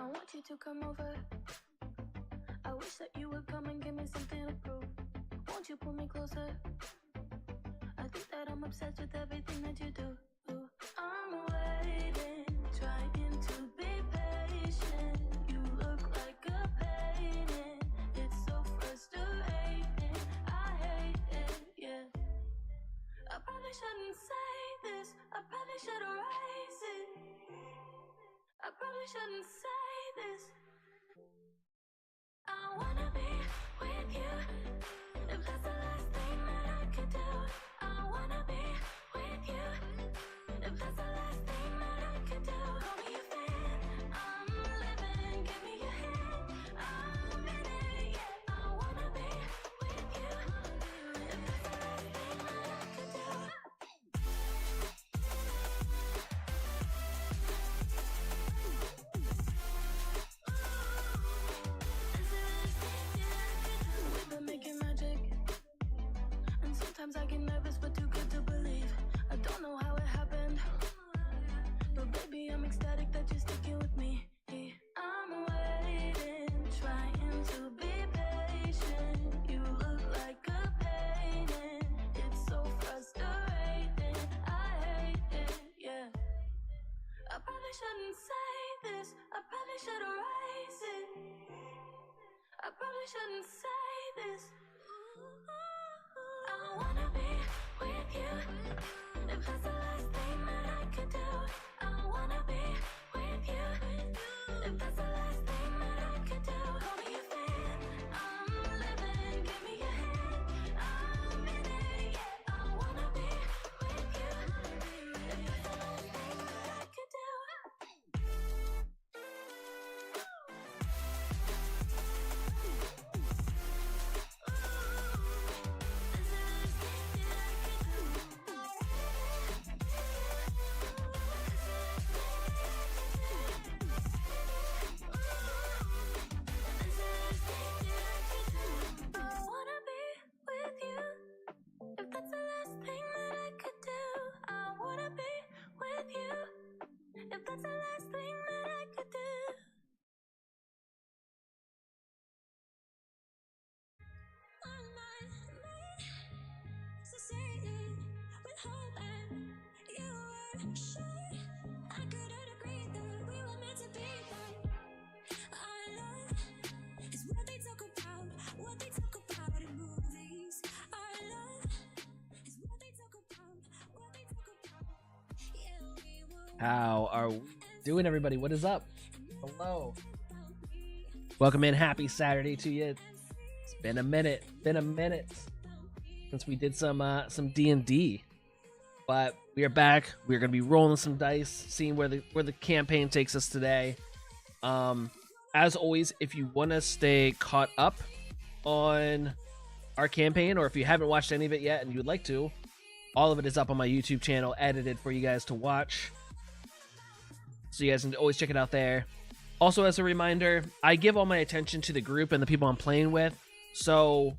want you to come over. I wish that you would come and give me something to prove. Won't you pull me closer? I think that I'm obsessed with everything that you do. I'm waiting, trying to be patient. You look like a painting. It's so frustrating. I hate it, yeah. I probably shouldn't say this. I probably should erase it. I probably shouldn't say this. I wanna be with you. If that's the last thing that I could do, I wanna be with you. If that's the last thing that I could do, call me a fan. I'm living, give me your hand. I'm in it, yeah. I wanna be with you. If that's the last thing that I could do. We've been making magic, and sometimes I get nervous, but too good to believe. I don't know how it happened, but baby, I'm ecstatic that you're sticking with me. I'm waiting, trying to be patient. You look like a painting. It's so frustrating. I hate it, yeah. I probably shouldn't say this. I probably should erase it. I probably shouldn't say this. I wanna be with you. If that's the last thing that I could do, I wanna be with you. If that's the last thing that I could do, call me a fan. I'm living, give me your hand. I'm in it, yeah. I wanna be with you. If that's the last thing that I could do. I wanna be with you. If that's the last thing that I could do, I wanna be with you. If that's the last thing that I could do. How are we doing, everybody? What is up? Hello. Welcome in. Happy Saturday to you. It's been a minute. Since we did some D&D. But we are back. We're gonna be rolling some dice, seeing where the campaign takes us today. As always, if you want to stay caught up on our campaign, or if you haven't watched any of it yet and you would like to, all of it is up on my YouTube channel, edited for you guys to watch. So you guys can always check it out there. Also, as a reminder, I give all my attention to the group and the people I'm playing with, so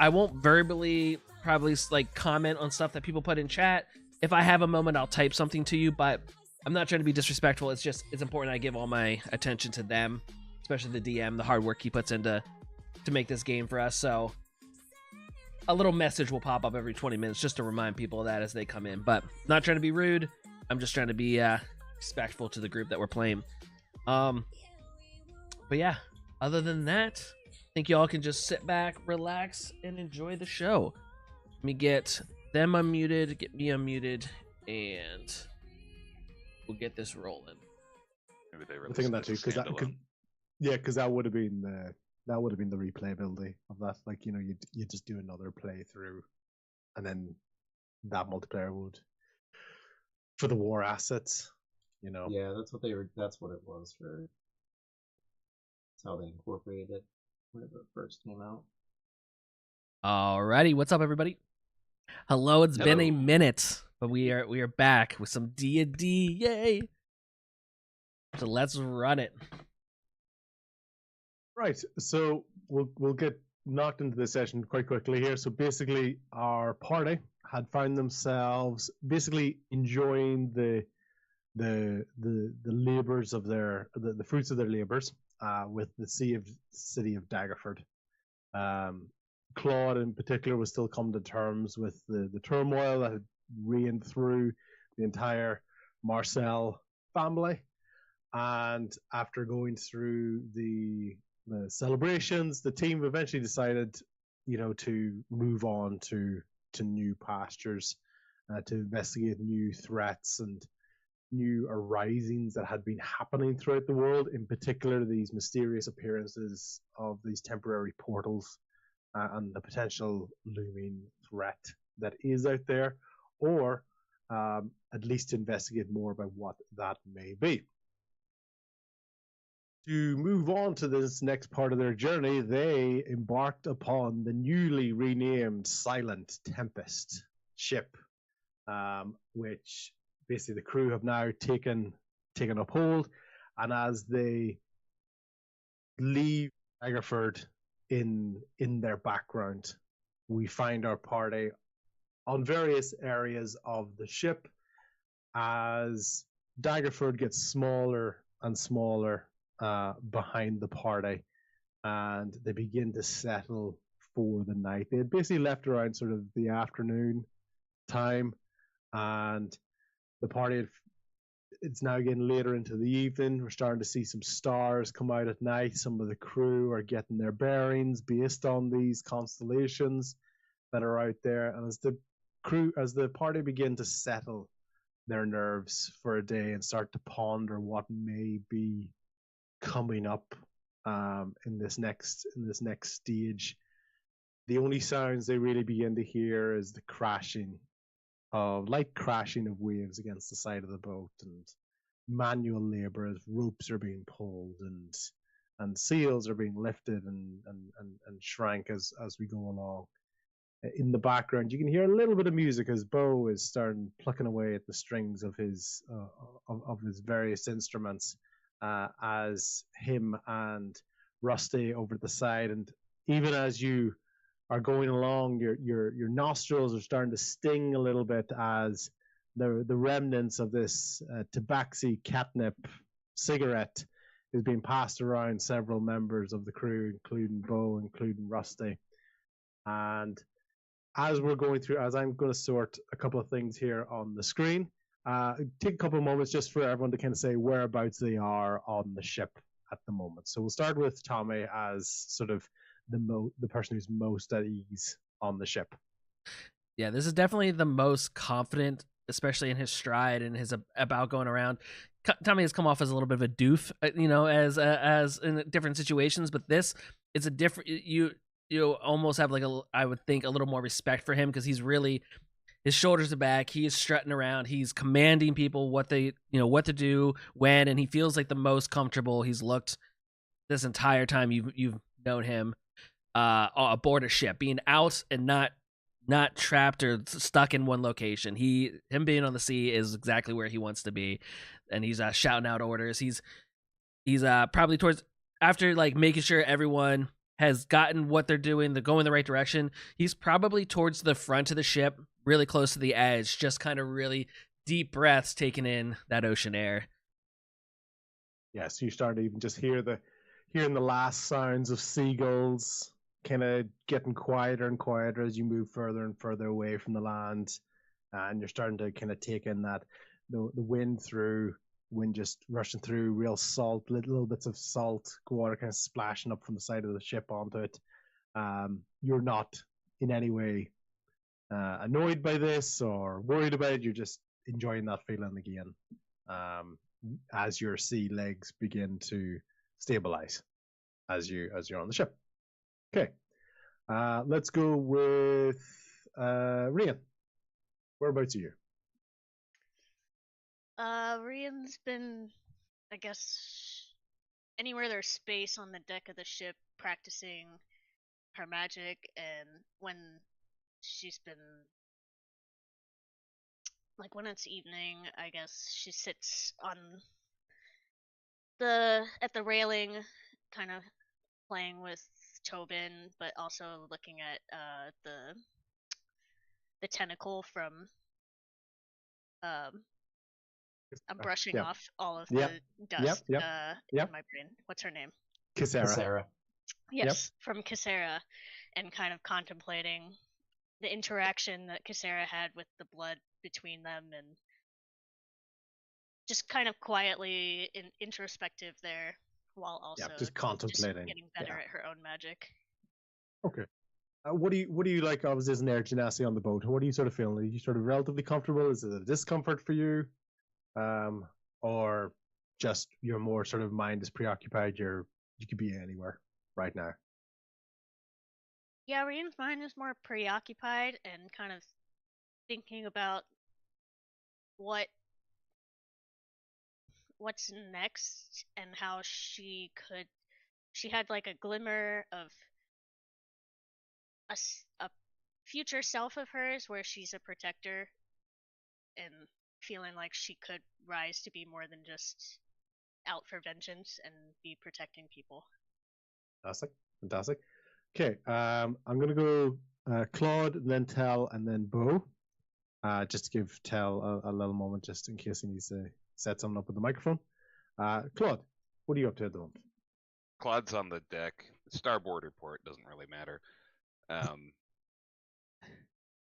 I won't verbally probably like comment on stuff that people put in chat. If I have a moment, I'll type something to you, but I'm not trying to be disrespectful. It's important I give all my attention to them, especially the DM, the hard work he puts into to make this game for us. So a little message will pop up every 20 minutes just to remind people of that as they come in, but not trying to be rude. I'm just trying to be respectful to the group that we're playing. But yeah, other than that, I think y'all can just sit back, relax, and enjoy the show. Let me get them unmuted, get me unmuted, and we'll get this rolling. Maybe they I'm thinking that too, because that would have been the replayability of that. Like, you know, you just do another playthrough, and then that multiplayer would for the war assets. You know. Yeah, that's what it was for. That's how they incorporated it whenever it first came out. Alrighty, what's up, everybody? Hello, it's been a minute, but we are back with some D&D, yay! So let's run it. Right, so we'll get knocked into the session quite quickly here. So basically, our party had found themselves basically enjoying the the labors of the fruits of their labors with the city of Daggerford. Claude in particular was still coming to terms with the turmoil that had reigned through the entire Marcel family. And after going through the celebrations, the team eventually decided, to move on to new pastures, to investigate new threats and new arisings that had been happening throughout the world. In particular, these mysterious appearances of these temporary portals and the potential looming threat that is out there, or at least to investigate more about what that may be. To move on to this next part of their journey, they embarked upon the newly renamed Silent Tempest ship, which basically the crew have now taken up hold. And as they leave Daggerford in their background, we find our party on various areas of the ship as Daggerford gets smaller and smaller behind the party, and they begin to settle for the night. They had basically left around sort of the afternoon time, and the party it's now getting later into the evening. We're starting to see some stars come out at night. Some of the crew are getting their bearings based on these constellations that are out there. And as the party begin to settle their nerves for a day and start to ponder what may be coming up in this next stage, the only sounds they really begin to hear is the light crashing of waves against the side of the boat, and manual labor as ropes are being pulled and sails are being lifted and shrank as we go along. In the background, you can hear a little bit of music as Bo is starting plucking away at the strings of his various instruments, as him and Rusty over the side. And even as you are going along, your nostrils are starting to sting a little bit as the remnants of this tabaxi catnip cigarette is being passed around several members of the crew, including Bo, including Rusty. And as we're going through, as I'm going to sort a couple of things here on the screen, take a couple of moments just for everyone to kind of say whereabouts they are on the ship at the moment. So we'll start with Tommy as sort of the person who's most at ease on the ship. Yeah, this is definitely the most confident, especially in his stride and his about going around. Tommy has come off as a little bit of a doof, as in different situations, but this, it's a different. You almost have I would think a little more respect for him because he's really, his shoulders are back. He is strutting around. He's commanding people what to do when, and he feels like the most comfortable he's looked this entire time you've known him aboard a ship, being out and not trapped or stuck in one location. Him being on the sea is exactly where he wants to be, and he's shouting out orders. He's probably towards, after making sure everyone has gotten what they're doing, they're going the right direction. He's probably towards the front of the ship, really close to the edge, just kind of really deep breaths, taking in that ocean air. Yeah, so you start to even just hearing the last sounds of seagulls kind of getting quieter and quieter as you move further and further away from the land, and you're starting to kind of take in that the wind just rushing through, real salt, little bits of salt water kind of splashing up from the side of the ship onto it. You're not in any way annoyed by this or worried about it. You're just enjoying that feeling again as your sea legs begin to stabilize as you're on the ship. Okay, let's go with Rian. Whereabouts are you? Rian's been, I guess, anywhere there's space on the deck of the ship, practicing her magic, and when she's been, when it's evening, I guess she sits at the railing, kind of playing with Tobin, but also looking at the tentacle from I'm brushing Yep. off all of Yep. the dust Yep. in my brain. What's her name? Kisara. Sarah. Yes, from Kisara, and kind of contemplating the interaction that Kisara had with the blood between them, and just kind of quietly introspective there, while also just contemplating. getting better Yeah. at her own magic. Okay. What do you like? I was this Air Genasi on the boat. What are you sort of feeling? Are you sort of relatively comfortable? Is it a discomfort for you, or just your more sort of mind is preoccupied? You could be anywhere right now. Yeah, Rian's mind is more preoccupied and kind of thinking about what's next, and how she had like a glimmer of a future self of hers where she's a protector, and feeling like she could rise to be more than just out for vengeance and be protecting people. Fantastic. Okay, I'm gonna go Claude, and then Tel, and then Bo. Just to give Tel a little moment, just in case he needs to set something up with the microphone. Claude, what are you up to at the moment? Claude's on the deck. Starboard report doesn't really matter.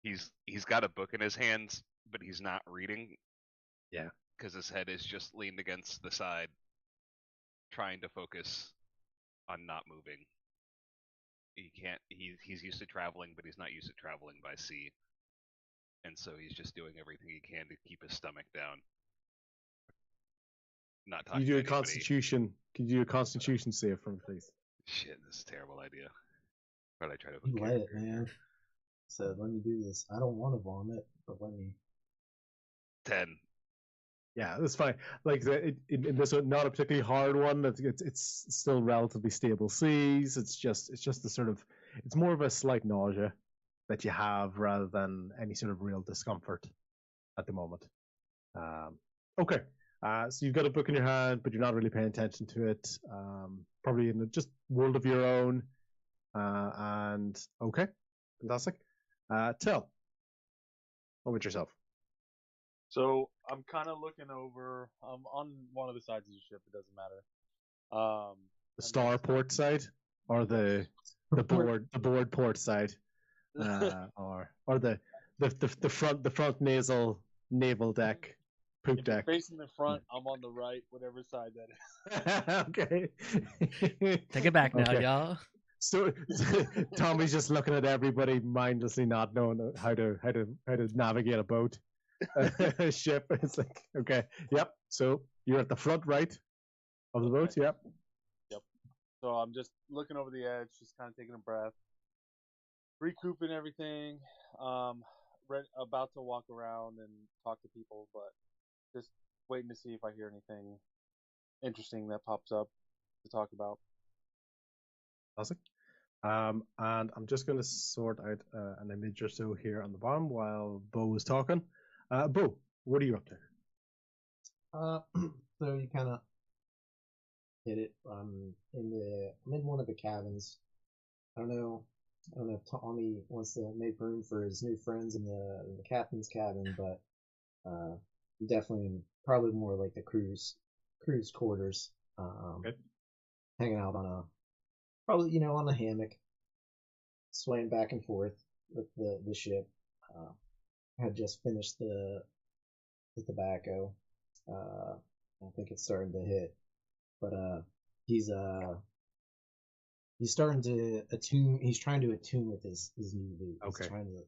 He's got a book in his hands, but he's not reading. Yeah. Because his head is just leaned against the side, trying to focus on not moving. He can't. He's used to traveling, but he's not used to traveling by sea, and so he's just doing everything he can to keep his stomach down. Not Can talking you do to a anybody. Constitution? Can you do a Constitution save for me, please? Shit, this is a terrible idea. But I try to. You let it, man. So let me do this. I don't want to vomit, but let me. 10. Yeah, that's fine. Like in this one, not a particularly hard one. It's still relatively stable seas. It's just the sort of, it's more of a slight nausea that you have rather than any sort of real discomfort at the moment. Okay, so you've got a book in your hand, but you're not really paying attention to it. Probably in a just world of your own. And okay, fantastic. Tel, what about yourself? So I'm kind of looking over. I'm on one of the sides of the ship. It doesn't matter. The starport side, or the board port side, or the front naval deck, poop if you're deck. facing the front, I'm on the right, whatever side that is. Okay. Take it back now, Okay. y'all. So Tommy's just looking at everybody mindlessly, not knowing how to navigate a boat, a ship. It's like, okay, yep. So you're at the front right of the boat. Yep. So I'm just looking over the edge, just kind of taking a breath, recouping everything. About to walk around and talk to people, but just waiting to see if I hear anything interesting that pops up to talk about. Classic. And I'm just going to sort out an image or so here on the bottom while Bo is talking. Bo, what are you up to? So you kind of hit it. I'm in one of the cabins. I don't know if Tommy wants to make room for his new friends in the captain's cabin, but definitely probably more like the crew's quarters. Okay. Hanging out on on a hammock, swaying back and forth with the ship. Had just finished the tobacco. I think it's starting to hit, but he's starting to attune. He's trying to attune with his new loot. Okay. He's trying to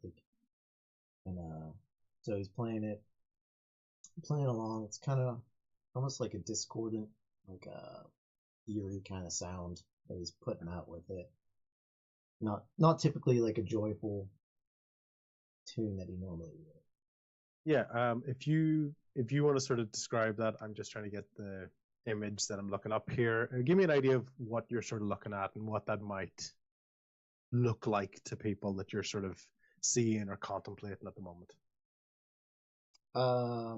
so he's playing along. It's kind of almost like a discordant, like a eerie kind of sound that he's putting out with it. Not typically like a joyful tune that he normally would. Yeah. If you want to sort of describe that, I'm just trying to get the image that I'm looking up here. Give me an idea of what you're sort of looking at and what that might look like to people that you're sort of seeing or contemplating at the moment.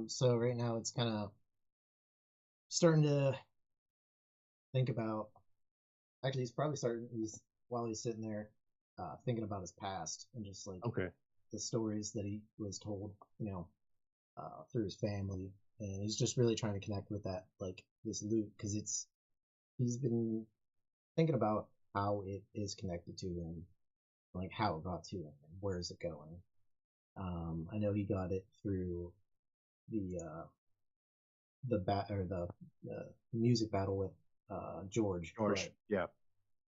So right now it's kind of starting to think about. Actually, he's probably while he's sitting there, thinking about his past and just like Okay. the stories that he was told, through his family and he's just really trying to connect with that, like this loot, because he's been thinking about how it is connected to him, like how it got to him, and where is it going. I know he got it through the music battle with George. George. Yeah.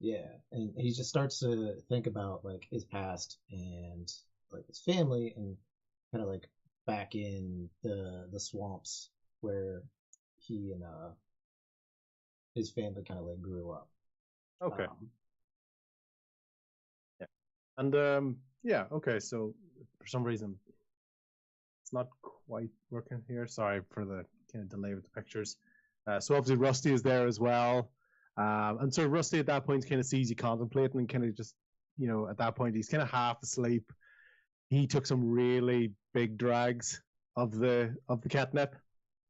Yeah, and he just starts to think about like his past and like his family, and kind of like back in the swamps where he and his family kind of like grew up. Okay. Yeah. And yeah. Okay. So for some reason, it's not quite working here. Sorry for the kind of delay with the pictures. So obviously Rusty is there as well. And so Rusty at that point kind of sees you contemplating, and kind of just, at that point he's kind of half asleep. He took some really big drags of the catnip.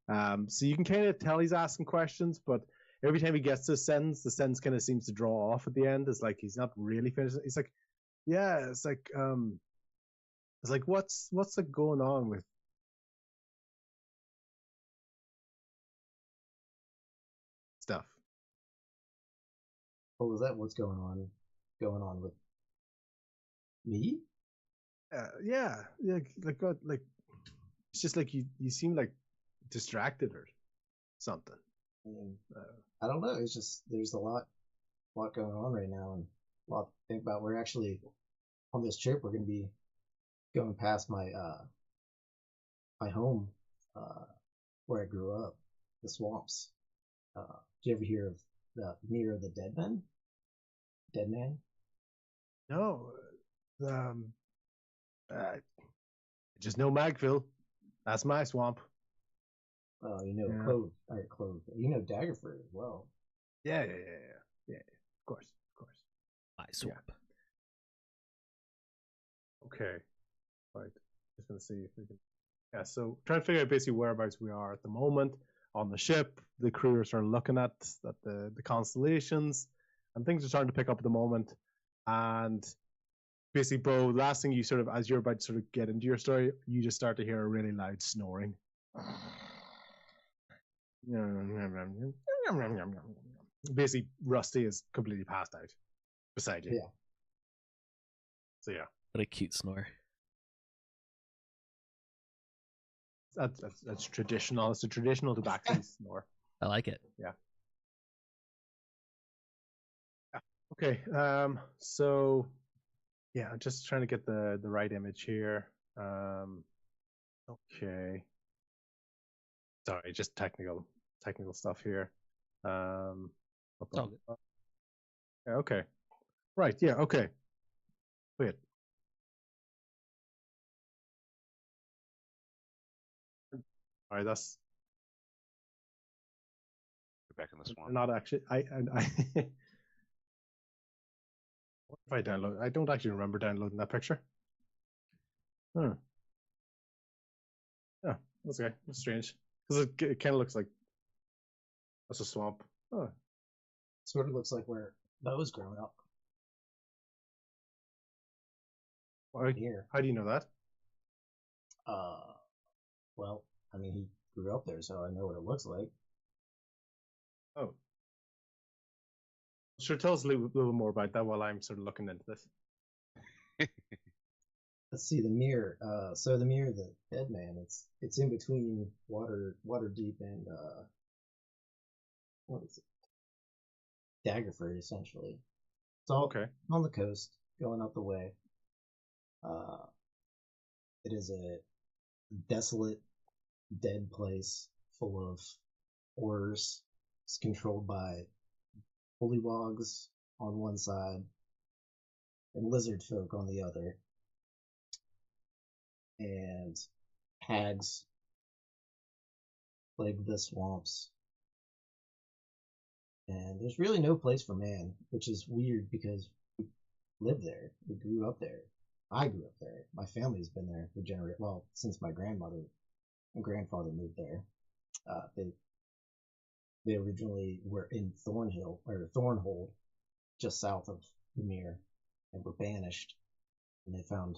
So you can kind of tell he's asking questions, but every time he gets to the sentence kind of seems to draw off at the end. It's like he's not really finished. He's like, yeah, it's like what's like going on with stuff? What was that? What's going on with me? Yeah, like what, like it's just like you seem like distracted or something. I mean, I don't know. It's just there's a lot going on right now, and a lot to think about. We're actually on this trip. We're going to be going past my my home, where I grew up, the swamps. Did you ever hear of the Mirror of the Dead Man? Dead Man? No, just know Magville. That's my swamp. Oh, you know Yeah. Clove. You know Daggerford as well. Yeah. Of course. My swamp. Okay. Right. Just gonna see if we can. Yeah. So trying to figure out basically whereabouts we are at the moment on the ship. The crew are sort of looking at the constellations, and things are starting to pick up at the moment. And basically, Bo, last thing you sort of, as you're about to sort of get into your story, you just start to hear a really loud snoring. Basically, Rusty is completely passed out beside you. Yeah. So yeah, What a cute snore. that's traditional. It's a traditional tabaxi snore. I like it. Okay. So yeah, I'm just trying to get the right image here. Okay. Sorry, just technical stuff here. It's all good. Yeah, okay. Right. Yeah. Okay. Wait. All right. That's Get back in the swamp. not actually. I what if I download? I don't actually remember downloading that picture. Yeah, that's okay. That's strange because it kind of looks like that's a swamp. Oh, Sort of looks like where Bo's growing up why, here. how do you know that? Well, I mean, he grew up there, so I know what it looks like. Oh, sure. Tell us a little more about that while I'm sort of looking into this. Let's see the mirror. So the Mirror of the Dead Man. It's in between Waterdeep and what is it? Daggerford, essentially. It's all Okay. on the coast, going up the way. It is a desolate, dead place full of horrors. It's controlled by bullywogs on one side and lizard folk on the other. And hags plague the swamps. And there's really no place for man, which is weird because we live there. We grew up there. I grew up there. My family's been there for since my grandmother and grandfather moved there. They originally were in Thornhold, just south of Ymir, and were banished, and they found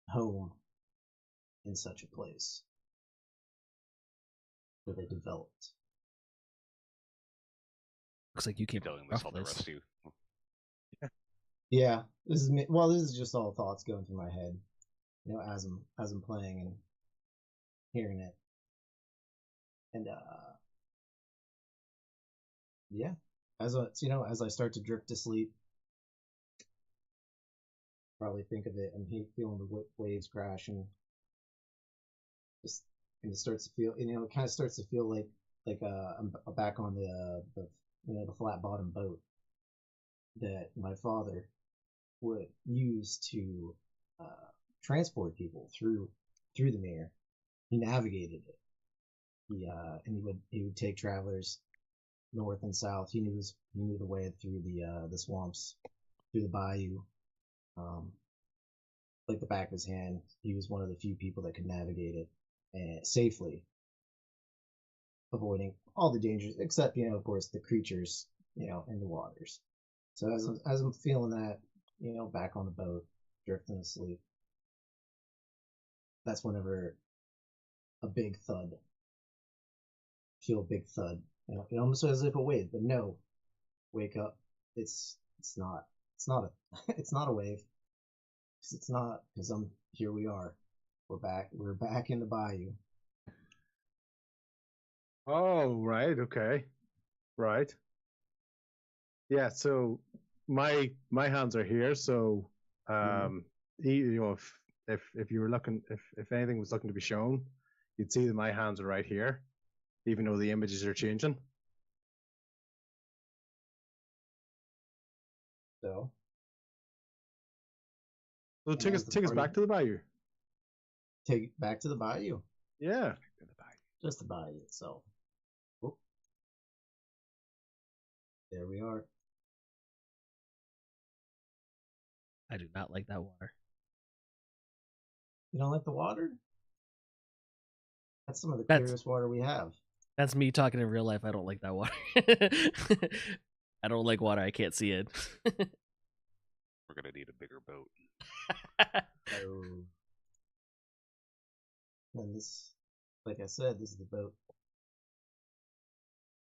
home in such a place. where they developed. Looks like you came Telling rough this all the this. rest of you. Yeah, this is this is just all thoughts going through my head, you know, as I'm playing and hearing it, and yeah, as I start to drift to sleep, probably think of it and feeling the waves crashing. Just and it starts to feel, it kind of starts to feel like I'm back on the the flat bottom boat that my father would use to transport people through the mirror. He navigated it. And he would take travelers north and south. He knew the way through the swamps, through the bayou, like the back of his hand. He was one of the few people that could navigate it and safely, avoiding all the dangers, except of course the creatures in the waters. So as I'm feeling that, back on the boat, drifting asleep, that's whenever a big thud. Feel a big thud. It almost as if a wave, but no. Wake up. It's not a it's not a wave. It's not, because here we are. We're back in the bayou. Oh, right. Okay. Right. Yeah. So my hands are here. So if you were looking, if anything was looking to be shown, you'd see that my hands are right here, even though the images are changing. So take us back to the bayou. Take it back to the bayou. Yeah. Just the bayou itself. Whoop. There we are. I do not like that water. You don't like the water? That's some of the That's- clearest water we have. That's me talking in real life. I don't like that water. I don't like water. I can't see it. We're gonna need a bigger boat. Oh. And this, like I said, this is the boat.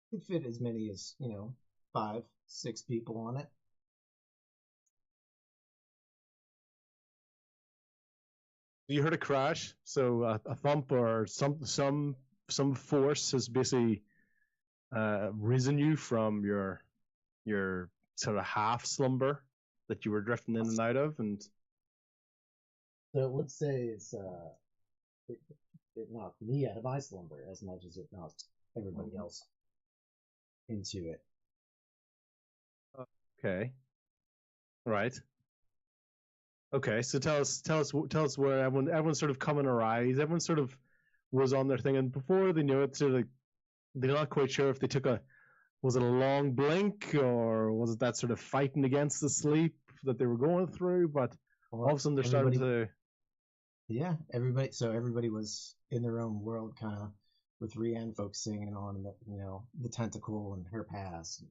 Could fit as many as 5, 6 people on it. You heard a crash, so a thump or some force has basically risen you from your sort of half slumber that you were drifting in and out of, and So it would say it knocked me out of my slumber as much as it knocked everybody else into it. okay, right. Okay, so tell us where everyone's sort of coming arise. Everyone sort of was on their thing, and before they knew it, sort of they're not quite sure if they took was it a long blink or was it that sort of fighting against the sleep that they were going through? But all of a sudden they're starting to. Yeah, everybody was in their own world, kind of, with Rianne focusing on the tentacle and her past.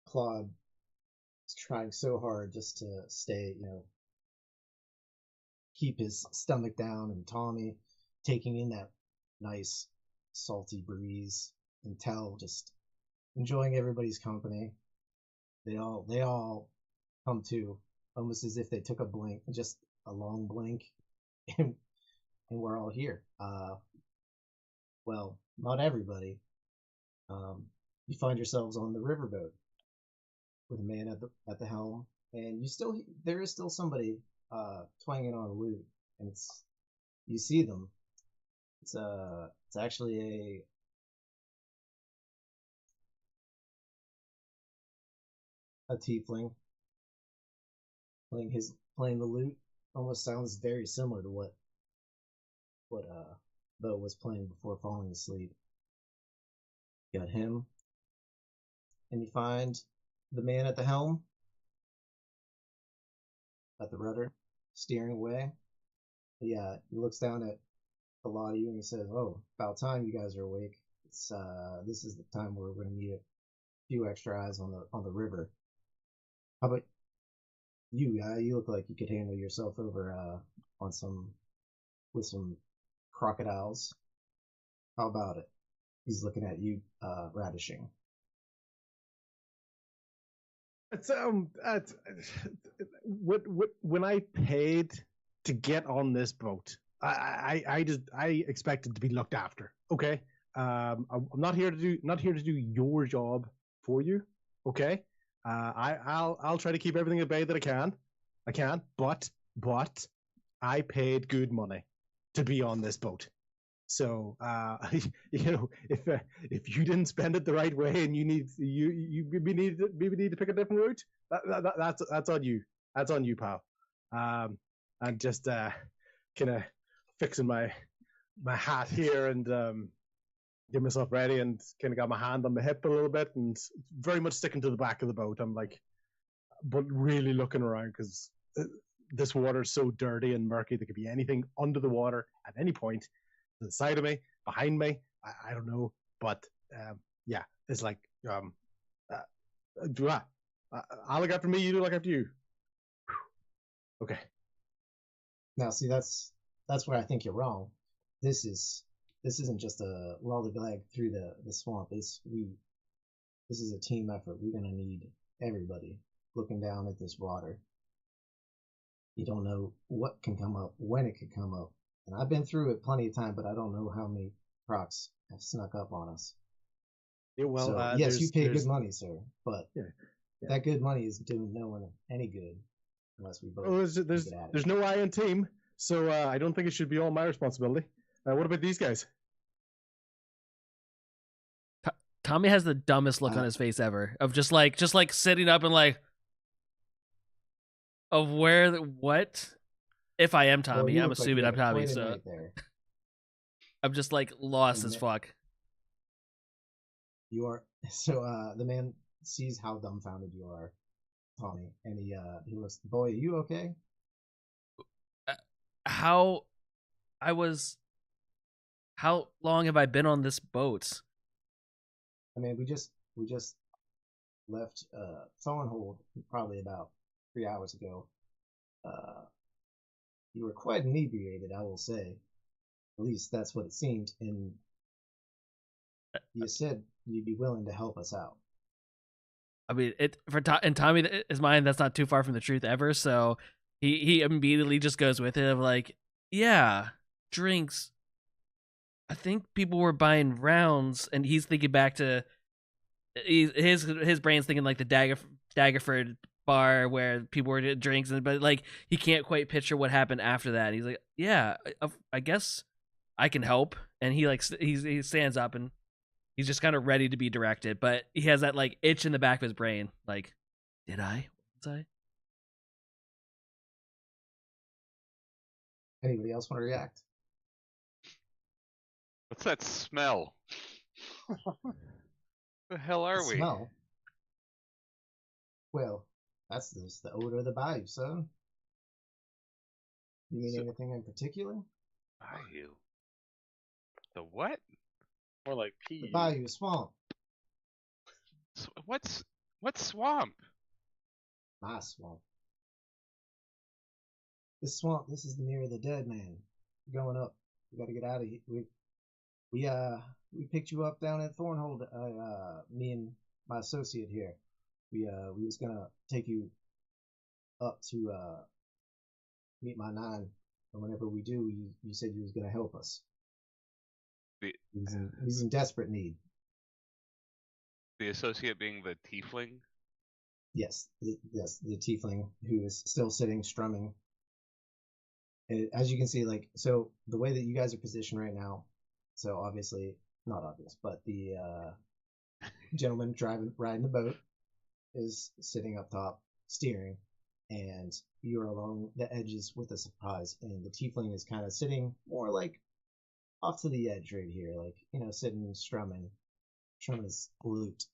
Claude is trying so hard just to stay, keep his stomach down, and Tommy taking in that nice salty breeze, and Tell just enjoying everybody's company. They all come to almost as if they took a blink, just a long blink, and we're all here. Well, not everybody. You find yourselves on the riverboat with a man at the helm, and there is still somebody twanging on a lute, and you see them. It's actually a tiefling playing the lute. Almost sounds very similar to what Bo was playing before falling asleep. You got him, and you find the man at the helm, at the rudder, steering away. Yeah, he looks down at a lot of you and he says, "Oh, about time you guys are awake. This is the time where we're going to need a few extra eyes on the river. How about you, guy? You look like you could handle yourself over with some crocodiles. How about it? He's looking at you, Radishing. It's when I paid to get on this boat, I expected to be looked after. Okay, I'm not here to do your job for you. Okay, I'll try to keep everything at bay that I can, but I paid good money to be on this boat. So if you didn't spend it the right way and you maybe need to pick a different route, that's on you. That's on you, pal. I'm just kind of fixing my hat here and get myself ready and kind of got my hand on my hip a little bit and very much sticking to the back of the boat. I'm like, but really looking around because this water is so dirty and murky. There could be anything under the water at any point. To the side of me, behind me, I don't know, but yeah, it's like I'll look after me, you do look after you. Okay. Now, see, that's where I think you're wrong. This isn't just a lollygag through the swamp. This is a team effort. We're gonna need everybody looking down at this water. You don't know what can come up, when it could come up. And I've been through it plenty of times, but I don't know how many crocs have snuck up on us. Yeah, well, so, yes, you pay good money, sir, but that good money is doing no one any good unless we both. Well, there's no I in team, so I don't think it should be all my responsibility. What about these guys? Tommy has the dumbest look on his face ever of just like sitting up and like, of what? If I am Tommy, I'm assuming I'm Tommy, so right I'm just like lost as fuck. You are so the man sees how dumbfounded you are, Tommy, and he looks, boy, are you okay? How long have I been on this boat? I mean, we just left Thornhold probably about 3 hours ago. You were quite inebriated, I will say. At least that's what it seemed. And you said you'd be willing to help us out. I mean, in Tommy, his mind, that's not too far from the truth ever. So he immediately just goes with it of like, yeah, drinks. I think people were buying rounds, and he's thinking back to his brain's thinking like the Daggerford bar where people were getting drinks, but like he can't quite picture what happened after that. He's like, yeah, I guess I can help, and he stands up and he's just kind of ready to be directed, but he has that like itch in the back of his brain, like, did I? Was I? Anybody else want to react? What's that smell? The hell are we? Smell? Well, that's just the odor of the bayou, son. You mean anything in particular? Bayou. The what? More like pee. The bayou swamp. What's swamp? My swamp. This swamp, this is the Mirror of the Dead, man. We're going up. We gotta get out of here. We picked you up down at Thornhold, me and my associate here. We was gonna take you up to meet my nine, and whenever we do, you said you was gonna help us. He's in desperate need. The associate being the tiefling? Yes, the tiefling who is still sitting strumming. As you can see, like, so the way that you guys are positioned right now, so obviously not obvious, but the gentleman riding the boat is sitting up top steering, and you're along the edges with a surprise, and the tiefling is kind of sitting more like off to the edge right here, like, you know, sitting strumming his lute.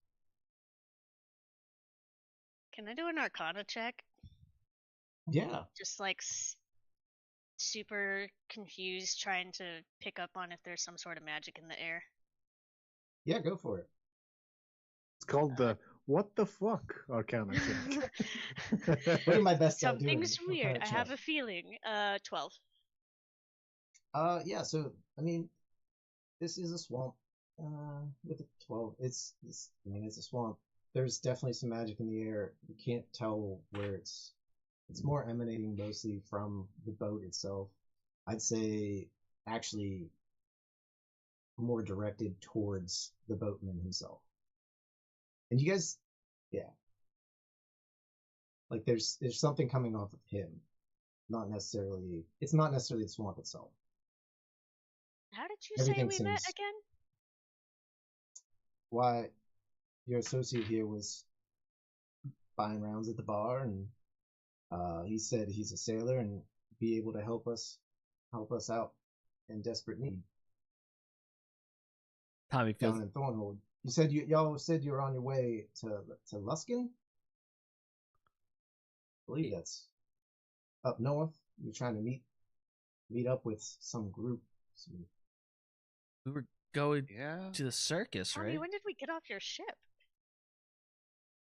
Can I do an Arcana check? Yeah. Just like super confused, trying to pick up on if there's some sort of magic in the air. Yeah, go for it. It's called the what the fuck Arcana check. What am my best at doing? Something's weird. I have a feeling. 12. Yeah, so, I mean, this is a swamp. With a 12, I mean, it's a swamp. There's definitely some magic in the air. You can't tell where it's more emanating mostly from the boat itself. I'd say actually more directed towards the boatman himself. And you guys, yeah, like there's something coming off of him. It's not necessarily the swamp itself. How did you Everything say we met seems- again? Why your associate here was buying rounds at the bar, and he said he's a sailor and be able to help us out in desperate need Tommy feels down in Thornhold. You said y'all said you were on your way to Luskin. I believe that's up north. You're trying to meet up with some group. we were going Yeah. to the circus, Tommy, right? when did we get off your ship?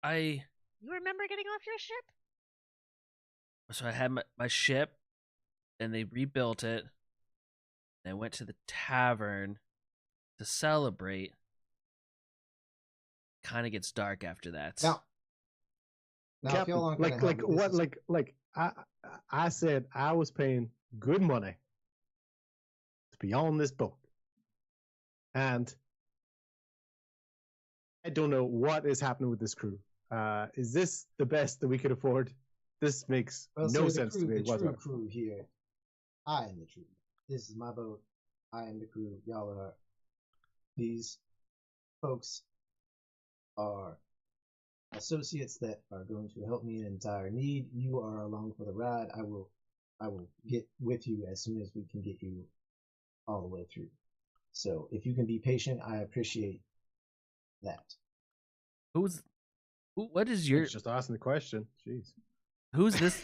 I You remember getting off your ship? so I had my ship, and they rebuilt it. And I went to the tavern to celebrate. Kind of gets dark after that. Now if Captain, y'all aren't gonna like help with what this- like I said I was paying good money to be on this boat, and I don't know what is happening with this crew. Is this the best that we could afford? This makes Well, no sir, sense the to me true whatsoever. crew here. I am the crew. This is my boat. I am the crew. Y'all are. These folks are associates that are going to help me in dire need. You are along for the ride. I will get with you as soon as we can get you all the way through. So if you can be patient, I appreciate that. What is your It's just asking the question. Jeez. who's this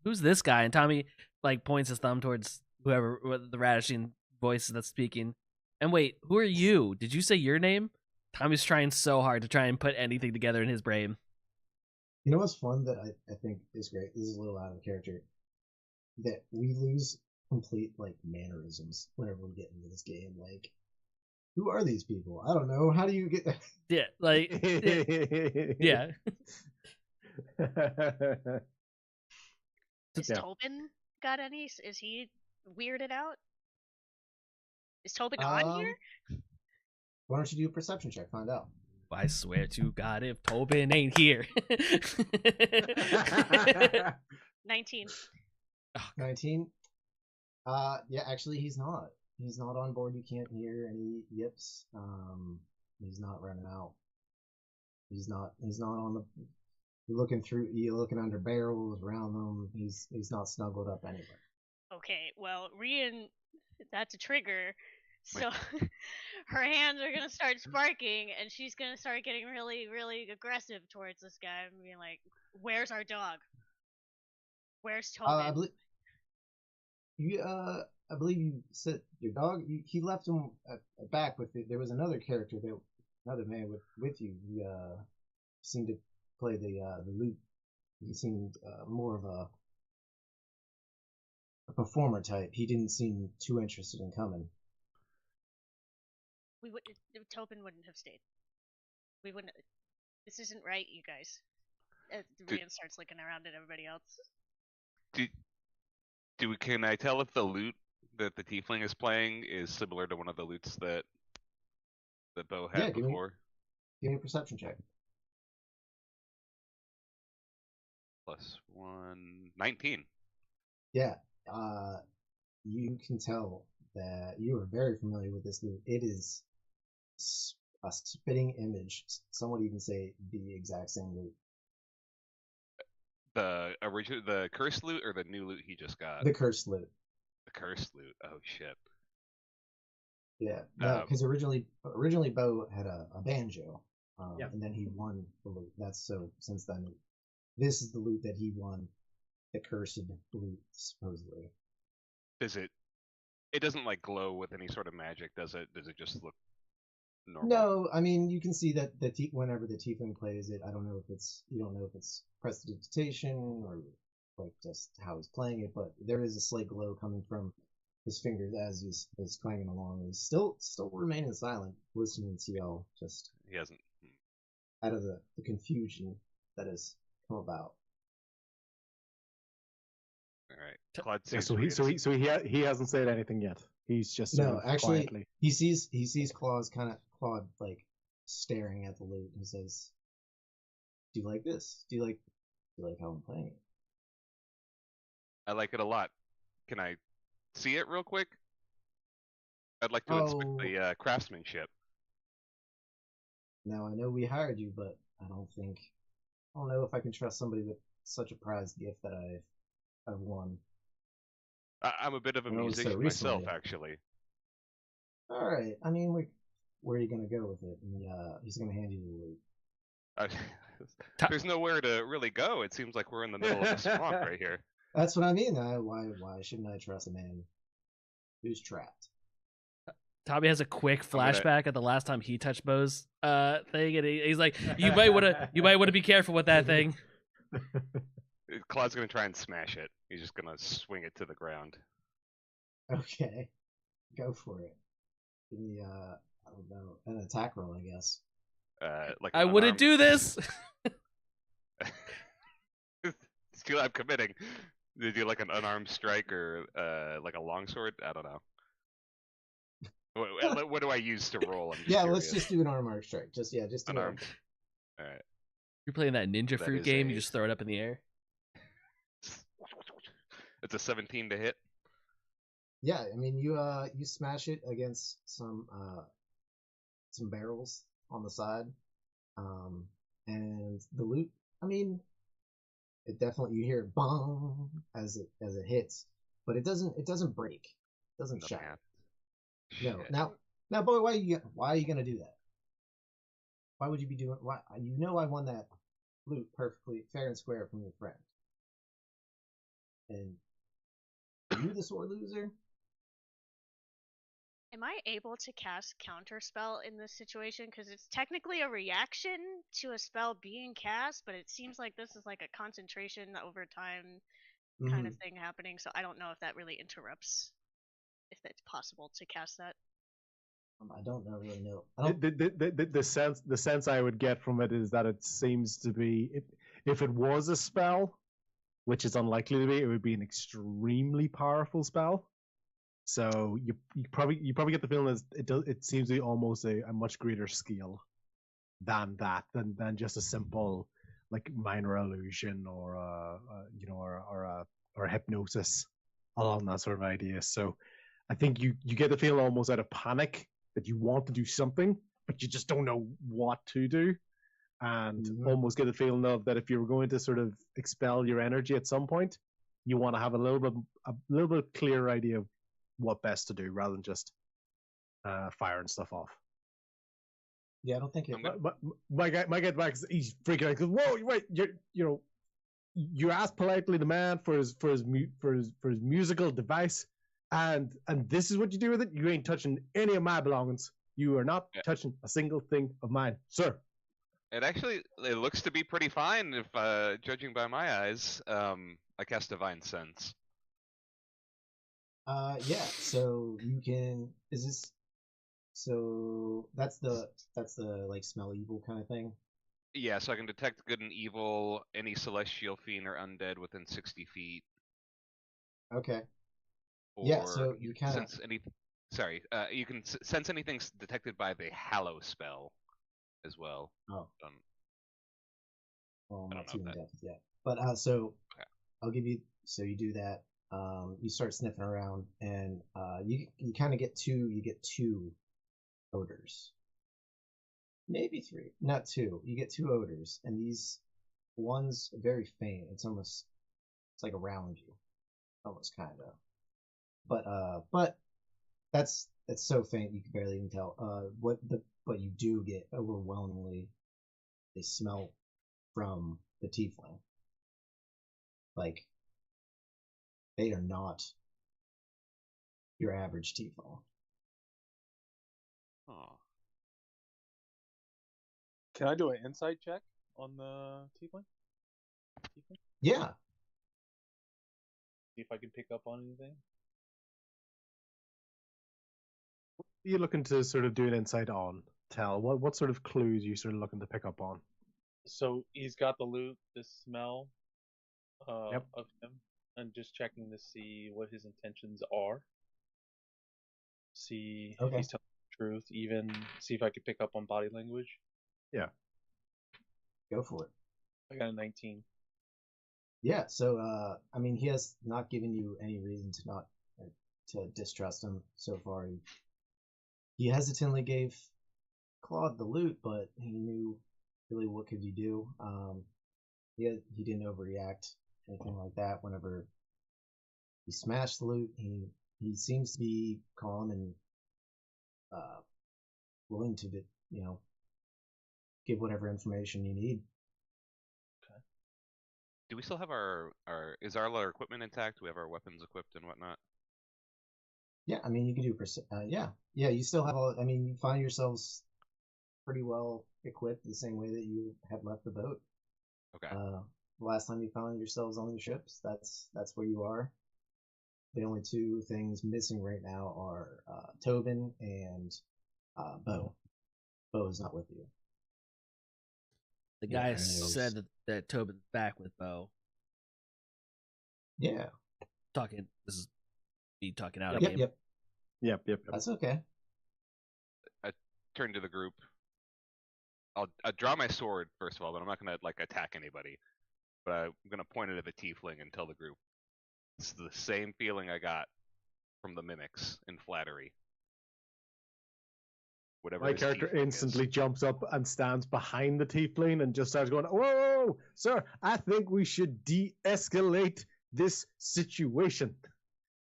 who's this guy? And Tommy like points his thumb towards whoever the Radishing voice that's speaking. And wait, who are you? Did you say your name? Tommy's trying so hard to try and put anything together in his brain. You know what's fun that I think is great? This is a little out of character. That we lose complete like mannerisms whenever we get into this game. Like, who are these people? I don't know. How do you get? Yeah, like yeah. Is Yeah. Tobin got any? Is he weirded out? Is Tobin on here? Why don't you do a perception check? Find out. I swear to God, if Tobin ain't here. 19. 19. Yeah, actually, he's not. He's not on board. You can't hear any yips. He's not running out. He's not on the. You're looking under barrels around them. He's not snuggled up anywhere. Okay, well, Rian, that's a trigger. So her hands are gonna start sparking, and she's gonna start getting really, really aggressive towards this guy and being like, "Where's our dog? Where's Tobin?" I believe you said your dog. He left him back with there was another character another man with you. He seemed to play the lute. He seemed more of a performer type. He didn't seem too interested in coming. Tobin wouldn't have stayed. We wouldn't. This isn't right, you guys. Did- Rian starts looking around at everybody else. Can I tell if the lute that the tiefling is playing is similar to one of the lutes that Bo had Yeah, give me- before? Give me a perception check. +1, 19. Yeah. You can tell that you are very familiar with this lute. It is a spitting image. Some would even say the exact same lute. The cursed loot or the new loot he just got? The cursed lute. The cursed loot. Oh shit. Yeah, because originally Bo had a banjo, Yeah. and then he won the loot. Since then, this is the loot that he won, the cursed loot supposedly. It doesn't like glow with any sort of magic, does it? Does it just look normal? No, I mean you can see that whenever the tiefling plays it, you don't know if it's prestidigitation or like just how he's playing it, but there is a slight glow coming from his fingers as he's clanging along. He's still remaining silent, listening to y'all, just He hasn't. out of the confusion that has come about. All right. Claude Yeah, seems he hasn't said anything yet. He's just No, sort of actually, quietly. he sees Claude like staring at the loot and says, "Do you like this? Do you like how I'm playing it?" I like it a lot. Can I see it real quick? I'd like to inspect Oh. the craftsmanship. Now I know we hired you, but I don't know if I can trust somebody with such a prized gift that I've won. I'm a bit of a Well, so musician myself, recently- actually. All right. I mean, where are you gonna go with it? And he's gonna hand you the loot. Ta- There's nowhere to really go. It seems like we're in the middle of a swamp right here. That's what I mean. Why shouldn't I trust a man who's trapped? Tommy has a quick gonna- flashback at the last time he touched Bo's thing, and he's like, "You might want to be careful with that thing." Claude's gonna try and smash it. He's just gonna swing it to the ground. Okay, go for it. Give me I don't know, an attack roll, I guess. Like I an wouldn't do this. Still, I'm committing. Do you do like an unarmed strike or like a longsword? I don't know. What do I use to roll? I'm just Yeah, curious. let's just do an armor strike. Just do Unarmed. it. All right. You're playing that ninja That fruit is game. a- You just throw it up in the air. It's a 17 to hit. Yeah, I mean you smash it against some barrels on the side, and the loot. I mean, it definitely you hear it bong as it hits, but it doesn't break, it doesn't Nothing shatter. happens. No, Shit. now, boy, why are you gonna do that? Why would you be doing? Why I won that loot perfectly fair and square from your friend, and you the sore loser. Am I able to cast Counterspell in this situation? Because it's technically a reaction to a spell being cast, but it seems like this is like a concentration over time kind of thing happening. So I don't know if that really interrupts. If it's possible to cast that. I don't really know. I don't, The sense I would get from it is that it seems to be if it was a spell, which is unlikely to be, it would be an extremely powerful spell. So you probably get the feeling that it seems to be almost a much greater scale than just a simple like minor illusion or or hypnosis along that sort of idea. So I think you get the feeling almost out of panic that you want to do something, but you just don't know what to do, and almost get the feeling of that if you were going to sort of expel your energy at some point, you want to have a little bit clearer idea of what best to do rather than just firing stuff off. yeah, I don't think it. My guy back, he's freaking out. He goes, "Whoa, wait! You asked politely the man for his musical device, and this is what you do with it. You ain't touching any of my belongings. You are not touching a single thing of mine, sir." It looks to be pretty fine if judging by my eyes. I cast Divine Sense. Yeah. So you can. Is this? So that's the like smell evil kind of thing. Yeah, so I can detect good and evil, any celestial fiend or undead within 60 feet. Okay. Or Yeah. So you kind of. sense any. Sorry, you can sense anything detected by the Hallow spell as well. Oh. Well, I'm I not don't too know in that. depth yet. But so Okay. I'll give you. So you do that. You start sniffing around, and you kind of get two. You get two odors. Maybe three, not two. You get two odors, and these one's very faint. It's like around you, almost kind of. But that's so faint you can barely even tell. But you do get overwhelmingly. They smell from the tiefling. Like they are not your average tiefling. Oh. Can I do an insight check on the tiefling? Yeah. See if I can pick up on anything. You're looking to sort of do an insight on Tell. What sort of clues are you sort of looking to pick up on? So he's got the loot, the smell Yep. of him, and just checking to see what his intentions are. See if Okay. he's telling the truth. Even see if I could pick up on body language. Go for it. I got a 19. Yeah, so I mean, he has not given you any reason to not to distrust him so far. He hesitantly gave Claude the loot, but he knew really what could you do. He didn't overreact, anything like that. Whenever he smashed the loot, he seems to be calm and willing to give whatever information you need. Do we still have our is all our equipment intact? Do we have our weapons equipped and whatnot? Yeah, I mean, you can do yeah, you still have all. I mean, you find yourselves pretty well equipped the same way that you had left the boat. Okay. The last time you found yourselves on the ships, that's where you are. The only two things missing right now are Tobin and Bo. Bo is not with you. The Yeah, guy and it was- said that Tobin's back with Bo. Yeah. This is me talking out Yep. of game. Yep. That's okay. Turn to the group. I'll draw my sword first of all, but I'm not gonna like attack anybody. But I'm gonna point it at the tiefling and tell the group it's the same feeling I got from the mimics in Flattery. Whatever My this character tiefling is. instantly jumps up and stands behind the tiefling and just starts going, "Whoa, sir! I think we should de-escalate this situation.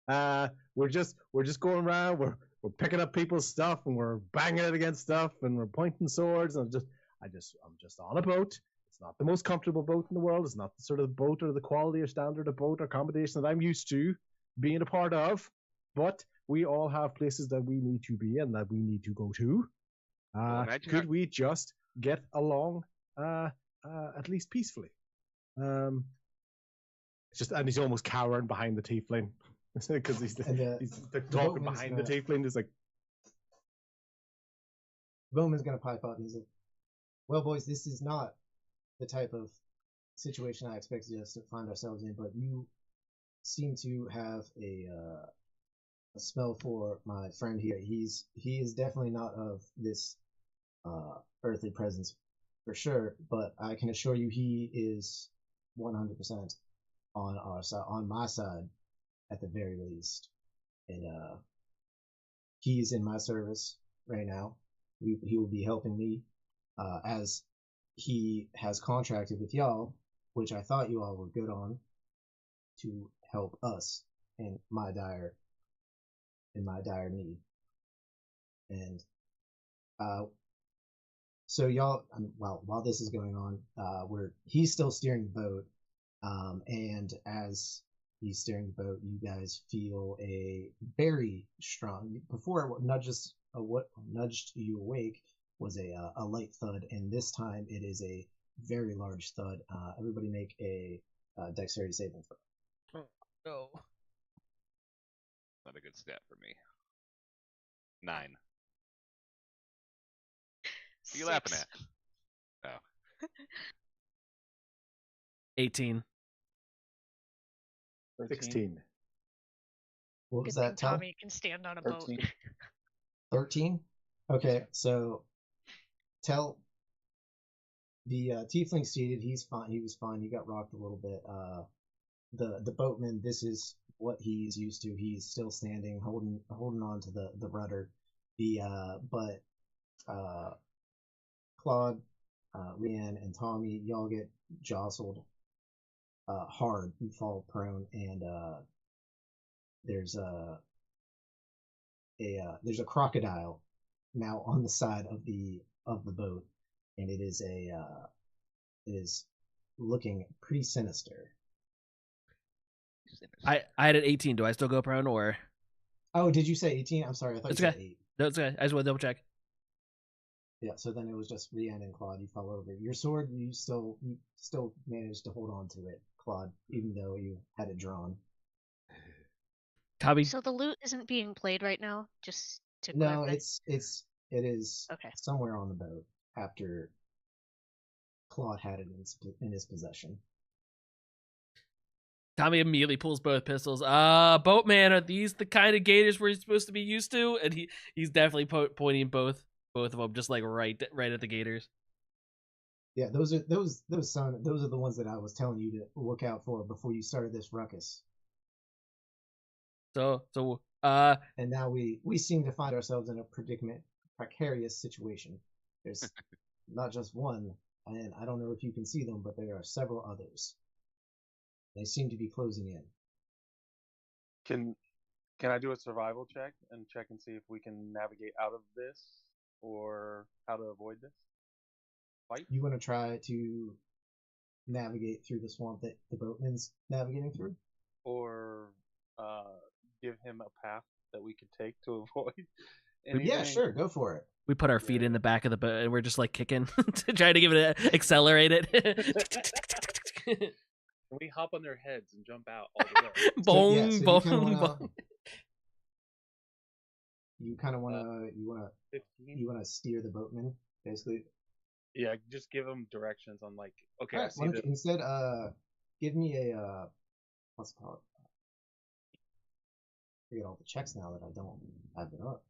We're just going around. We're picking up people's stuff and we're banging it against stuff and we're pointing swords. And I'm just on a boat. It's not the most comfortable boat in the world. It's not the sort of boat or the quality or standard of boat or accommodation that I'm used to being a part of. But we all have places that we need to be and that we need to go to. Imagine Could how- we just get along at least peacefully? And he's almost cowering behind the tiefling because he's talking boatman's behind the gonna- tiefling. He's like, Bowman's gonna pipe up and he's like, "Well, boys, this is not the type of situation I expected us to find ourselves in, but you seem to have a smell for my friend here. He is definitely not of this earthly presence for sure, but I can assure you he is 100% on our side, on my side, at the very least. And he's in my service right now. He will be helping me as he has contracted with y'all, which I thought you all were good on, to help us in my dire need. And so y'all, while this is going on, he's still steering the boat, and as he's steering the boat, you guys feel a very strong. Before what nudged you awake was a light thud, and this time it is a very large thud. Everybody make a dexterity saving throw. No. Not a good stat for me. 9. What are you laughing 6. at? Oh. 18. 16. What Good was thing that, Tom? Tommy can stand on a boat. 13. 13? Okay, so tell the tiefling seated, he's fine. He was fine. He got rocked a little bit. The boatman, this is what he's used to. He's still standing, holding on to the rudder. But Claude, Leanne, and Tommy, y'all get jostled hard. You fall prone, and there's a crocodile now on the side of the boat, and it is looking pretty sinister. I had an 18. Do I still go prone or? Oh, did you say 18? I'm sorry, I thought It's you said okay. 8. No, it's okay. I just want to double check. Yeah, so then it was just Rianne and Claude. You fell over. Your sword, you still managed to hold on to it, Claude, even though you had it drawn. Tommy, So the loot isn't being played right now. Just to No, clarify? it is Okay. somewhere on the boat after Claude had it in his possession. Tommy immediately pulls both pistols. Boatman, are these the kind of gators we're supposed to be used to? And he's definitely pointing both of them, just like right at the gators. Yeah, those are the ones that I was telling you to look out for before you started this ruckus. So And now we seem to find ourselves in a precarious situation. There's not just one, and I don't know if you can see them, but there are several others. They seem to be closing in. Can I do a survival check and see if we can navigate out of this or how to avoid this fight? You want to try to navigate through the swamp that the boatman's navigating through? Or give him a path that we could take to avoid Yeah, anything? sure, go for it. we put our feet in the back of the boat and we're just like kicking to try to give it accelerate it. Can we hop on their heads and jump out all the way? Boom, so boom, boom. you kind of want to 15? you want to steer the boatman basically. Yeah, just give them directions on like, okay, All I right, see why don't the you instead give me a what's it called? I forget all the checks now that I don't have it up.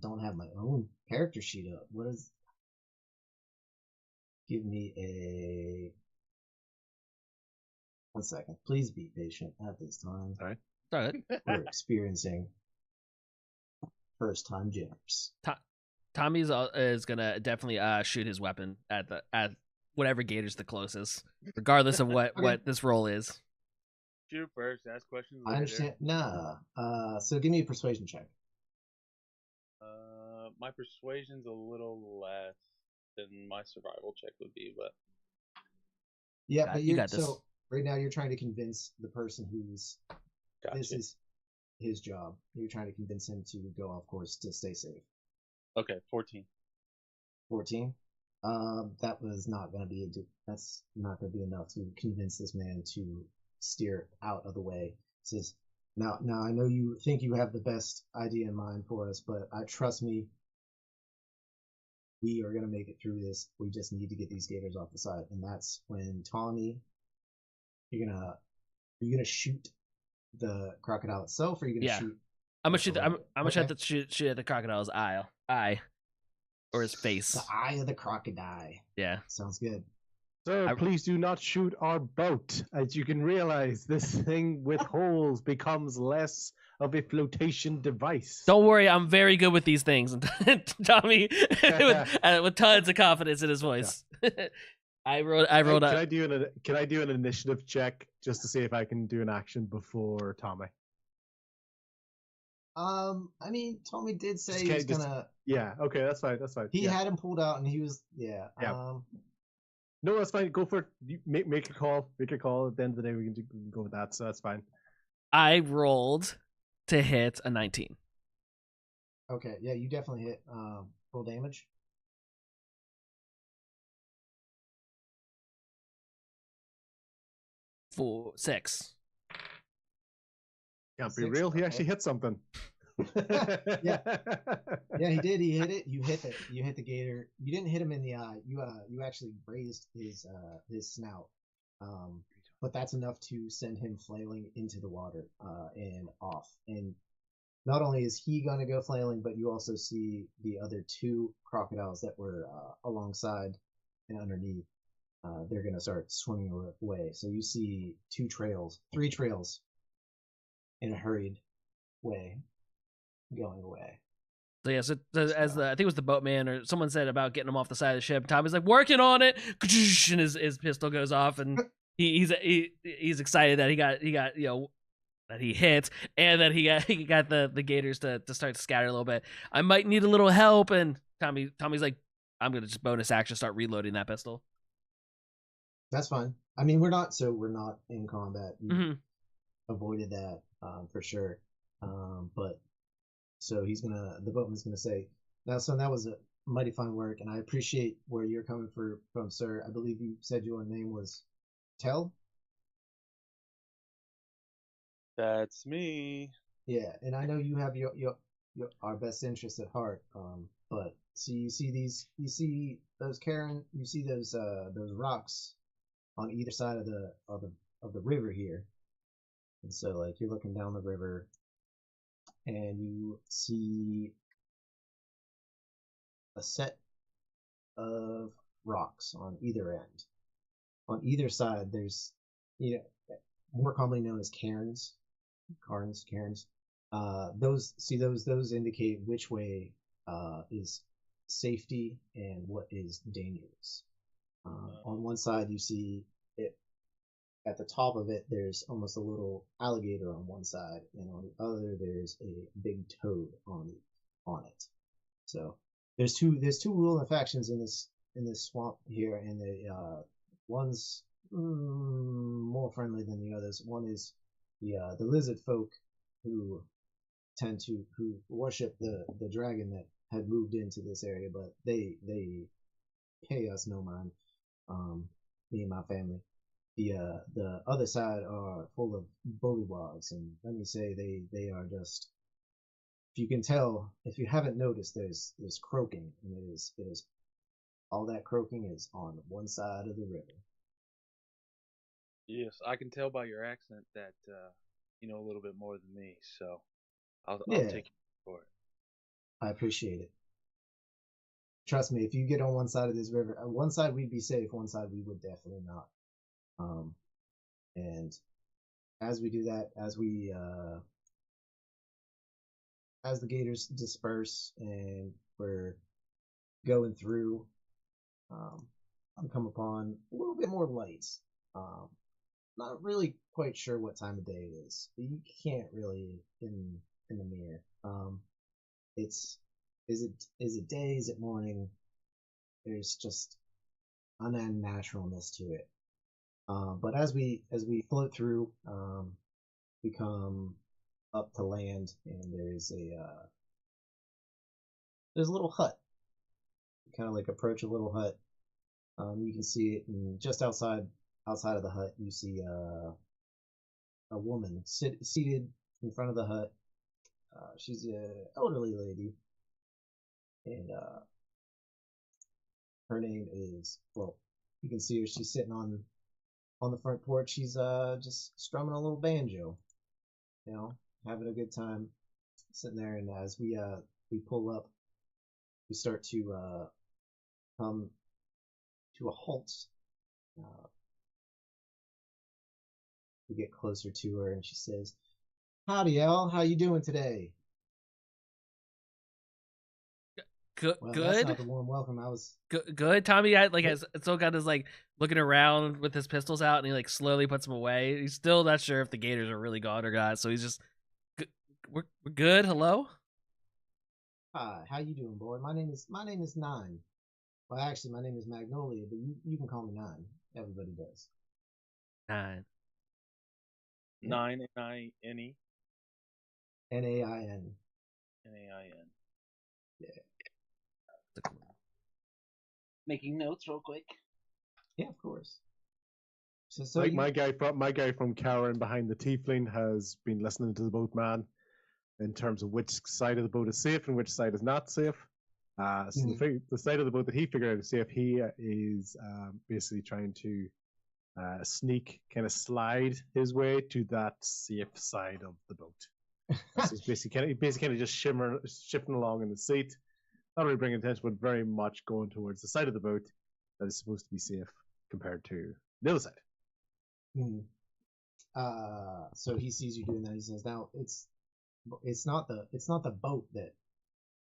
Don't have my own character sheet up. What is? Give me a 1 second. Please be patient at this time. Sorry. Sorry. We're experiencing first time jitters. Tommy's is gonna definitely shoot his weapon at whatever gator's the closest, regardless of what this roll is. shoot first, ask questions I later. understand. Nah. So give me a persuasion check. My persuasion's a little less than my survival check would be, but Yeah, Yeah, but you got this. So right now you're trying to convince the person who's gotcha. this is his job. You're trying to convince him to go off course to stay safe. Okay, 14. 14. That was not going to be that's not going to be enough to convince this man to steer out of the way. He says, now I know you think you have the best idea in mind for us, but trust me, we are going to make it through this. We just need to get these gators off the side. And that's when Tommy, are you gonna shoot the crocodile itself, or are you gonna Yeah. shoot? I'm gonna shoot. I'm gonna Okay. shoot at the crocodile's eye, or his face. The eye of the crocodile. Yeah. Sounds good. Sir, please do not shoot our boat. As you can realize, this thing with holes becomes less of a flotation device. Don't worry, I'm very good with these things. And Tommy, with tons of confidence in his voice. I rolled. Can I do an initiative check just to see if I can do an action before Tommy? I mean, Tommy did say Just he was can't- just- gonna. Yeah. Okay, that's fine. That's fine. He yeah. had him pulled out, and he was Yeah. Um, No, that's fine. Go for it. You make a call. Make a call. At the end of the day, we can go with that. So that's fine. I rolled to hit a 19. okay, yeah, you definitely hit full damage. For 6. Can't be 6, real. He okay. actually hit something. Yeah. Yeah, he did. He hit it. You hit it. You hit the gator. You didn't hit him in the eye. You actually grazed his snout. But that's enough to send him flailing into the water and off. And not only is he gonna go flailing, but you also see the other 2 crocodiles that were alongside and underneath. They're gonna start swimming away. So you see 3 trails in a hurried way going away. So yeah, as I think it was the boatman or someone said about getting him off the side of the ship. Tommy's like working on it, and his pistol goes off, and he's excited that he got that he hit, and that he got the gators to start to scatter a little bit. I might need a little help, and Tommy's like, I'm gonna just bonus action start reloading that pistol. That's fine. I mean, we're not in combat. You Mhm. avoided that for sure. But so the boatman's gonna say, now, son, that was a mighty fine work, and I appreciate where you're coming from, sir. I believe you said your name was Tell. That's me. Yeah, and I know you have your our best interest at heart. But see, you see those Karen, you see those rocks on either side of the river here, and so like you're looking down the river, and you see a set of rocks on either end. On either side, there's more commonly known as cairns. Cairns. Those indicate which way is safety and what is dangerous. On one side, you see it at the top of it. There's almost a little alligator on one side, and on the other, there's a big toad on it. So there's two ruling factions in this swamp here, and the one's more friendly than the others. One is the lizard folk who worship the dragon that had moved into this area, but they pay us no mind. Me and my family. The other side are full of bullywogs, and let me say they are just. If you can tell, if you haven't noticed, there's croaking, and it is all that croaking is on one side of the river. Yes, I can tell by your accent that you know a little bit more than me, so I'll Yeah. take you for it. I appreciate it. Trust me, if you get on one side of this river, one side we'd be safe, one side we would definitely not. And as we do that, as the gators disperse and we're going through, I'm come upon a little bit more lights. Not really quite sure what time of day it is, but you can't really in the mirror. Is it day? Is it morning? There's just an unnaturalness to it. But as we float through, we come up to land, and there's a little hut. You kind of like approach a little hut. You can see it, and just outside of the hut, you see a woman seated in front of the hut. She's an elderly lady, and her name is, well, you can see her. She's sitting on the front porch. She's just strumming a little banjo, having a good time, sitting there. And as we pull up, we start to come to a halt. We get closer to her, and she says, "Howdy, Al. How you doing today?" Good. Well, that's not the warm welcome I was. Good. Tommy, has still got his like looking around with his pistols out, and he like slowly puts them away. He's still not sure if the gators are really gone or not, so he's just, we're good. Hello. Hi. How you doing, boy? My name is Nine. Well, actually, my name is Magnolia, but you can call me Nine. Everybody does. Nine. 9 N-I-N-E. Nain. N-A-I-N. Yeah. Making notes real quick. Yeah, of course. So like my guy from Karen behind the tiefling has been listening to the boatman in terms of which side of the boat is safe and which side is not safe. The side of the boat that he figured out is safe, he is basically trying to sneak, kind of slide his way to that safe side of the boat. So he's basically just shifting along in the seat, not really bringing attention, but very much going towards the side of the boat that is supposed to be safe compared to the other side. So he sees you doing that. He says, "Now it's not the boat that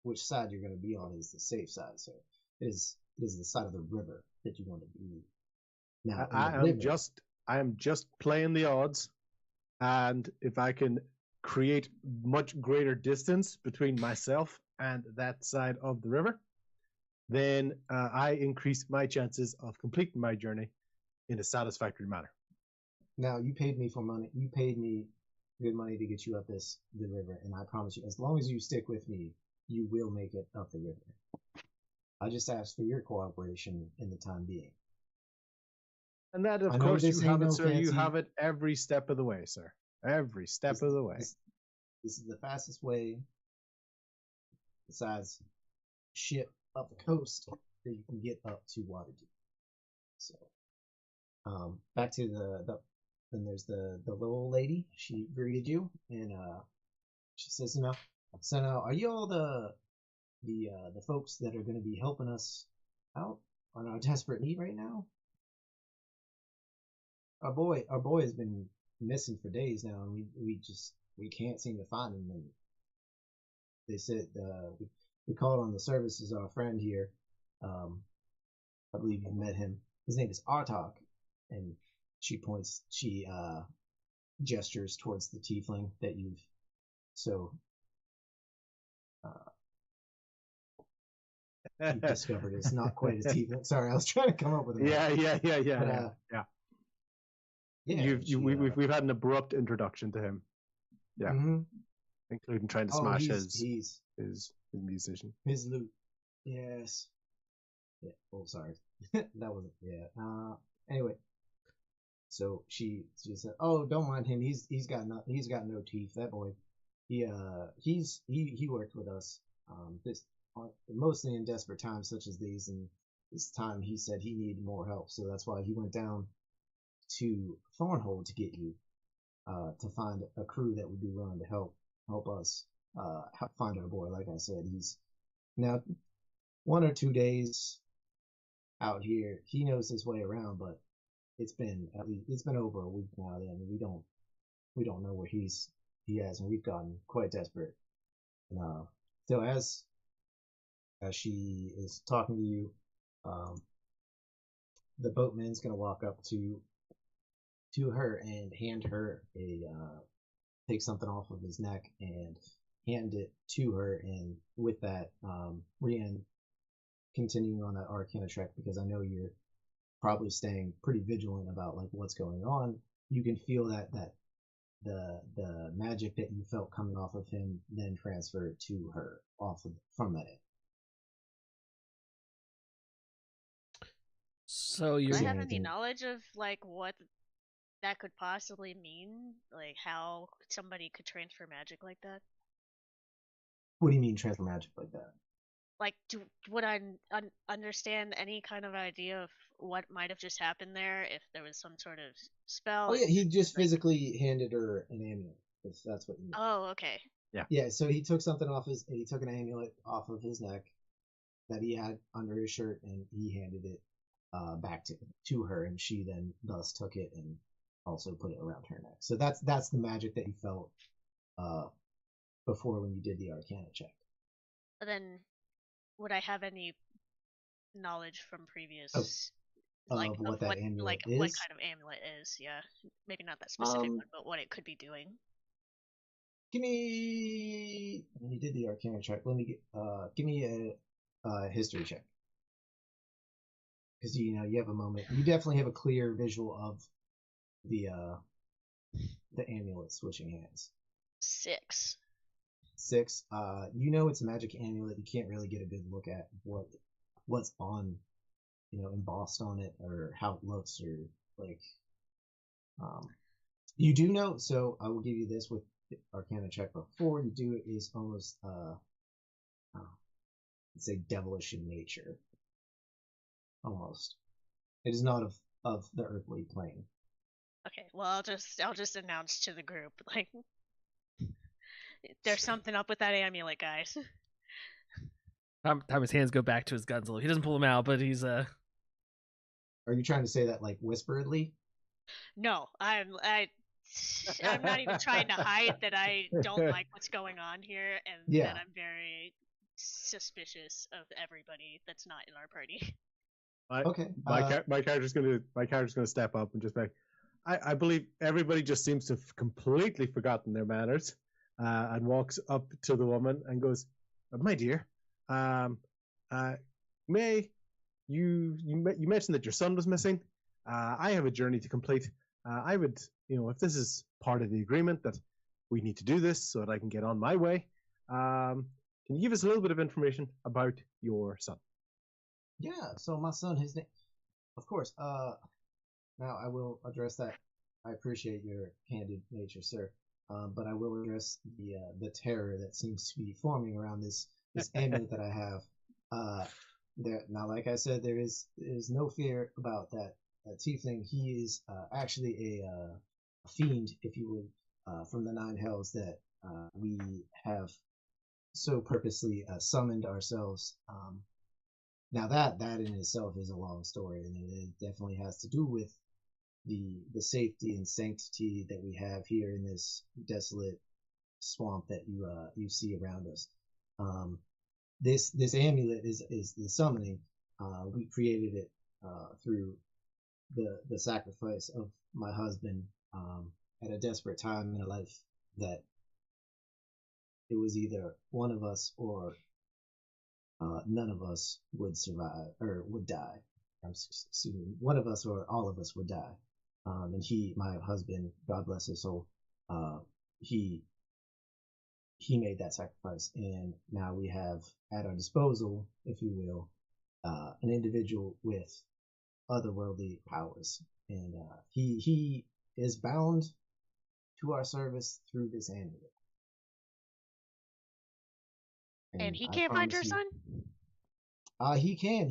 which side you're going to be on is the safe side, sir. It is the side of the river that you want to be." Now, I am just playing the odds, and if I can create much greater distance between myself and that side of the river, then I increase my chances of completing my journey in a satisfactory manner. Now, you paid me for money. You paid me good money to get you up the river, and I promise you, as long as you stick with me, you will make it up the river. I just ask for your cooperation in the time being. And that, of course, you have it, sir. You have it every step of the way, sir. Every step of the way. This is the fastest way besides ship up the coast that you can get up to Waterdeep. So, back to then there's the little old lady. She greeted you, and she says, so now are you all the folks that are going to be helping us out on our desperate need right now? Our boy has been missing for days now, and we can't seem to find him. And they said we called on the services of our friend here. I believe you met him. His name is Artok, and she gestures towards the tiefling that you've you've discovered is not quite a tiefling. Sorry, I was trying to come up with a Yeah. Yeah, We've had an abrupt introduction to him. Yeah, including trying to smash his musician. His lute. Yes. Yeah. Oh, sorry. That wasn't. Yeah. Anyway, so she said, "Oh, don't mind him. He's got no teeth. That boy. He worked with us. Mostly in desperate times such as these, and this time he said he needed more help, so that's why he went down to Thornhold to get you, to find a crew that would be willing to help us find our boy. Like I said, he's now 1 or 2 days out here. He knows his way around, but it's been over a week now. Then we don't know where he is, and we've gotten quite desperate. So as she is talking to you, the boatman's gonna walk up to her and hand her take something off of his neck and hand it to her, and with that, Rian, continuing on that Arcana check, because I know you're probably staying pretty vigilant about like what's going on. You can feel that the magic that you felt coming off of him then transfer to her from that end. So Do you're I have any anything- knowledge of like what that could possibly mean? Like how somebody could transfer magic like that? What do you mean transfer magic like that? Like, would I understand any kind of idea of what might have just happened there if there was some sort of spell? Oh yeah, he just like- physically handed her an amulet. If that's what you mean. Oh, okay. Yeah, so he took an amulet off of his neck that he had under his shirt, and he handed it back to her, and she then thus took it and also put it around her neck. So that's the magic that you felt before when you did the Arcana check. But then, would I have any knowledge from previous, Of what that amulet like is? what kind of amulet is? Yeah, maybe not that specific one, but what it could be doing. Give me. When you did the Arcana check, give me a history check, because you have a moment. You definitely have a clear visual of the amulet switching hands. 6. 6. It's a magic amulet. You can't really get a good look at what's on, embossed on it, or how it looks, or like. You do know. So I will give you this with Arcana check before you do it is almost let's say devilish in nature. Almost. It is not of the earthly plane. Okay, well I'll just announce to the group like there's something up with that amulet, guys. Time his hands go back to his guns a little. He doesn't pull them out, but he's Are you trying to say that like whisperedly? No, I'm not even trying to hide that I don't like what's going on here, and Yeah. that I'm very suspicious of everybody that's not in our party. Okay. My character's gonna step up and just be like, I believe everybody just seems to have completely forgotten their manners, and walks up to the woman and goes, "My dear, May, you mentioned that your son was missing. I have a journey to complete. I would, if this is part of the agreement that we need to do this so that I can get on my way, can you give us a little bit of information about your son?" Yeah, so my son, his name, of course. Now I will address that. I appreciate your candid nature, sir. But I will address the terror that seems to be forming around this this amulet that I have. There now, like I said, there's no fear about that tiefling. He is actually a fiend, if you would, from the nine hells that we have so purposely summoned ourselves. Now that in itself is a long story, and it definitely has to do with the safety and sanctity that we have here in this desolate swamp that you see around us. This amulet is the summoning. We created it through the sacrifice of my husband at a desperate time in a life that it was either one of us or none of us would survive or would die. Excuse me, one of us or all of us would die. And my husband, God bless his soul, he made that sacrifice, and now we have at our disposal, if you will, an individual with otherworldly powers, and he is bound to our service through this amulet. And he I can't find your promise son? you- He can.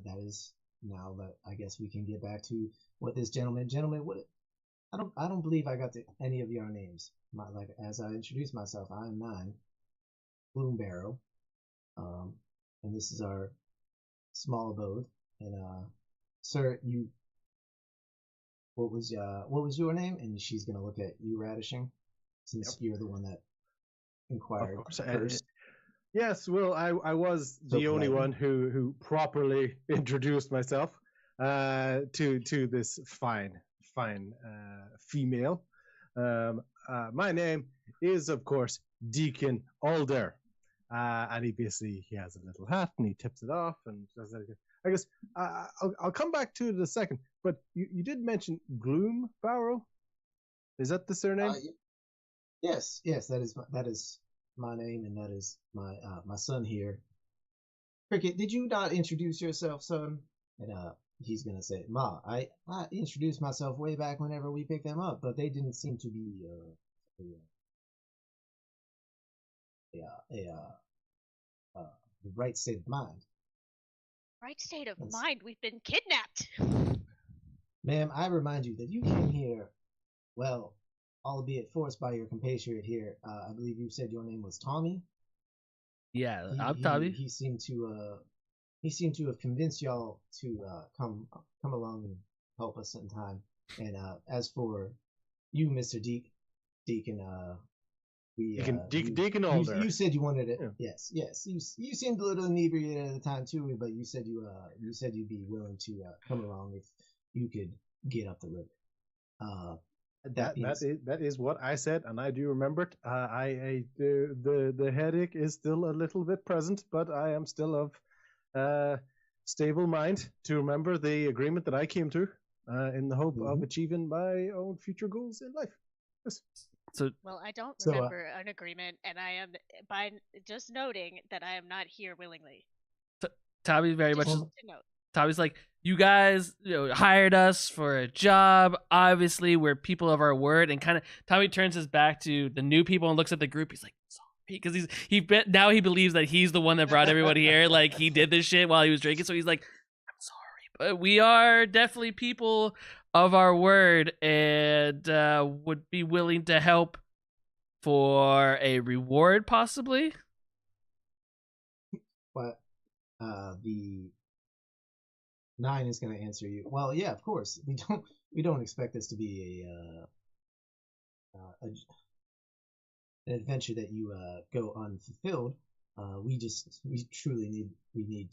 That is now that I guess we can get back to what this gentleman. What I don't believe I got any of your names. Like as I introduced myself, I am Nine, Bloom Barrow, and this is our small abode. And sir, what was your name? And she's gonna look at you, Radishing, since you're the one that inquired Of course. first. Yes, well, I was So the only polite. one who properly introduced myself to this fine female. My name is, of course, Deacon Alder, and he has a little hat and he tips it off, and I guess I'll come back to it in a second. But you did mention Gloom Barrow. Is that the surname? Yes, that is my name, and that is my son here. Cricket, did you not introduce yourself, son? And he's gonna say, Ma, I introduced myself way back whenever we picked them up, but they didn't seem to be the right state of mind. Right state of Yes. mind? We've been kidnapped. Ma'am, I remind you that you came here, well, albeit forced by your compatriot here. I believe you said your name was Tommy. Yeah, I'm Tommy. He seemed to have convinced y'all to come along and help us in time. And as for you, Mr. Deacon, Deacon Alder. You said you wanted it. Yeah. Yes. You seemed a little inebriated at the time too, but you said you'd be willing to come along if you could get up the river. That is what I said, and I do remember it. The headache is still a little bit present, but I am still of stable mind to remember the agreement that I came to in the hope of achieving my own future goals in life. Yes. So Well, I don't So, remember an agreement, and I am by just noting that I am not here willingly. Tommy very much. Just to note. Tommy's like, you guys, hired us for a job. Obviously, we're people of our word. And kind of Tommy turns his back to the new people and looks at the group. He's like, sorry, because now he believes that he's the one that brought everyone here. Like he did this shit while he was drinking. So he's like, I'm sorry, but we are definitely people of our word and would be willing to help for a reward, possibly. But the Nine is going to answer you. Well, yeah, of course. We don't expect this to be an adventure that you go unfulfilled. We truly need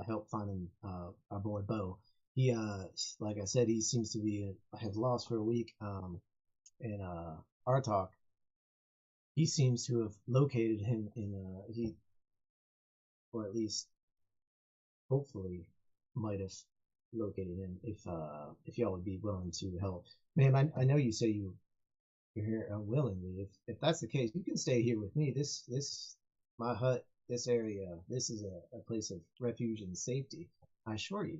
help finding our boy Bo. He like I said, he seems to be have lost for a week. In our talk, he seems to have located him in or at least hopefully might have located him if y'all would be willing to help. Ma'am, I know you say you're here unwillingly. If that's the case, you can stay here with me. This my hut, this area, this is a place of refuge and safety. I assure you.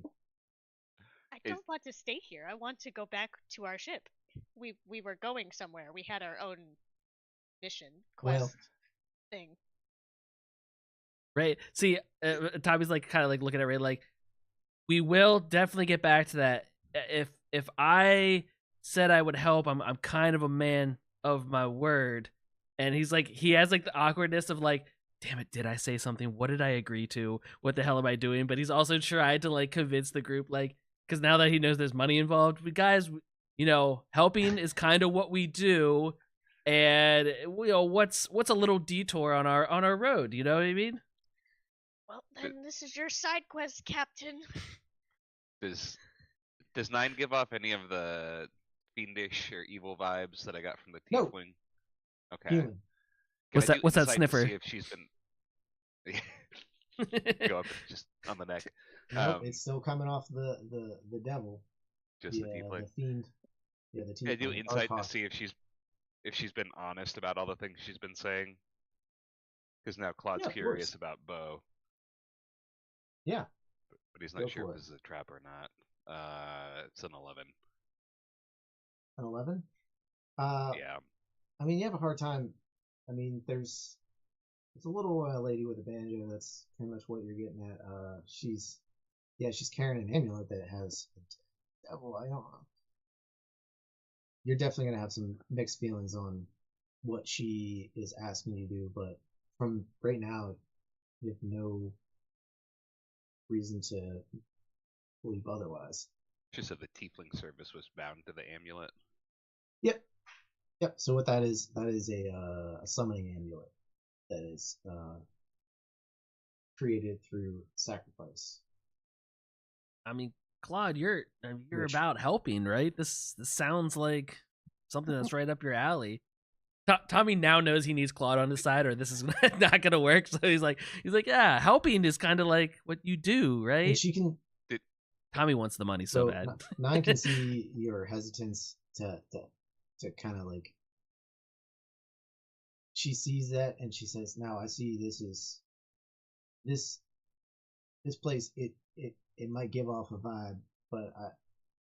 I don't want to stay here. I want to go back to our ship. We were going somewhere. We had our own mission, quest Well, thing. Right? See, Tommy's like kind of like looking at Ray like, we will definitely get back to that. If I said I would help, I'm kind of a man of my word. And he's like, he has like the awkwardness of like, damn it, did I say something? What did I agree to? What the hell am I doing? But he's also tried to like convince the group, like, because now that he knows there's money involved, we guys, you know, helping is kind of what we do. And you know, what's a little detour on our road? You know what I mean? Well, then this is your side quest, Captain. Does 9 give off any of the fiendish or evil vibes that I got from the No. tiefling? Okay. Human. What's I that- do what's that insight to sniffer? see if she's been go up just on the neck. Nope, it's still coming off the devil. Just the the tiefling. fiend. Yeah, the tiefling. I do insight to Arthas. see if she's been honest about all the things she's been saying. Because now Claude's Yeah, of curious course. about Bo, Yeah. but he's Go not sure for if it. this is a trap or not. It's an 11. An 11. Yeah. I mean, you have a hard time. I mean, it's a little lady with a banjo. That's pretty much what you're getting at. She's carrying an amulet that has the devil. I don't know. You're definitely gonna have some mixed feelings on what she is asking you to do, but from right now, you have no reason to believe otherwise. She said the tiefling service was bound to the amulet. Yep. So what that is a summoning amulet that is created through sacrifice. I mean, Claude, you're Which- about helping, right? This sounds like something that's right up your alley. Tommy now knows he needs Claude on his side, or this is not gonna work. So he's like, yeah, helping is kind of like what you do, And right? she can. Tommy wants the money so bad. 9 can see your hesitance to kind of like. She sees that and she says, "Now I see this place. It might give off a vibe, but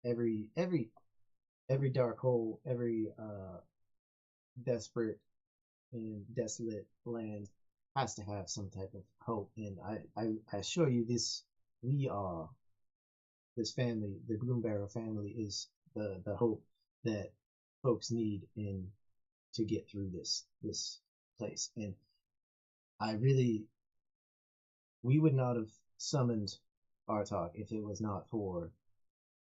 every dark hole, every desperate and desolate land has to have some type of hope. And I assure you, this family, the Gloombarrow family, is the hope that folks need to get through this place. And we would not have summoned Artok if it was not for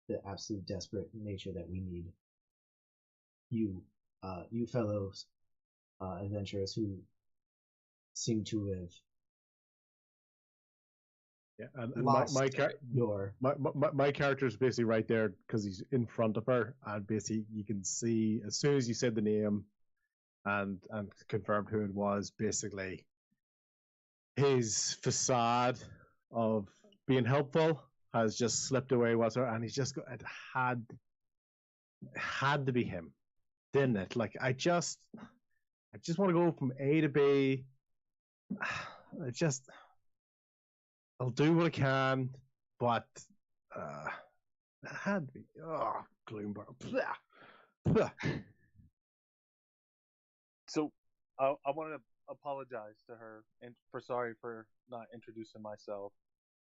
the absolute desperate nature that we need. You fellows, adventurers who seem to have and lost my my character is basically right there because he's in front of her, and basically you can see as soon as you said the name and confirmed who it was, basically his facade of being helpful has just slipped away whatsoever, and he's just it had to be him, didn't it? Like I just want to go from A to B. I'll do what I can, but it had to be. Oh, Gloombar. So I want to apologize to her and sorry for not introducing myself,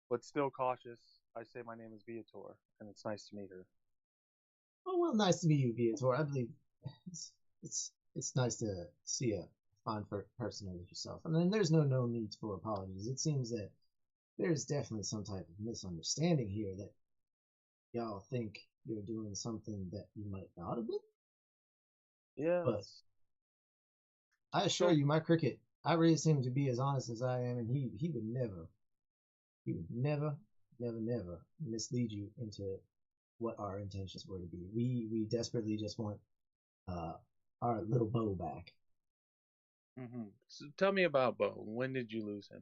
but still cautious. I say my name is Viator, and it's nice to meet her. Oh well, nice to meet you, Viator. I believe it's nice to see a fine person like yourself. And then there's no need for apologies. It seems that there's definitely some type of misunderstanding here that y'all think you're doing something that you might not have been. Yeah. But I assure you, my cricket, I raised him to be as honest as I am, and he would never mislead you into what our intentions were to be. We desperately just want our little Bo back. Mm-hmm. So tell me about Bo. When did you lose him?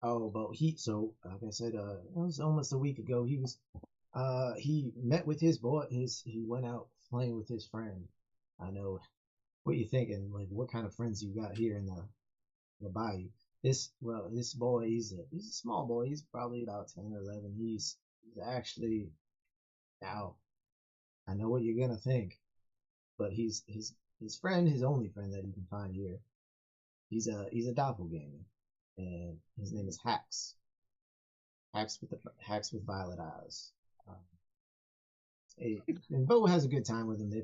Oh, but like I said, it was almost a week ago. He met with his boy. He went out playing with his friend. I know what you're thinking. Like, what kind of friends you got here in the bayou? This boy, he's a small boy. He's probably about 10 or 11. He's actually, now, I know what you're gonna think, but he's his friend, his only friend that you can find here. He's a doppelganger. and his name is Hax. Hax with violet eyes. And Bo has a good time with him. They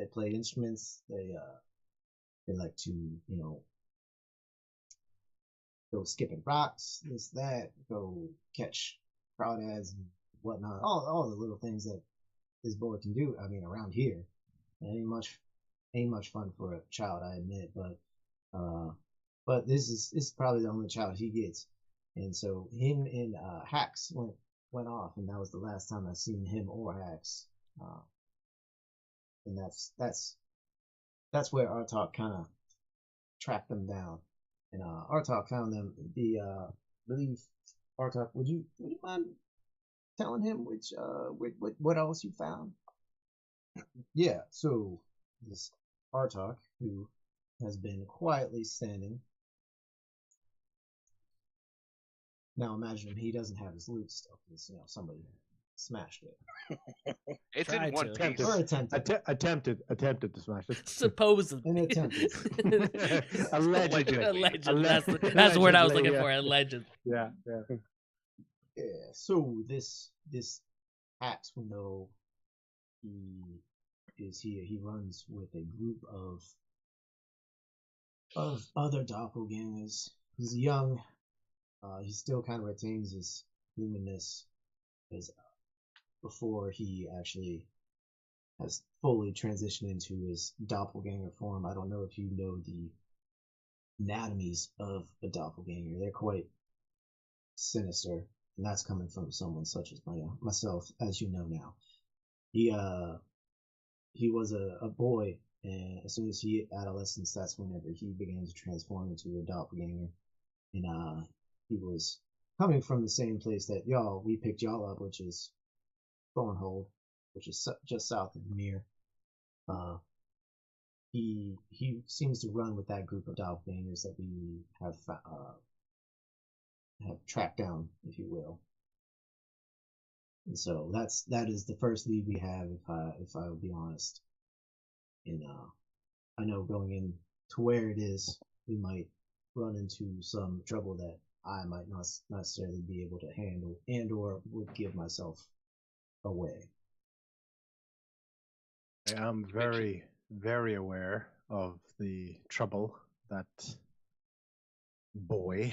play instruments. They like to go skipping rocks, this that, go catch crawdads and whatnot. All the little things that this boy can do. I mean, around here, it ain't much fun for a child, I admit, but this is probably the only child he gets, and so him and Hax went off, and that was the last time I seen him or Hax, and that's where Artok kind of tracked them down, and Artok found them. I believe Artok, would you mind telling him what else you found? Yeah, so this Artok, who has been quietly standing. Now imagine he doesn't have his loot still, because somebody smashed it. It's Tried in one to. piece. Or attempted. Attempted to smash it. Supposedly. An attempted. Allegedly. Alleged. That's the word I was looking yeah. for. Alleged. Yeah. Yeah. So this Hax, we know he is here. He runs with a group of other doppelgangers. He's young. He still kind of retains his humanness as before he actually has fully transitioned into his doppelganger form. I don't know if you know the anatomies of a doppelganger. They're quite sinister, and that's coming from someone such as myself, as you know now. He was a boy, and as soon as he hit adolescence, that's whenever he began to transform into a doppelganger. And he was coming from the same place that we picked y'all up, which is Thornhold, which is just south of Mir. He seems to run with that group of doppelgangers that we have tracked down, if you will. And so that is the first lead we have, if I will be honest. And I know going in to where it is, we might run into some trouble that I might not necessarily be able to handle, and/or would give myself away. I am very, very aware of the trouble that boy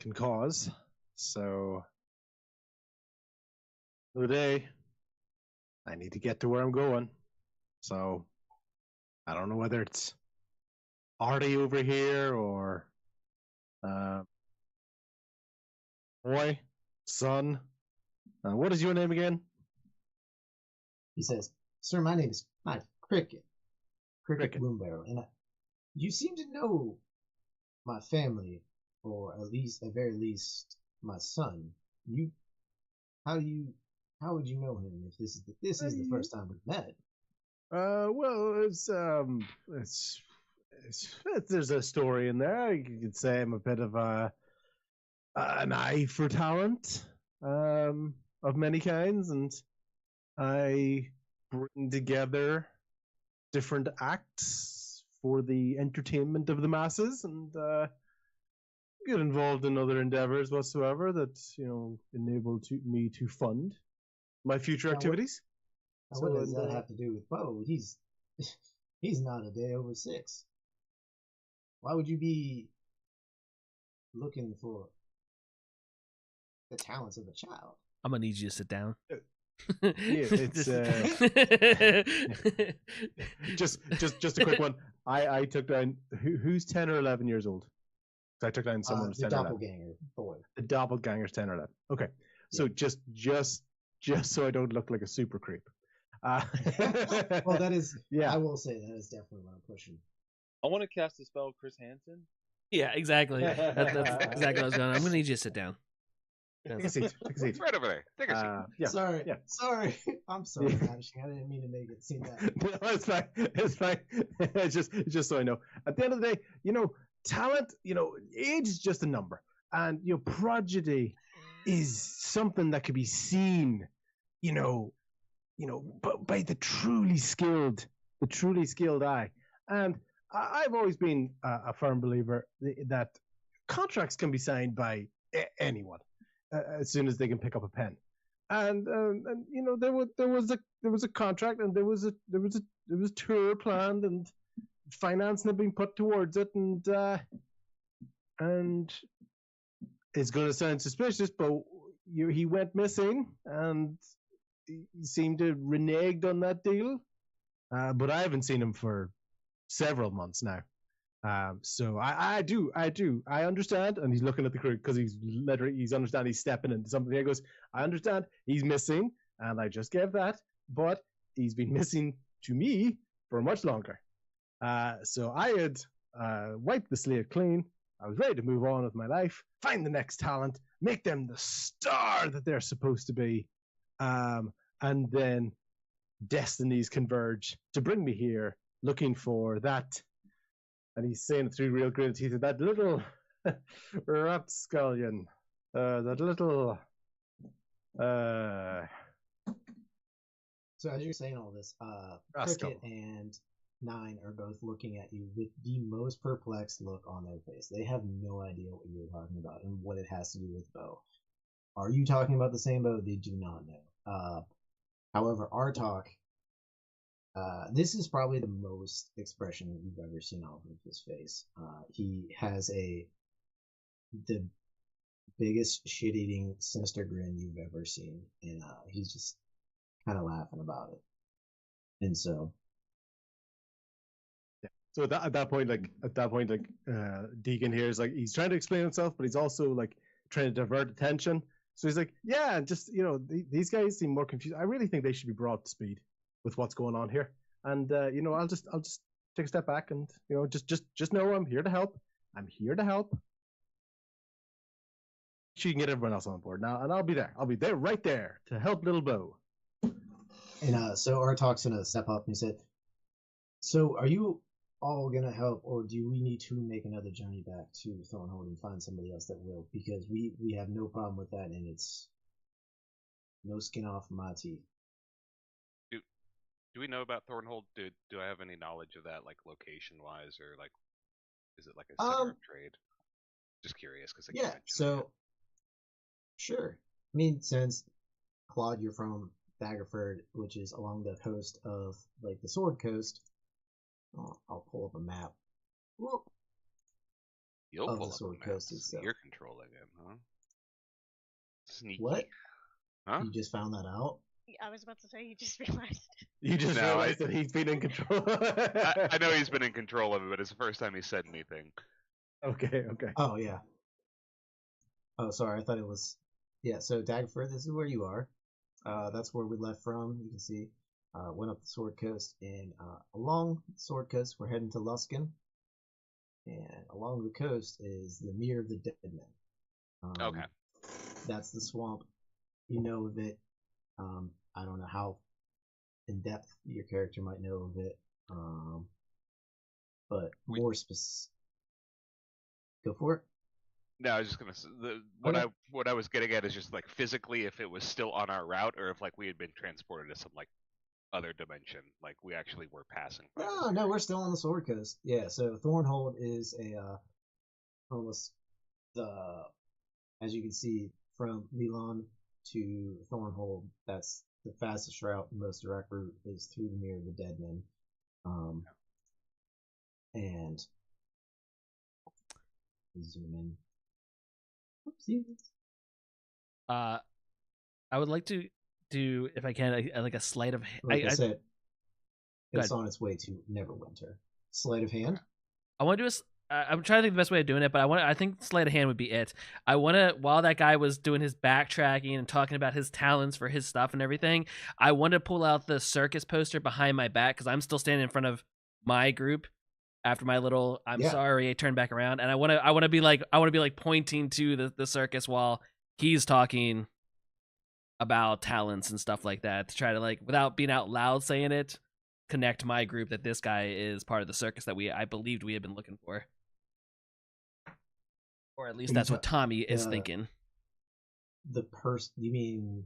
can cause. So, the day I need to get to where I'm going. So, I don't know whether it's Artie over here or boy, son. What is your name again? He says, "Sir, my name is Cricket Bloombarrow, and you seem to know my family, or at very least my son. How would you know him if this is the first time we've met?" Well, there's a story in there. You could say I'm a bit of an eye for talent, of many kinds, and I bring together different acts for the entertainment of the masses, and get involved in other endeavors whatsoever that enable me to fund my future activities. Now, what does that have to do with Bo? He's not a day over 6. Why would you be looking for the talents of a child? I'm gonna need you to sit down. It's just a quick one. I took down who's 10 or 11 years old. So I took down someone who's 10 or 11. Doppelganger boy. The doppelganger's 10 or 11. Okay, so Yeah. just so I don't look like a super creep. Well, that is. Yeah. I will say that is definitely what I'm pushing. I want to cast a spell, Chris Hansen. Yeah, exactly. That's exactly what I was going. I'm gonna need you to sit down. Take a seat. It's right over there. Take a seat. Yeah. Sorry. Yeah. Sorry. I'm sorry, Yeah. Vanishing. I didn't mean to make it seem that. No, it's fine. It's fine. It's just so I know. At the end of the day, talent, age is just a number, and prodigy is something that can be seen, by the truly skilled eye. And I've always been a firm believer that contracts can be signed by anyone as soon as they can pick up a pen. And you know, there was a contract, and there was a tour planned, and financing had been put towards it, and it's going to sound suspicious, but he went missing, and he seemed to reneged on that deal. But I haven't seen him for several months now. So I understand, and he's looking at the crew because he's understanding he's stepping into something. He goes, I understand he's missing, and I just gave that, but he's been missing to me for much longer. So I had wiped the slate clean. I was ready to move on with my life, find the next talent, make them the star that they're supposed to be, and then destinies converge to bring me here, looking for that. And he's saying it through real gritted teeth, that little rapscallion, that little. So as you're saying all this, Rascal. Cricket and Nine are both looking at you with the most perplexed look on their face. They have no idea what you're talking about and what it has to do with Bo. Are you talking about the same Bo? They do not know. However, Artok, this is probably the most expression that you've ever seen off of his face. He has the biggest shit-eating, sinister grin you've ever seen, and he's just kind of laughing about it. And so, so at that point, Deacon here is like, he's trying to explain himself, but he's also like trying to divert attention. So he's like, yeah, just, you know, these guys seem more confused. I really think they should be brought to speed with what's going on here. And you know, I'll just take a step back, and you know, just know I'm here to help. I'm here to help. You can get everyone else on board now, and I'll be there. I'll be there, right there, to help little Bo. And so Artok's gonna step up and he said, "So are you all gonna help, or do we need to make another journey back to Thornhold and find somebody else that will? Because we have no problem with that, and it's no skin off my teeth." Do we know about Thornhold? Do I have any knowledge of that, like location wise, or like, is it like a center of trade? Just curious, because yeah. So sure. I mean, since Claude, you're from Daggerford, which is along the coast of like the Sword Coast. I'll pull up a map. Whoop. You'll of pull the up Sword a map, Coast so itself. you're controlling him, huh? Sneaky. What? Huh? You just found that out? I was about to say, you just realized. You just No, realized that he's been in control. I know he's been in control of it, but it's the first time he said anything. Okay. Oh, yeah. Oh, sorry. I thought it was... Yeah, so Daggerford, this is where you are. That's where we left from. You can see, went up the Sword Coast, and along the Sword Coast, we're heading to Luskan. And along the coast is the Mere of the Dead Men. Okay. That's the swamp. You know of it. I don't know how in depth your character might know of it. But more specific. Go for it. No, I was just gonna. What I was getting at is just like physically, if it was still on our route, or if like we had been transported to some like other dimension, like we actually were passing. Oh no, we're still on the Sword Coast. Yeah, so Thornhold is almost as you can see from Milan to Thornhold. That's the fastest route, most direct route is through the Mere of the Dead Men. And zoom in. Oopsies. I would like to do, if I can, like a sleight of hand. Like I said, it's on its way to Neverwinter. Sleight of hand. I want to do I'm trying to think the best way of doing it, but I think sleight of hand would be it. I want to, while that guy was doing his backtracking and talking about his talents for his stuff and everything, I want to pull out the circus poster behind my back, because I'm still standing in front of my group after my little sorry, I turned back around, and I want to be like pointing to the circus while he's talking about talents and stuff like that, to try to, like, without being out loud saying it, connect my group that this guy is part of the circus that I believed we had been looking for. Or at least that's what Tommy is thinking. You mean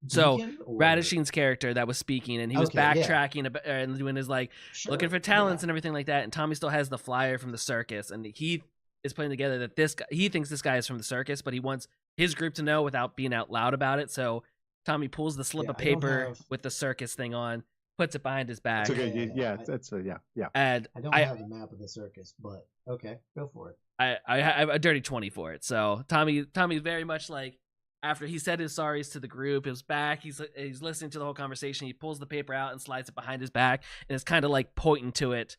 So Deacon or Radishine's character that was speaking, and he was Okay, yeah. backtracking and doing his like looking Sure, for talents yeah. and everything like that. And Tommy still has the flyer from the circus, and he is putting together that this guy, he thinks this guy is from the circus, but he wants his group to know without being out loud about it. So Tommy pulls the slip Yeah, of I don't paper have- with the circus thing on, puts it behind his back, It's okay. Yeah, Yeah, I- that's yeah. and I don't have a map of the circus, but okay, go for it. I have a dirty 20 for it. So Tommy's very much like, after he said his sorries to the group, he was back. He's listening to the whole conversation. He pulls the paper out and slides it behind his back, and it's kind of like pointing to it,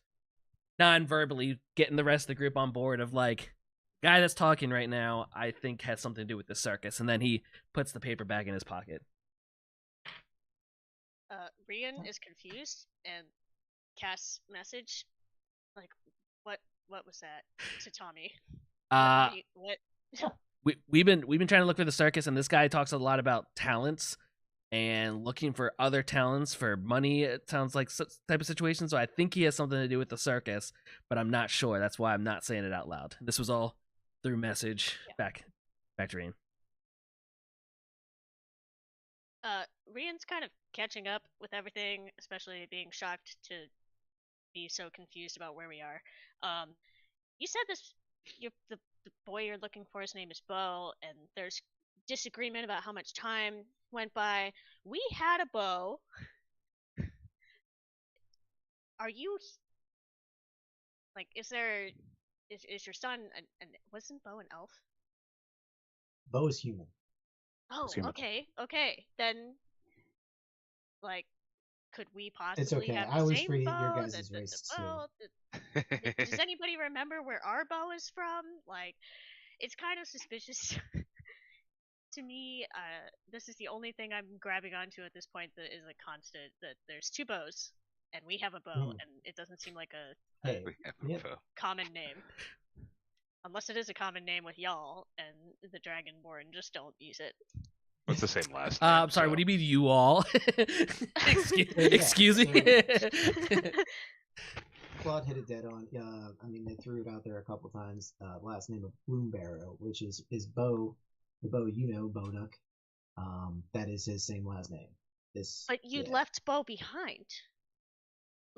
non-verbally, getting the rest of the group on board of like, guy that's talking right now, I think has something to do with the circus. And then he puts the paper back in his pocket. Rian is confused and casts message, like, what was that to Tommy? What? We've been trying to look for the circus, and this guy talks a lot about talents and looking for other talents for money. It sounds like such type of situation. So I think he has something to do with the circus, but I'm not sure. That's why I'm not saying it out loud. This was all through message back to Rian. Rian's kind of catching up with everything, especially being shocked to be so confused about where we are. You said this. The boy you're looking for, his name is Bo, and there's disagreement about how much time went by. We had a Bo. Are you like? Is your son? And wasn't Bo an elf? Bo is human. Oh, It's human. okay. Then, like, could we possibly It's okay. have I the always same forget bow? your guys' the race, bow? Does anybody remember where our bow is from? Like, it's kind of suspicious to me. This is the only thing I'm grabbing onto at this point that is a constant. That there's two bows, and we have a bow, and it doesn't seem like a Hey, We have yeah. info. common name. Unless it is a common name with y'all, and the Dragonborn just don't use it. What's the same last name? I'm sorry. so- What do you mean, you all? Excuse me. Claude hit it dead on. I mean, they threw it out there a couple times. Last name of Bloombarrow, which is Bo, the Bo you know, Boduk. That is his same last name. But you left Bo behind.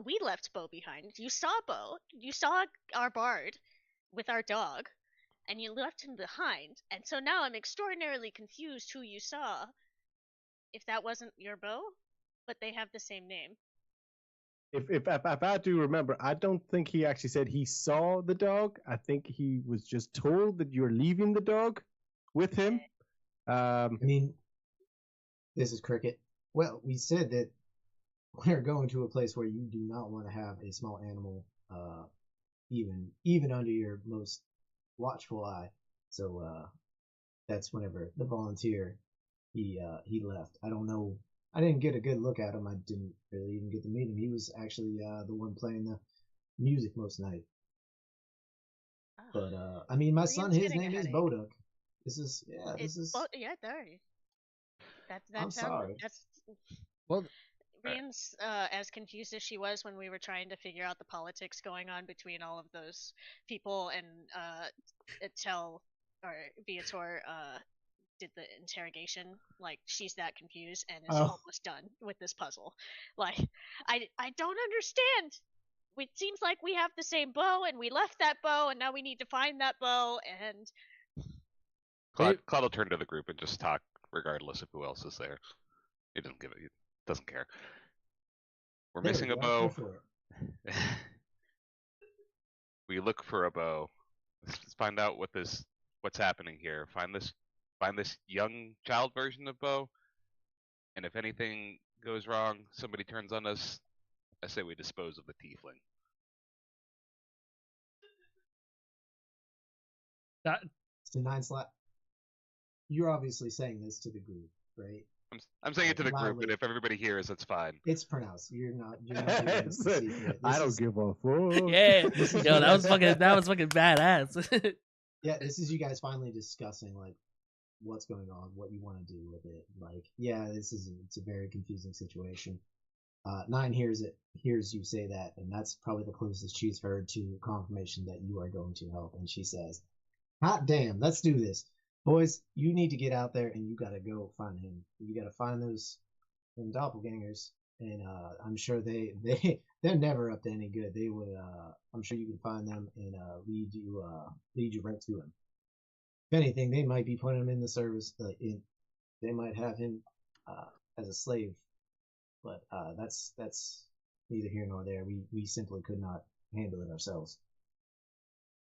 We left Bo behind. You saw Bo. You saw our bard with our dog, and you left him behind. And so now I'm extraordinarily confused who you saw. If that wasn't your Bo, but they have the same name. If I do remember, I don't think he actually said he saw the dog. I think he was just told that you're leaving the dog with him. I mean, this is Cricket. Well, we said that we're going to a place where you do not want to have a small animal, even under your most watchful eye. So that's whenever the volunteer he left. I don't know. I didn't get a good look at him. I didn't really even get to meet him. He was actually the one playing the music most night. But I mean, my son, Rian's his getting a name is headache. Boduk. This is There. That I'm sounds. sorry. That's. Well, Rian's as confused as she was when we were trying to figure out the politics going on between all of those people, and Tel or Viator did the interrogation. Like, she's that confused and is almost done with this puzzle. Like, I don't understand. It seems like we have the same bow, and we left that bow, and now we need to find that bow, and Claude will turn to the group and just talk, regardless of who else is there. He doesn't give it. He doesn't care. We're There we missing a go. bow. Go for it. We look for a bow. Let's find out what's happening here. Find this young child version of Bo. And if anything goes wrong, somebody turns on us, I say we dispose of the tiefling. It's the 9 slot. You're obviously saying this to the group, right? I'm saying it to the group, Loudly. but if everybody hears, it's fine. It's pronounced. You're not giving us the secret. I This don't is- give a fuck. Yeah, This is yo, that was you guys- fucking badass. Yeah, this is you guys finally discussing like what's going on, what you want to do with it. Like, yeah, it's a very confusing situation. 9 hears you say that, and that's probably the closest she's heard to confirmation that you are going to help. And she says, "Hot damn, let's do this." Boys, you need to get out there and you gotta go find him. You gotta find them doppelgangers, and I'm sure they're never up to any good. They would I'm sure you can find them and lead you right to him. If anything, they might be putting him in the service. They might have him as a slave, but that's neither here nor there. We simply could not handle it ourselves.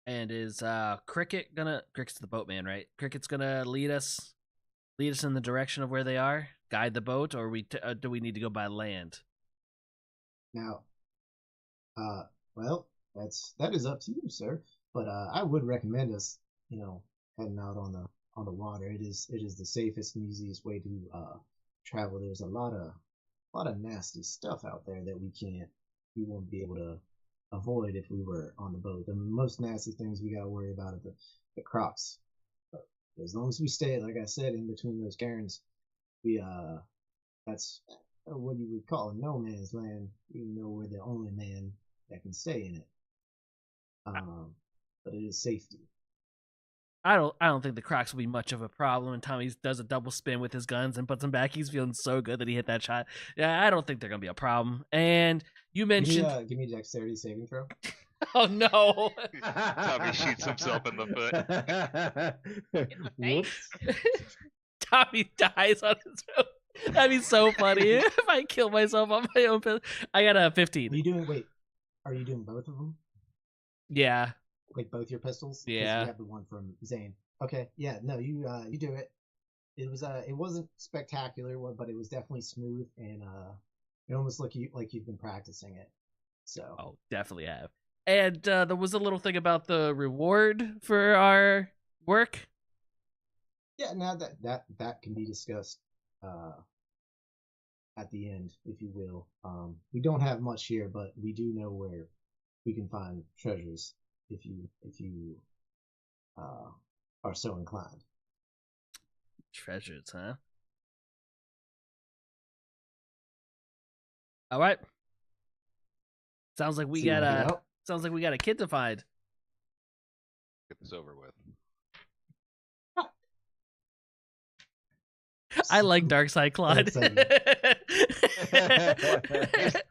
And is Cricket's the boatman, right? Cricket's gonna lead us in the direction of where they are, guide the boat, or do we need to go by land? Now, well, that is up to you, sir. But I would recommend us, heading out on the water. It is the safest and easiest way to travel. There's a lot of nasty stuff out there that we won't be able to avoid if we were on the boat. The most nasty things we gotta worry about are the crocs. But as long as we stay, like I said, in between those cairns, that's what you would call a no man's land, even though we're the only man that can stay in it. But it is safety. I don't think the Crocs will be much of a problem. And Tommy does a double spin with his guns and puts them back. He's feeling so good that he hit that shot. Yeah, I don't think they're gonna be a problem. And you mentioned, give me a dexterity saving throw. oh no, Tommy shoots himself in the foot. Whoops. Tommy dies on his own. That'd be so funny if I kill myself on my own. I got a 15. Are you doing both of them? Yeah. Like both your pistols? 'Cause Yeah. You have the one from Zane. Okay, yeah, no, you do it. It wasn't spectacular, but it was definitely smooth, and it almost looked like you've been practicing it. So. Oh, definitely have. And there was a little thing about the reward for our work. Yeah, now that can be discussed at the end, if you will. We don't have much here, but we do know where we can find treasures if you are so inclined. Treasures, huh? All right. Sounds like we See you got later. a kid to find. Get this over with. I like Darkside Claude.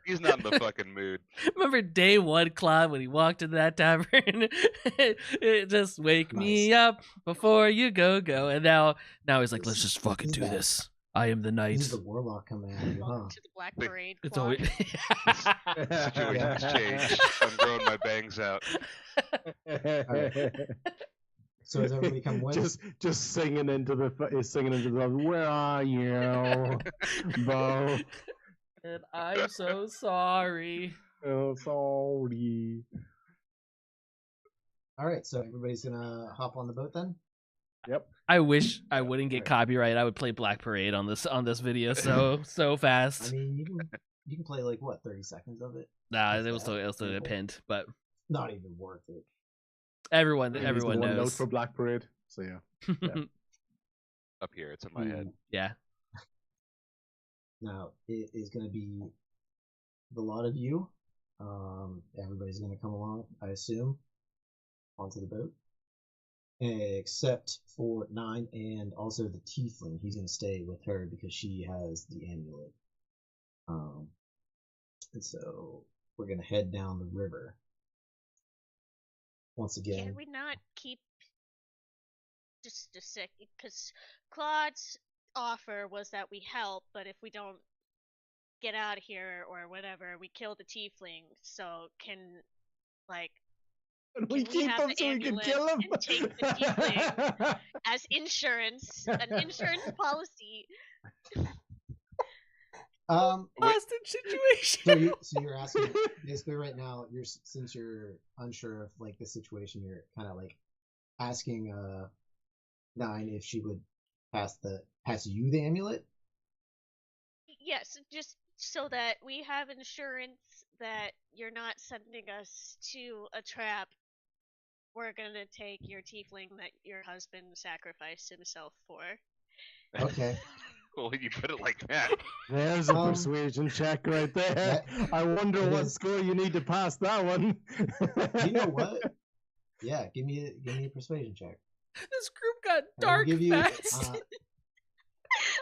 He's not in the fucking mood. Remember day one, Claude, when he walked into that tavern? Just wake me up before you go. And now he's like, let's just fucking do this. I am the knight. This is the warlock coming at you, huh? Welcome to the Black Parade. It's Claude. always Situation's changed. I'm growing my bangs out. So has everybody come with? Just singing into the where are you, Bo? And I'm so sorry. Oh, sorry. All right, so everybody's gonna hop on the boat then. Yep. I wish I wouldn't get copyright. I would play Black Parade on this video so fast. I mean, you can play like what 30 seconds of it. Nah, it will still get pinned, but Not even worth it. everyone He's the one note knows. for Black Parade. So yeah. Up here, it's in my head. Yeah. Now it is going to be the lot of you. Everybody's going to come along, I assume, onto the boat, except for Nine and also the Tiefling. He's going to stay with her because she has the amulet. And so we're going to head down the river. Once again, Can we not keep just a sec? Because Claude's offer was that we help, but if we don't get out of here or whatever, we kill the tiefling. So can And we Can we keep have him the so we can kill him. and take the tiefling as insurance, an insurance policy? Hostage situation. So you're asking basically right now. Since you're unsure of like the situation, you're kind of like asking Nine if she would pass you the amulet. Yes, just so that we have insurance that you're not sending us to a trap. We're gonna take your tiefling that your husband sacrificed himself for. Okay. Well, you put it like that. There's a persuasion check right there. I wonder what score you need to pass that one. You know what? Yeah, give me a persuasion check. This group got I will dark give you. fast.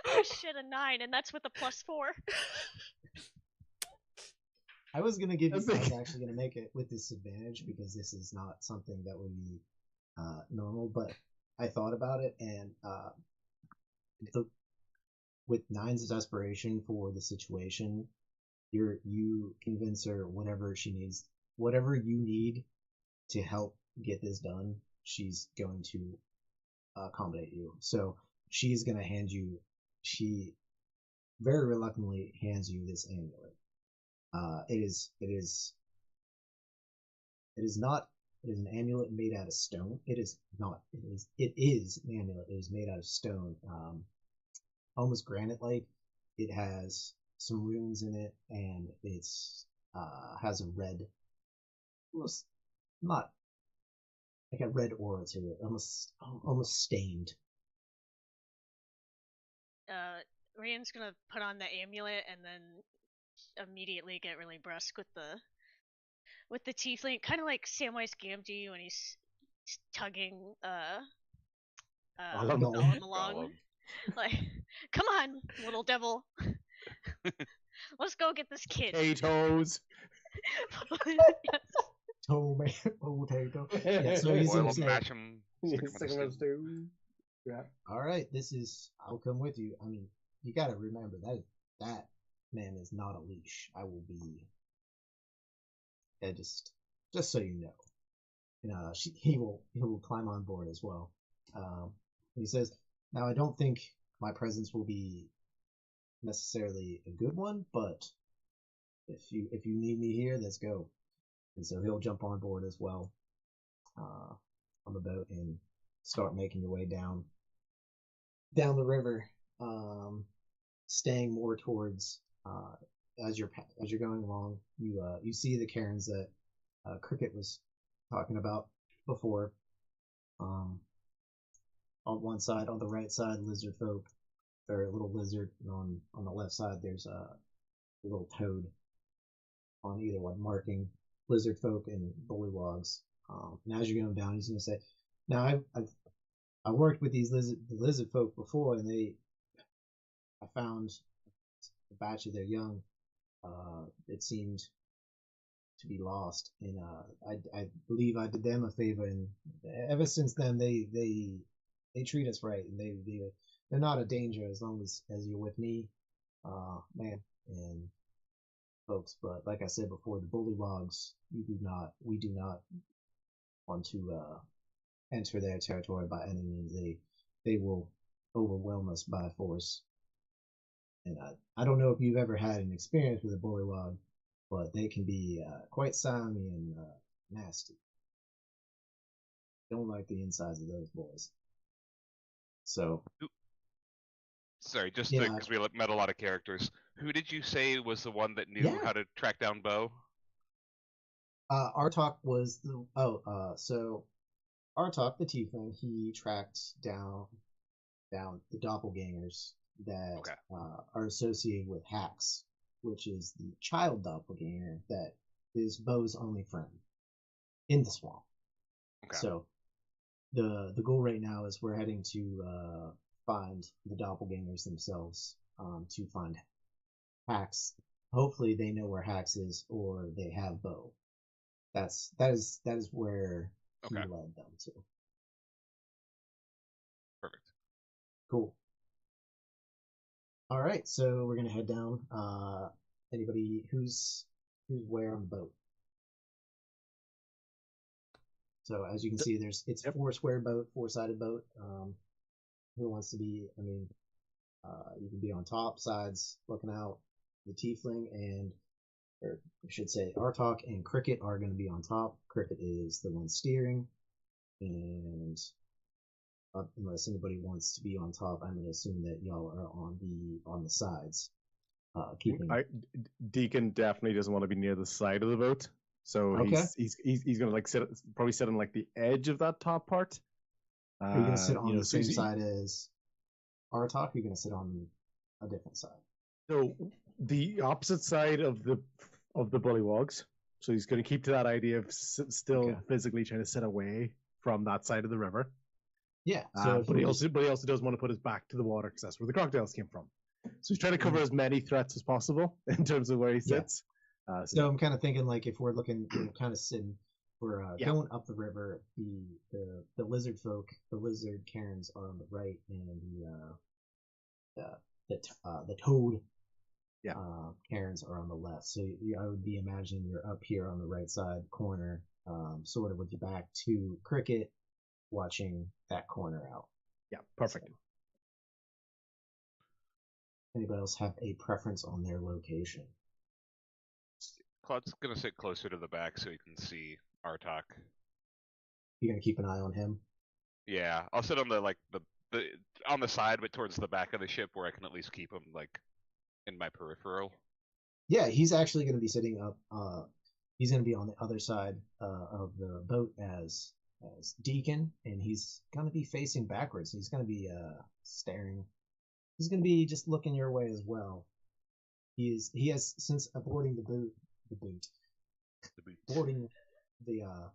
Oh shit, a 9, and that's with a +4. I was gonna give you. I That's was like- actually gonna make it with disadvantage because this is not something that would be normal. But I thought about it, and with Nine's desperation for the situation, you convince her whatever she needs, whatever you need to help get this done. She's going to accommodate you. So she's gonna hand you. She very reluctantly hands you this amulet. It is not. It is an amulet made out of stone. It is not. It is an amulet. It is made out of stone, almost granite-like. It has some runes in it, and it's has a red, almost not like a red aura to it, almost stained. Ryan's gonna put on the amulet and then immediately get really brusque with the tiefling, kind of like Samwise Gamgee when he's tugging Gollum. Gollum along. Gollum. Like, come on, little devil. Let's go get this kid. Potatoes. Yes. Potato. Yeah, so he's Boil gonna 'em, say, mash 'em, stick 'em in Stick the 'em in stew. stew. Yeah. all right, I'll come with you. I mean, you gotta remember that man is not a leash. I will be. Yeah, just so you know. And he will climb on board as well. He says, now I don't think my presence will be necessarily a good one, but if you need me here, let's go. And so he'll jump on board as well on the boat and start making your way down the river, staying more towards as you're going along. You see the cairns that Cricket was talking about before. On one side, on the right side, lizard folk, or a little lizard, and on the left side there's a little toad on either one, marking lizard folk and bullywugs. And as you're going down, he's going to say, now I've worked with these lizard folk before, and I found a batch of their young. It seemed to be lost, and I believe I did them a favor, and ever since then they treat us right, and they're not a danger as long as you're with me, man, and folks. But like I said before, the bullywugs, we do not want to enter their territory by any means. They will overwhelm us by force. And I don't know if you've ever had an experience with a bullywug, but they can be quite slimy and nasty. Don't like the insides of those boys. So Sorry, just Yeah. because we met a lot of characters. Who did you say was the one that knew Yeah. how to track down Bo? Artok was so Artok the tiefling, he tracked down the doppelgangers that Okay. are associated with Hax, which is the child doppelganger that is Bo's only friend in the swamp. Okay. So the goal right now is we're heading to find the doppelgangers themselves, to find Hax. Hopefully they know where Hax is, or they have Bo. That is where he Okay. led them to. Perfect. Cool. All right, so we're gonna head down. Anybody who's where on the boat? So as you can see, it's a four-sided boat. Who wants to be? I mean, you can be on top, sides, looking out. The tiefling or I should say, Artok and Cricket are going to be on top. Cricket is the one steering, and unless anybody wants to be on top, I'm going to assume that y'all are on the sides, keeping. Deacon definitely doesn't want to be near the side of the boat, so Okay. he's gonna like probably sit on like the edge of that top part. Are you going to sit on the so same side as Artok? Or are you going to sit on a different side? So the opposite side of the bullywugs. So he's going to keep to that idea of still Okay. physically trying to sit away from that side of the river. Yeah. So if but we he just- also does want to put his back to the water because that's where the crocodiles came from. So he's trying to cover as many threats as possible in terms of where he Yeah. sits. So I'm kind of thinking like if we're looking, we're kind of sitting, we're Yeah. going up the river. The lizard folk, the lizard cairns are on the right, and the toad Yeah. cairns are on the left. So I would be imagining you're up here on the right side corner, sort of with your back to Cricket, watching that corner out. Yeah, perfect. So, anybody else have a preference on their location? Claude's gonna sit closer to the back so he can see Artok. You're gonna keep an eye on him. Yeah, I'll sit on the on the side, but towards the back of the ship where I can at least keep him like in my peripheral. Yeah, he's actually going to be sitting up. He's going to be on the other side of the boat as Deacon, and he's going to be facing backwards. He's going to be staring. He's going to be just looking your way as well. He has since boarding boarding the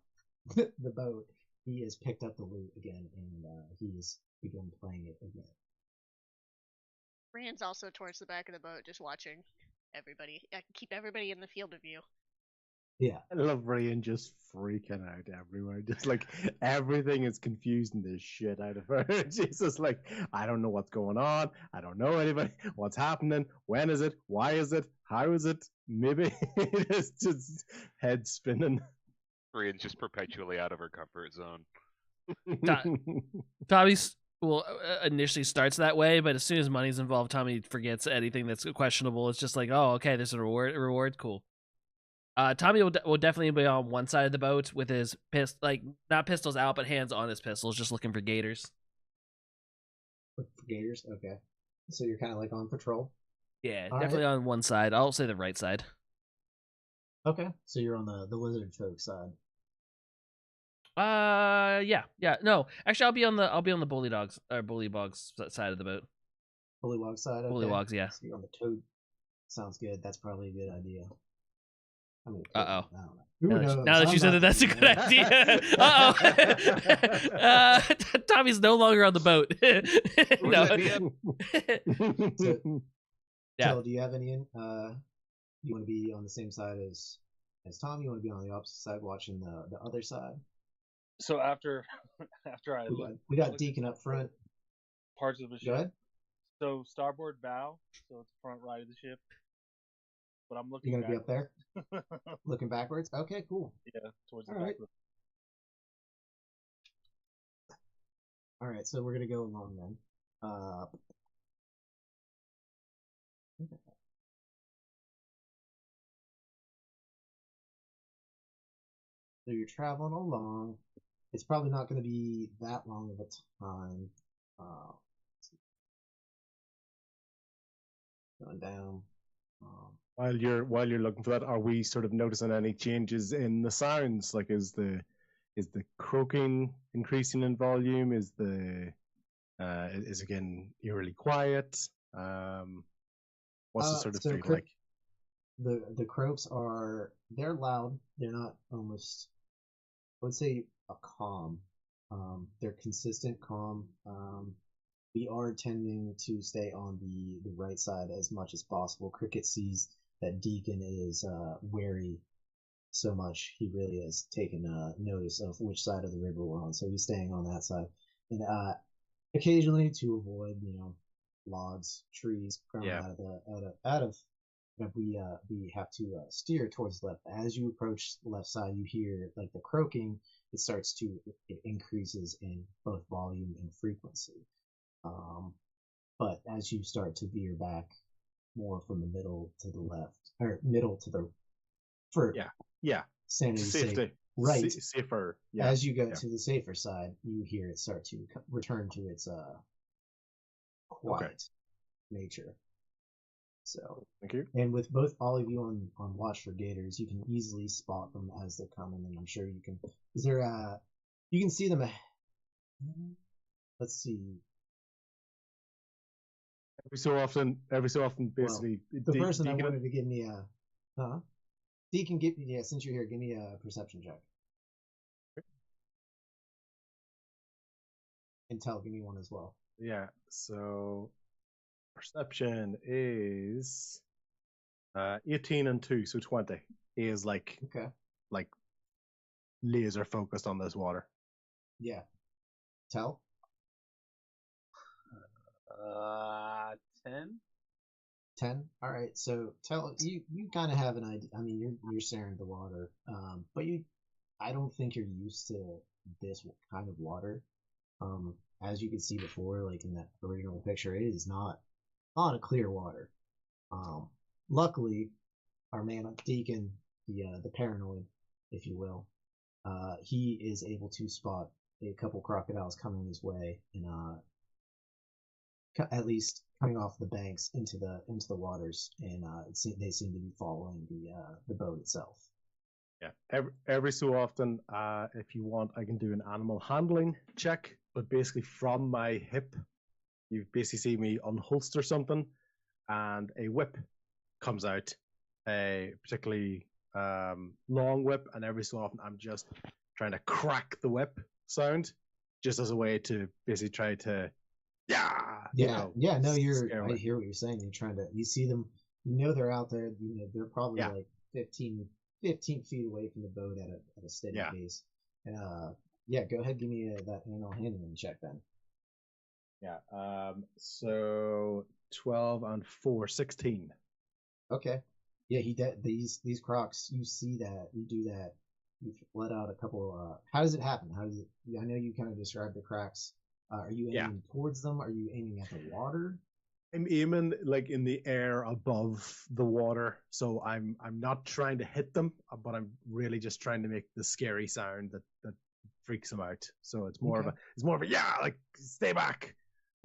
the boat. He has picked up the loot again, and he's begun playing it again. Rand's also towards the back of the boat, just watching everybody. I can keep everybody in the field of view. Yeah, I love Ryan just freaking out everywhere. Just like everything is confusing the shit out of her. She's just like, I don't know what's going on. I don't know anybody. What's happening? When is it? Why is it? How is it? Maybe it's just head spinning. Brienne's just perpetually out of her comfort zone. Tommy initially starts that way, but as soon as money's involved, Tommy forgets anything that's questionable. It's just like, oh, okay, there's a reward, cool. Tommy will definitely be on one side of the boat with his not pistols out, but hands on his pistols, just looking for gators. look for gators. Okay, so you're kind of like on patrol. Yeah, All definitely on one side. I'll say the right side. Okay, so you're on the lizard folk side. Yeah. No, actually, I'll be on the bullybogs side of the boat. Bullywog side. Okay. Bullywogs, yeah. So you're on the toad. Sounds good. That's probably a good idea. I mean, Uh-oh. I don't know. Who knows? Now that I'm you said not that, that's a the good idea. Tommy's no longer on the boat. No. Yeah. So, do you have any? You want to be on the same side as Tom? You want to be on the opposite side, watching the other side? So after I We got Deacon up front. parts of the Go ship. ahead. So starboard bow, so it's the front right of the ship. But I'm looking. You're gonna be up there, backwards. looking backwards. Okay, cool. Yeah, towards the All back. right. All right, so we're gonna go along then. So you're traveling along. It's probably not going to be that long of a time. Going down. While you're looking for that, are we sort of noticing any changes in the sounds? Like, is the croaking increasing in volume? Is again eerily quiet? What's the sort of so feel cro- like? The croaks they're loud. They're not almost, I would say, a calm. They're consistent calm. We are tending to stay on the right side as much as possible. Cricket sees that Deacon is wary so much. He really has taken notice of which side of the river we're on, so he's staying on that side. And occasionally, to avoid logs, trees growing Yeah. out of we have to steer towards the left. As you approach the left side, you hear like the croaking. It increases in both volume and frequency. But as you start to veer back more from the middle to the left, or middle to the for Yeah, sanity's sake, safety, right? safer. Yeah, As you go yeah. to the safer side, you hear it start to return to its quiet nature. So, Thank you. and with all of you on watch for gators, you can easily spot them as they're coming, and I'm sure you can. You can see them. Let's see. Every so often, basically. The person that wanted to give me Deacon, since you're here, give me a perception check. And Tell, give me one as well. Yeah. So perception is 18 and 2, so 20. He is like Okay. laser focused on this water. Yeah. Tell? 10. 10. All right. So Tell, you kind of have an idea. I mean, you're staring at the water, but I don't think you're used to this kind of water. As you can see before, like in that original picture, it is not a clear water. Luckily, our man Deacon, the paranoid, if you will, he is able to spot a couple crocodiles coming his way, and at least coming off the banks into the waters, and they seem to be following the boat itself. Yeah. Every so often, if you want, I can do an animal handling check. But basically, from my hip, you basically see me unholster something, and a whip comes out, a particularly long whip, and every so often I'm just trying to crack the whip sound, just as a way to basically try to, No, scare I away. hear what you're saying. You're trying to, you see them, they're out there. They're probably Yeah. like 15 feet away from the boat at a steady Yeah. pace. And go ahead, give me that animal handling check then. Yeah. So 12 and 4, 16. Okay. Yeah, these crocs. You see that, you do that. You've let out a couple. How does it happen? How does it? I know you kind of described the cracks. Are you aiming towards them? Are you aiming at the water? I'm aiming like in the air above the water, so I'm not trying to hit them, but I'm really just trying to make the scary sound that freaks them out. So it's more of a like stay back,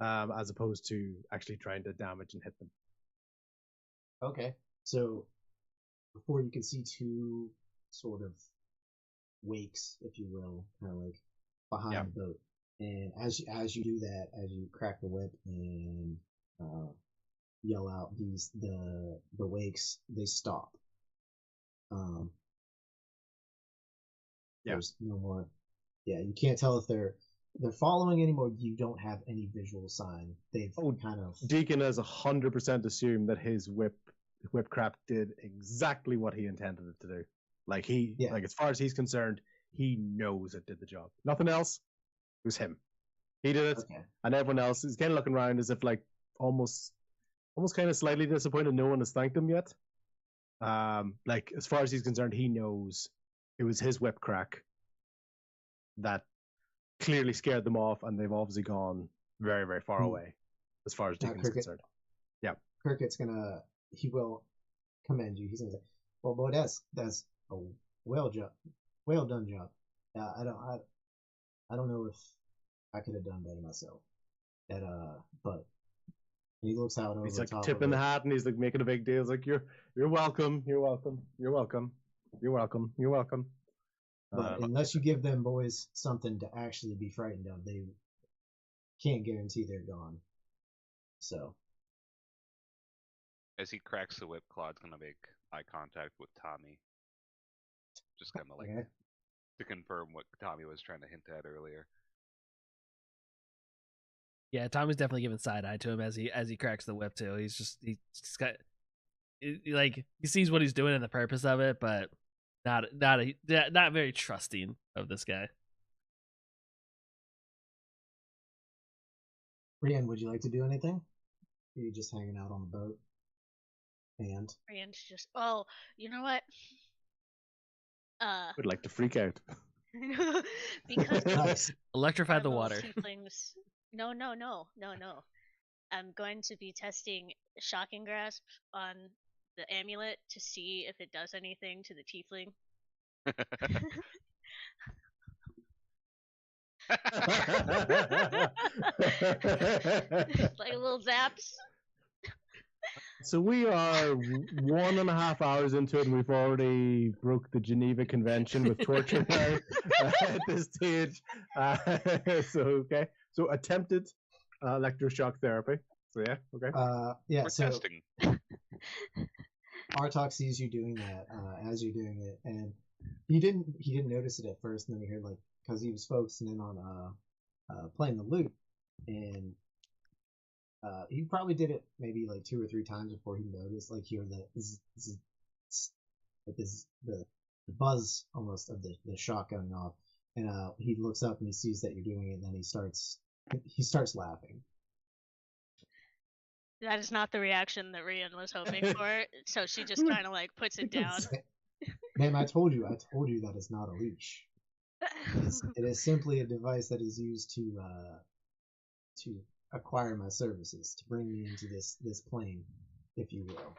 as opposed to actually trying to damage and hit them. Okay. So before you can see two sort of wakes, if you will, kind of like behind the boat. And as you do that, as you crack the whip and yell out the wakes, they stop. There's no more. Yeah, you can't tell if they're following anymore. You don't have any visual sign. They've kind of. Deacon has 100% assumed that his whip crap did exactly what he intended it to do. Like like as far as he's concerned, he knows it did the job. Nothing else. It was him. He did it, and everyone else is kind of looking around as if like almost kind of slightly disappointed no one has thanked him yet. Like as far as he's concerned, he knows it was his whip crack that clearly scared them off, and they've obviously gone very, very far away as far as Deacon's concerned. Yeah, Cricket's he will commend you. He's gonna say, "Well, boy, that's a well done job. I don't know if I could have done better myself. But he looks out over he's the like top tipping of the it. hat, and he's like making a big deal. He's like, "You're welcome. You're welcome. You're welcome. You're welcome. You're welcome." But unless you give them boys something to actually be frightened of, they can't guarantee they're gone. So. As he cracks the whip, Claude's gonna make eye contact with Tommy. Just kind of like to confirm what Tommy was trying to hint at earlier. Yeah, Tommy's definitely giving side eye to him as he cracks the whip too. He's just got like he sees what he's doing and the purpose of it, but not very trusting of this guy. Brienne, would you like to do anything? Or are you just hanging out on the boat? And Brienne's just, you know what? Would like to freak out. Because electrify the little water. Tieflings... No. I'm going to be testing Shocking Grasp on the amulet to see if it does anything to the tiefling. Like little zaps. So we are 1.5 hours into it, and we've already broke the Geneva Convention with torture now at this stage. So attempted electroshock therapy. So okay. We're testing. Artok sees you doing that as you're doing it, and he didn't notice it at first, and then he heard because he was focusing in on playing the lute, and he probably did it maybe like 2 or 3 times before he noticed, like, hear the buzz almost of the shot going off, and he looks up and he sees that you're doing it, and then he starts laughing. That is not the reaction that Rian was hoping for, so she just kind of like puts it down. Ma'am, I told you that is not a leash. It is simply a device that is used to acquire my services, to bring me into this plane, if you will.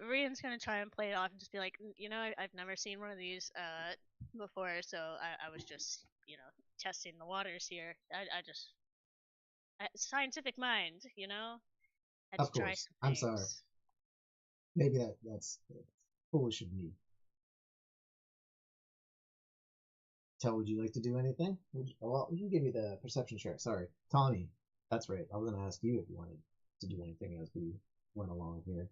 Rian's gonna try and play it off and just be like, I've never seen one of these before, so I was just, testing the waters here. Scientific mind, Had Of to try course. some I'm sorry. things. Maybe that's foolish of me. Tell, would you like to do anything? Well, you give me the perception check. Sorry, Tommy. That's right. I was going to ask you if you wanted to do anything as we went along here.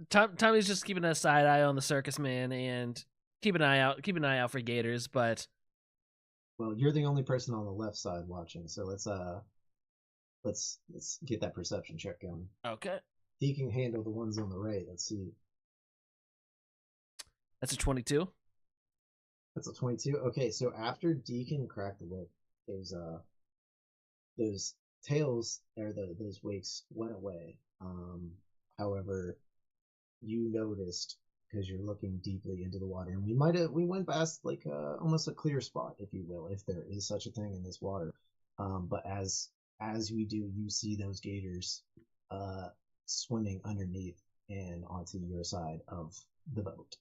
Tommy's just keeping a side eye on the circus man and keep an eye out for gators. But well, you're the only person on the left side watching, so let's get that perception check going. Okay. He can handle the ones on the right. Let's see. That's a 22. That's a 22. Okay, so after Deacon cracked the whip, those tails or those wakes went away. However, you noticed, because you're looking deeply into the water, and we went past like almost a clear spot, if you will, if there is such a thing in this water. But as we do, you see those gators swimming underneath and onto your side of the boat.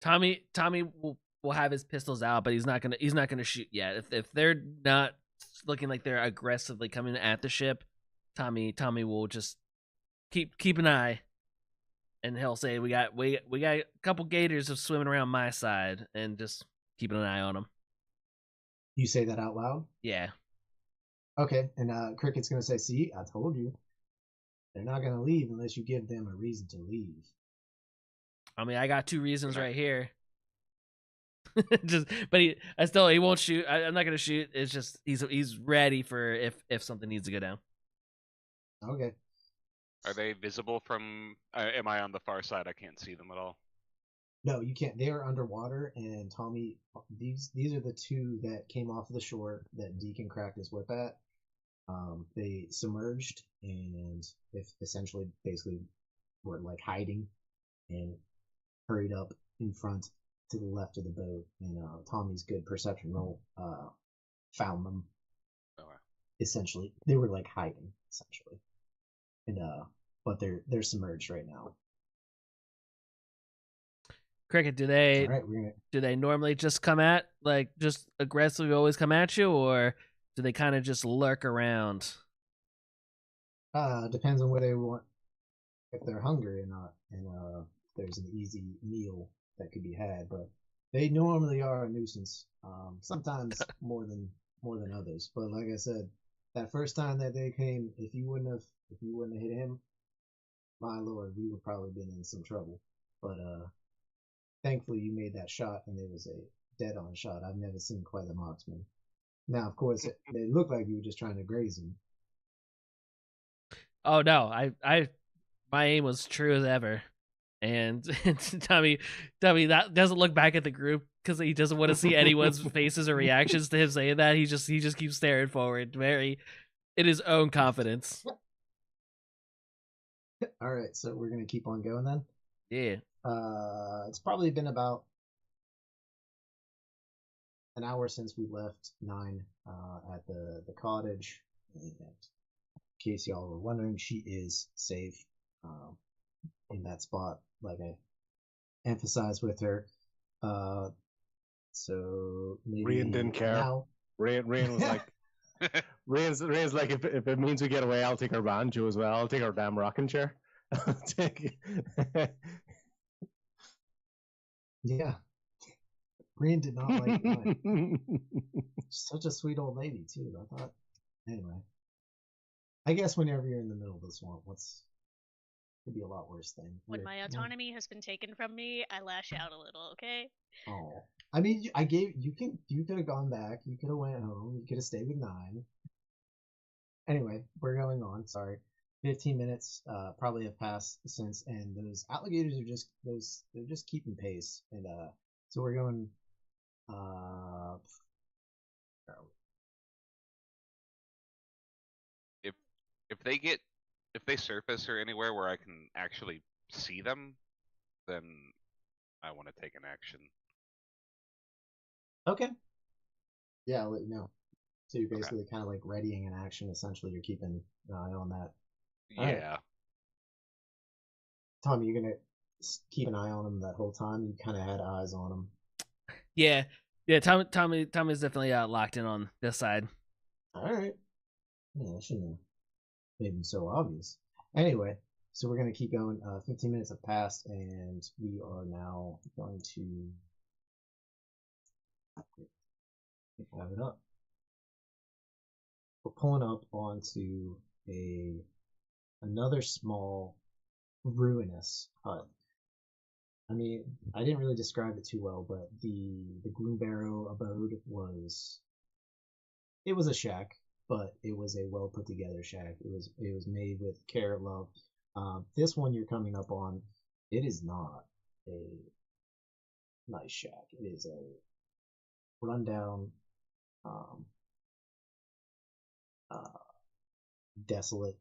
Tommy will have his pistols out, but he's not gonna shoot yet. If they're not looking like they're aggressively coming at the ship, Tommy will just keep an eye, and he'll say, we got a couple gators of swimming around my side, and just keeping an eye on them. You say that out loud? Yeah. Okay, and Cricket's gonna say, see, I told you. They're not gonna leave unless you give them a reason to leave. I mean, I got 2 reasons right here. But he won't shoot. I'm not gonna shoot. It's just he's ready for if something needs to go down. Okay. Are they visible from? Am I on the far side? I can't see them at all. No, you can't. They are underwater, and Tommy, these are the 2 that came off the shore that Deacon cracked his whip at. They submerged and if essentially basically were like hiding and hurried up in front to the left of the boat, and Tommy's good perception roll found them. Okay. Essentially, they were like hiding essentially, and but they're submerged right now. Cricket, do they normally just come at, like, just aggressively always come at you, or do they kind of just lurk around? Depends on where they want, if they're hungry or not, and there's an easy meal that could be had, but they normally are a nuisance. Sometimes more than others. But like I said, that first time that they came, if you wouldn't have hit him, my lord, we would probably been in some trouble. But thankfully you made that shot, and it was a dead-on shot. I've never seen quite a marksman. Now, of course, it looked like you were just trying to graze him. Oh no, I my aim was true as ever. And Tommy that doesn't look back at the group because he doesn't want to see anyone's faces or reactions to him saying that. He just keeps staring forward, very in his own confidence. All right, so we're gonna keep on going then. Yeah. It's probably been about an hour since we left 9 at the cottage. And in case y'all were wondering, she is safe in that spot, like I emphasized with her. So maybe Rian didn't care. now. Rian was like, Rian's like, if it means we get away, I'll take our banjo as well. I'll take our damn rocking chair. I'll take. Yeah. Rian did not like mine. Such a sweet old lady too. I thought. Anyway, I guess whenever you're in the middle of the swamp, could be a lot worse thing. When my autonomy has been taken from me, I lash out a little, okay? Oh, I mean, you could have gone back. You could have went home. You could have stayed with 9. Anyway, we're going on. Sorry. 15 minutes probably have passed since, and those alligators are just they're just keeping pace, and so we're going. Where are we? If they surface or anywhere where I can actually see them, then I want to take an action. Okay. Yeah, I'll let you know. So you're Okay. basically kind of like readying an action. Essentially, you're keeping an eye on that. All right. Yeah. Tommy, you're gonna keep an eye on him that whole time. You kind of had eyes on him. Yeah. Tommy's definitely locked in on this side. All right. Yeah, I shouldn't have made him so obvious. Anyway, so we're gonna keep going. 15 minutes have passed, and we are now going to have it up. We're pulling up onto another small ruinous hut. I mean, I didn't really describe it too well, but the Gloombarrow abode was a shack, but it was a well put together shack. It was made with care and love. This one you're coming up on, it is not a nice shack. It is a rundown, desolate,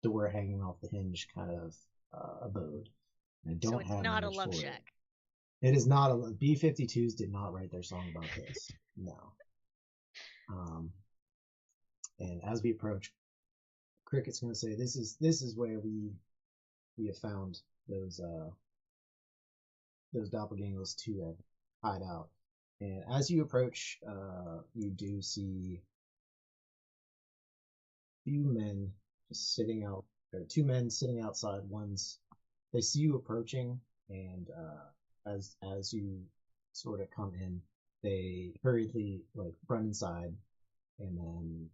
door hanging off the hinge kind of abode. I don't So it's have not a image love for shack. It is not a B-52s did not write their song about this. No. And as we approach, Cricket's gonna say, "This is where we have found those doppelgangers to hide out." And as you approach, you do see few men just sitting out, or 2 men sitting outside. They see you approaching, and as you sort of come in, they hurriedly like run inside, and then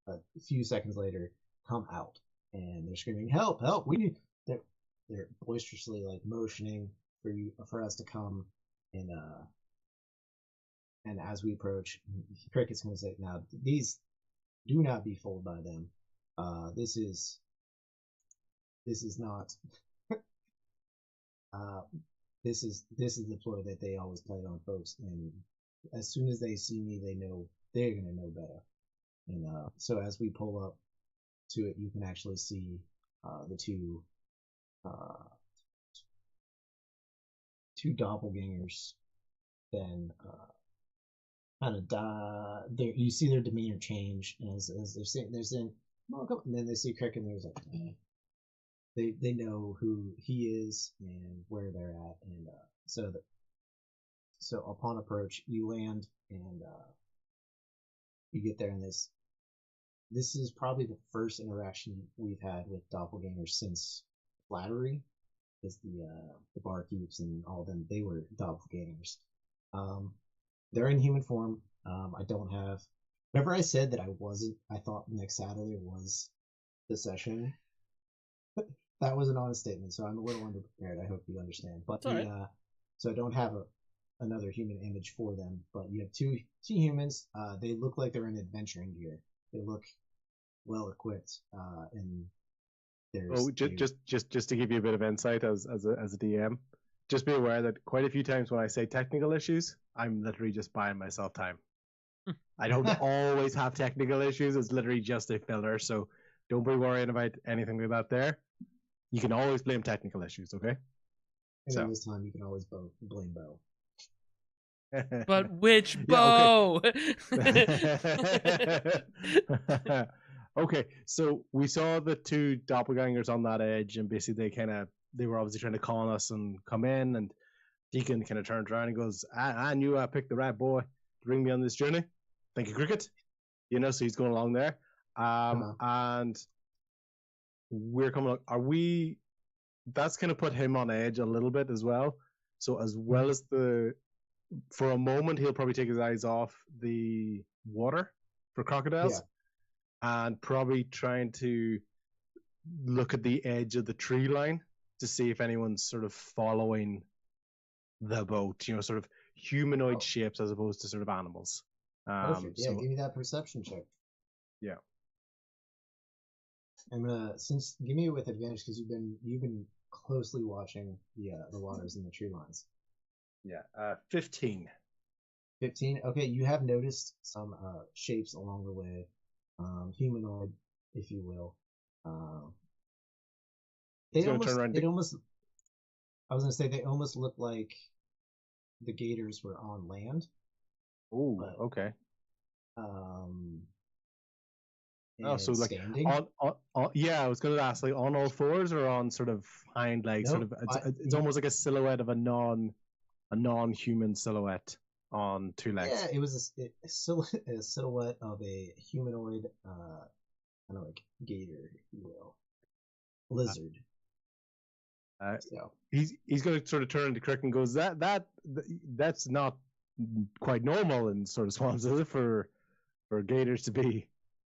a few seconds later come out, and they're screaming, "Help! Help! We need!" They're boisterously like motioning for us to come, and as we approach, Cricket's gonna say, "Now these do not be fooled by them. This is not." This is the ploy that they always played on folks, and as soon as they see me, they know they're gonna know better. And so as we pull up to it, you can actually see the two doppelgangers. Then kind of you see their demeanor change as they're saying, "Welcome," and then they see Cricket, and they're like, They know who he is and where they're at, and so upon approach, you land, and you get there, and this is probably the first interaction we've had with doppelgangers since Flattery, because the barkeeps and all of them, they were doppelgangers. They're in human form. I don't have. Whenever I said that I thought next Saturday was the session. That was an honest statement, so I'm a little underprepared. I hope you understand. But so I don't have another human image for them. But you have two humans. They look like they're in adventuring gear. They look well equipped, and there's just to give you a bit of insight as a DM, just be aware that quite a few times when I say technical issues, I'm literally just buying myself time. I don't always have technical issues. It's literally just a filler. So don't be worrying about anything like that there. You can always blame technical issues, okay? And so this time you can always blame Bo. But which Bo? Okay, so we saw the 2 doppelgangers on that edge, and basically they were obviously trying to con us and come in, and Deacon kind of turns around and goes, I knew I picked the right boy to bring me on this journey. Thank you, Cricket. So he's going along there. And we're coming up. That's going to put him on edge a little bit as well. So as well as for a moment, he'll probably take his eyes off the water for crocodiles, and probably trying to look at the edge of the tree line to see if anyone's sort of following the boat. Sort of humanoid shapes as opposed to sort of animals. Perfect. Yeah, So give me that perception check. yeah. I'm gonna give me it with advantage because you've been closely watching the waters and the tree lines. Yeah. 15. 15. Okay, you have noticed some shapes along the way, humanoid, if you will. He's gonna turn around. I was gonna say they almost look like the gators were on land. Oh, but, okay. Oh, so like standing? yeah, I was gonna ask, like on all fours or on sort of hind legs. Nope, It's almost like a silhouette of a non-human silhouette on two legs. Yeah, it was a silhouette of a humanoid, kind of like gator, if you will, lizard. So He's gonna sort of turn to Crick and goes, that's not quite normal in sort of swamps, is it, for gators to be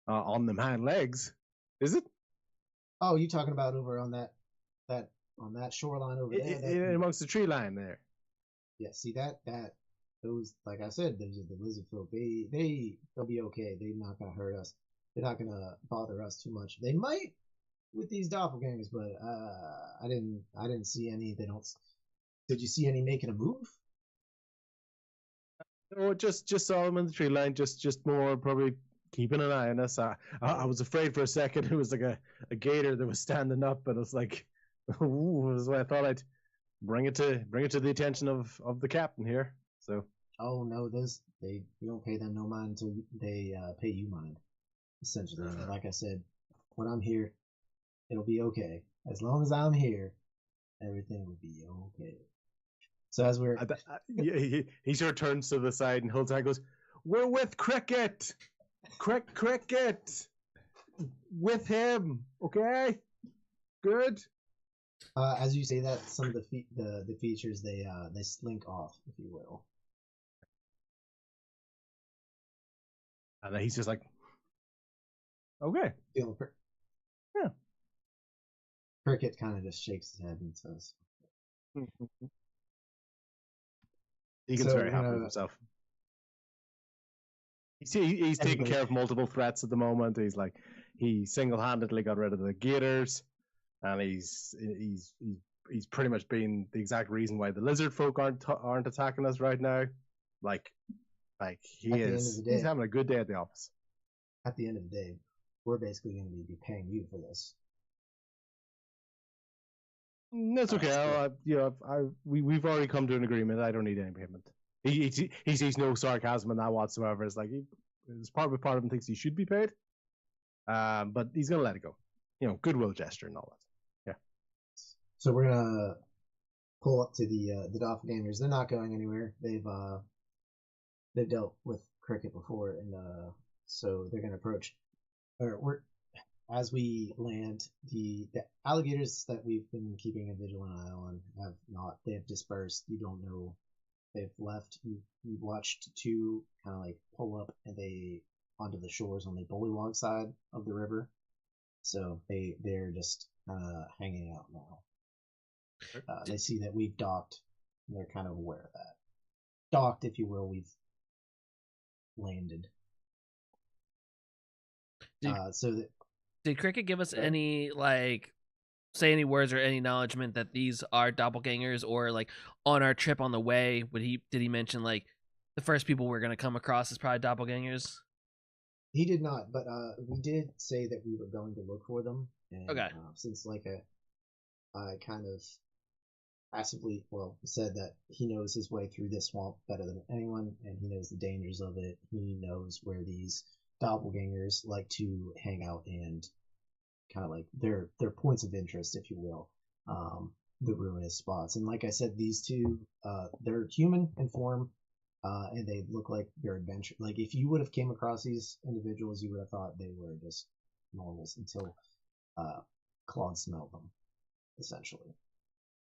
on them hind legs, is it? Oh, you talking about over on that shoreline over there? Amongst the tree line there. Yeah, see that those, like I said, those are the lizard folk. They'll be okay. They're not gonna hurt us. They're not gonna bother us too much. They might with these doppelgangers, but I didn't see any. They don't. Did you see any making a move? No, just saw them in the tree line. Just more probably keeping an eye on us. I was afraid for a second it was like a gator that was standing up, but it was like, ooh, so I thought I'd bring it to the attention of the captain here. So. Oh no, you don't pay them no mind until they pay you mind. Essentially, like I said, when I'm here, it'll be okay. As long as I'm here, everything will be okay. So as we're, he sort of turns to the side and holds out and goes, "We're with Cricket, Cricket, with him, okay, good." As you say that, some of the features they slink off, if you will. And he's just like, okay. Yeah. Cricket kind of just shakes his head and says, Deacon's very happy with himself. He's taking care of multiple threats at the moment. He's like, he single-handedly got rid of the gators, and he's pretty much been the exact reason why the lizard folk aren't attacking us right now. Like he's having a good day at the office. At the end of the day, we're basically going to be paying you for this. That's okay. We've already come to an agreement. I don't need any payment. He sees no sarcasm in that whatsoever. It's like it's part of him thinks he should be paid, but he's gonna let it go. Goodwill gesture and all that. Yeah. So we're gonna pull up to the doppelgangers. They're not going anywhere. They've dealt with Cricket before, and so they're gonna approach. As we land, the alligators that we've been keeping a vigilant eye on they've dispersed. You don't know, they've left. You watched two kind of like pull up and onto the shores on the Bullywog side of the river. So they're just hanging out now. They see that we've docked, and they're kind of aware of that. Docked, if you will, we've landed. Did Cricket give us any say any words or any acknowledgement that these are doppelgangers, or like on our trip on the way did he mention like the first people we're gonna come across is probably doppelgangers? He did not, but we did say that we were going to look for them. And, okay. Since I kind of passively said that he knows his way through this swamp better than anyone, and he knows the dangers of it. He knows where these doppelgangers like to hang out and kind of like their points of interest, if you will, the ruinous spots. And like I said, these two, they're human in form, and they look like they're adventure. Like if you would have came across these individuals, you would have thought they were just normals until Claude smelled them, essentially.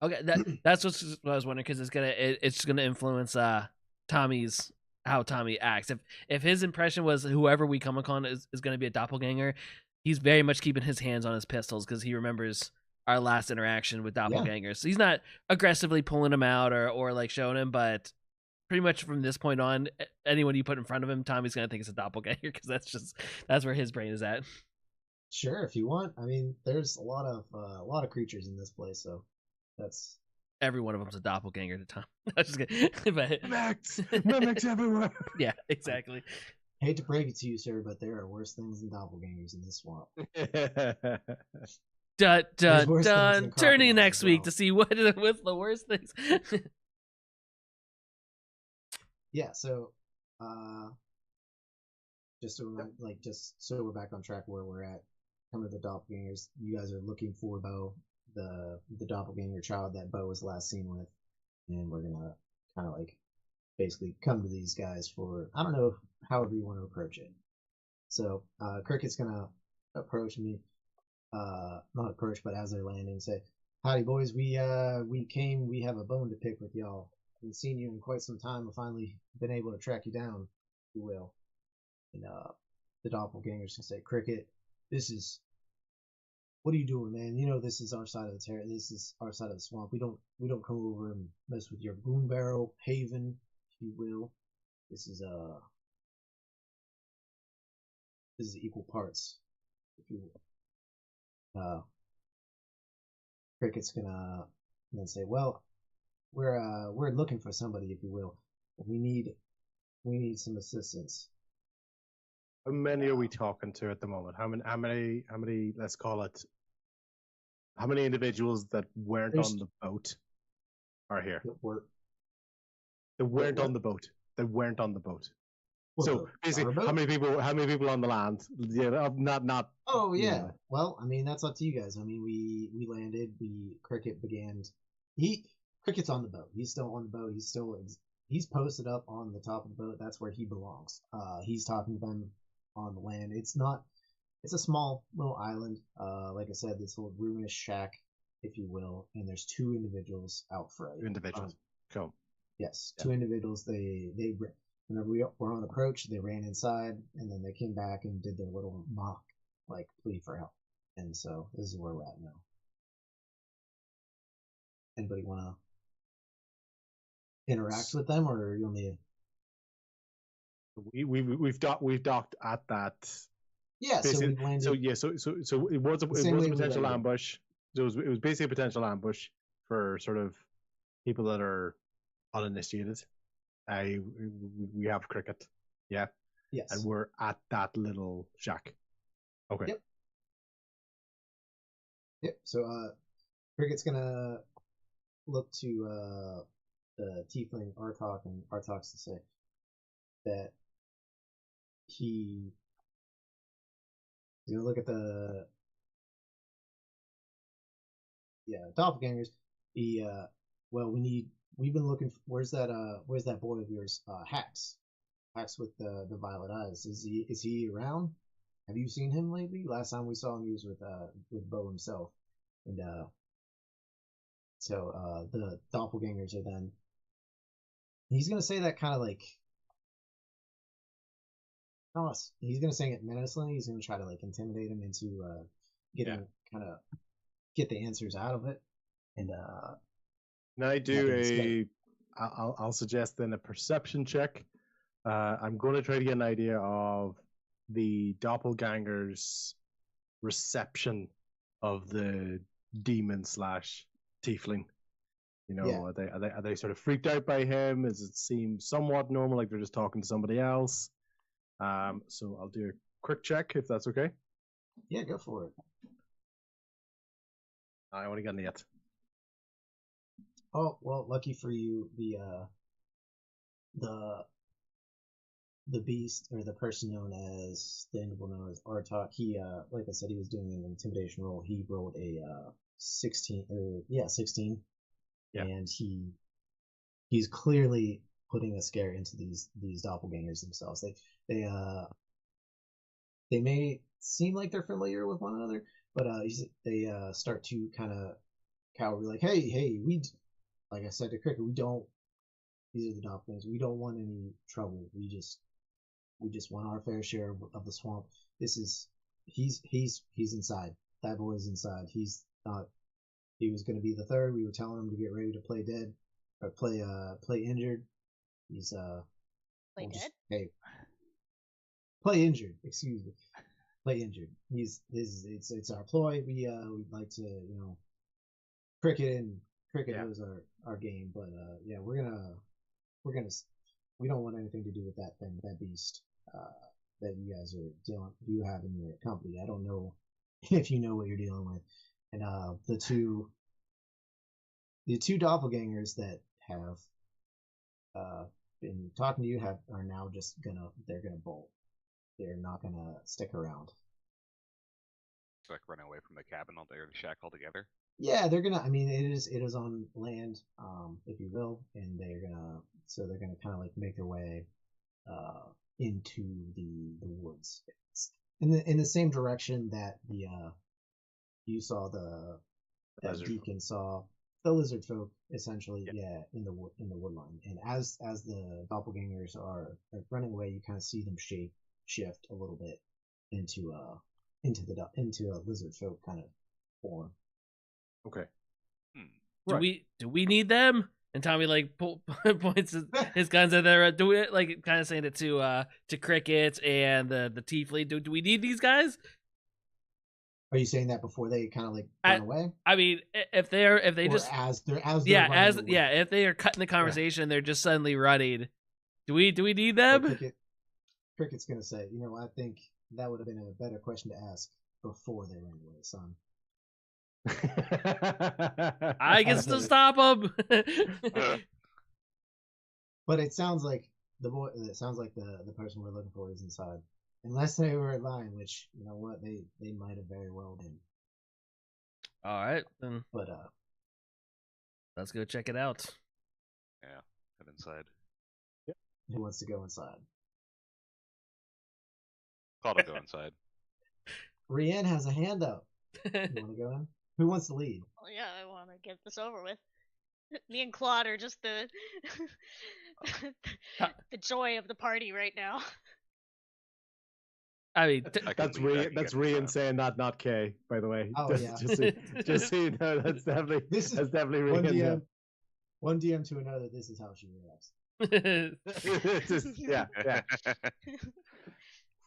Okay, that's what I was wondering, because it's gonna influence how Tommy acts. If his impression was whoever we come upon is going to be a doppelganger, he's very much keeping his hands on his pistols because he remembers our last interaction with Yeah. doppelgangers. So he's not aggressively pulling him out or like showing him, but pretty much from this point on, anyone you put in front of him, Tommy's gonna think it's a doppelganger because that's where his brain is at. Sure, if you want. I mean, there's a lot of creatures in this place, so that's Every one of them's a doppelganger to Tom. I'm just kidding. But Mimics everywhere. yeah, exactly. hate to break it to you, sir, but there are worse things than doppelgangers in this swamp. Dun dun worse things dun. than Turn in crocodiles next as week well. to see what's the worst things. Yeah, so just so we're back on track where we're at, coming to the doppelgangers, you guys are looking for Bo, the doppelganger child that Bo was last seen with, and we're gonna kind of like basically come to these guys for, I don't know, however you want to approach it. So Cricket's gonna approach me, not approach, but as they're landing, say, "Howdy, boys. We have a bone to pick with y'all. Haven't seen you in quite some time. I've finally been able to track you down, if you will." And the doppelgangers can say, "Cricket, what are you doing, man? You know this is our side of the this is our side of the swamp. We don't come over and mess with your boom barrel haven, if you will. This is equal parts, if you will." Cricket's gonna then say, "Well, we're looking for somebody, if you will. We need some assistance." How many are we talking to at the moment? How many? Let's call it. How many individuals that weren't There's- on the boat are here? We're, They weren't what? on the boat. They weren't on the boat. what, So basically, our boat? how many people? How many people on the land? Yeah, not. Oh yeah. Yeah. Well, I mean that's up to you guys. I mean we landed. Cricket began. Cricket's on the boat. He's still on the boat. He's posted up on the top of the boat. That's where he belongs. He's talking to them on the land. It's a small little island. Like I said, this little ruinous shack, if you will. And there's two individuals out front. Two individuals. Cool. Yes, Yeah. two individuals. They whenever we were on approach, they ran inside, and then they came back and did their little mock like plea for help. And so this is where we're at now. Anybody want to interact with them, or you want me to? We've docked at that. Yeah, so Basically, we've landed. so yeah, so it was a same way we potential landed. ambush. It was basically a potential ambush for sort of people that are uninitiated. We have Cricket, yeah, Yes. and we're at that little shack. Okay. Yep. Yep. So Cricket's gonna look to the tiefling Artok, and Artok's to say that he's gonna look at the doppelgangers. We've been looking for, where's that boy of yours, Hax with the violet eyes. Is he around? Have you seen him lately? Last time we saw him, he was with Bo himself. And so the doppelgangers are then, he's gonna say that kind of like, no, he's gonna say it menacingly. He's gonna try to like intimidate him into getting kind of get the answers out of it. And Now I do Nothing I'll suggest then a perception check. I'm going to try to get an idea of the doppelganger's reception of the demon / tiefling. You know, Yeah. are they sort of freaked out by him? Does it seem somewhat normal, like they're just talking to somebody else? So I'll do a quick check if that's okay. yeah, go for it. I only got an 8. Oh well, lucky for you, the beast, or the person known as the individual known as Artok, he like I said, he was doing an intimidation roll. He rolled a 16. 16. Yeah. And he's clearly putting a scare into these doppelgangers themselves. They may seem like they're familiar with one another, but they start to kind of cower, like, hey, like I said to Cricket, these are the doppelgangers. We don't want any trouble. We just want our fair share of the swamp. He's inside. That boy's inside. He's not he was going to be the third. We were telling him to get ready to play dead or play injured. He's Play we'll dead? hey, play injured. Excuse me, play injured. It's our ploy. We'd like to cricket Yeah. was our game, but yeah, we're gonna we don't want anything to do with that thing, that beast that you guys you have in your company. I don't know if you know what you're dealing with. And the two doppelgangers that have been talking to you are now just they're gonna bolt. They're not gonna stick around. Like run away from the cabin or the shack altogether. Yeah, they're gonna. I mean, it is on land, if you will, and they're gonna kind of like make their way into the woods in the same direction that the you saw that Lizard Deacon saw the lizard folk essentially, yeah, in the woodline. And as the doppelgangers are running away, you kind of see them shift a little bit into a lizard folk kind of form. Okay. Do we need them? And Tommy like points his guns at their. Do we like kind of saying it to Cricket and the tiefling? Do we need these guys? Are you saying that before they kind of like run away? I mean, if they Or just as they're yeah running away? if they are cutting the conversation, they're just suddenly running. Do we need them? Cricket's gonna say, I think that would have been a better question to ask before they ran away, son. I can still stop them. But it sounds like the person we're looking for is inside, unless they were lying, which you know what they might have very well been. All right, then. But Let's go check it out. Yeah, head inside. who wants to go inside? Claude will go inside. Rianne has a hand up. You want to go in? Who wants to lead? Well, yeah, I want to get this over with. Me and Claude are just the the joy of the party right now. I mean, I can That's leave, I can That's get in Rian front. saying that, not Kay, by the way. Oh, yeah. Just so you know, that's definitely This is that's definitely one Rian. DM, one DM to another. This is how she reacts. Yeah. Yeah.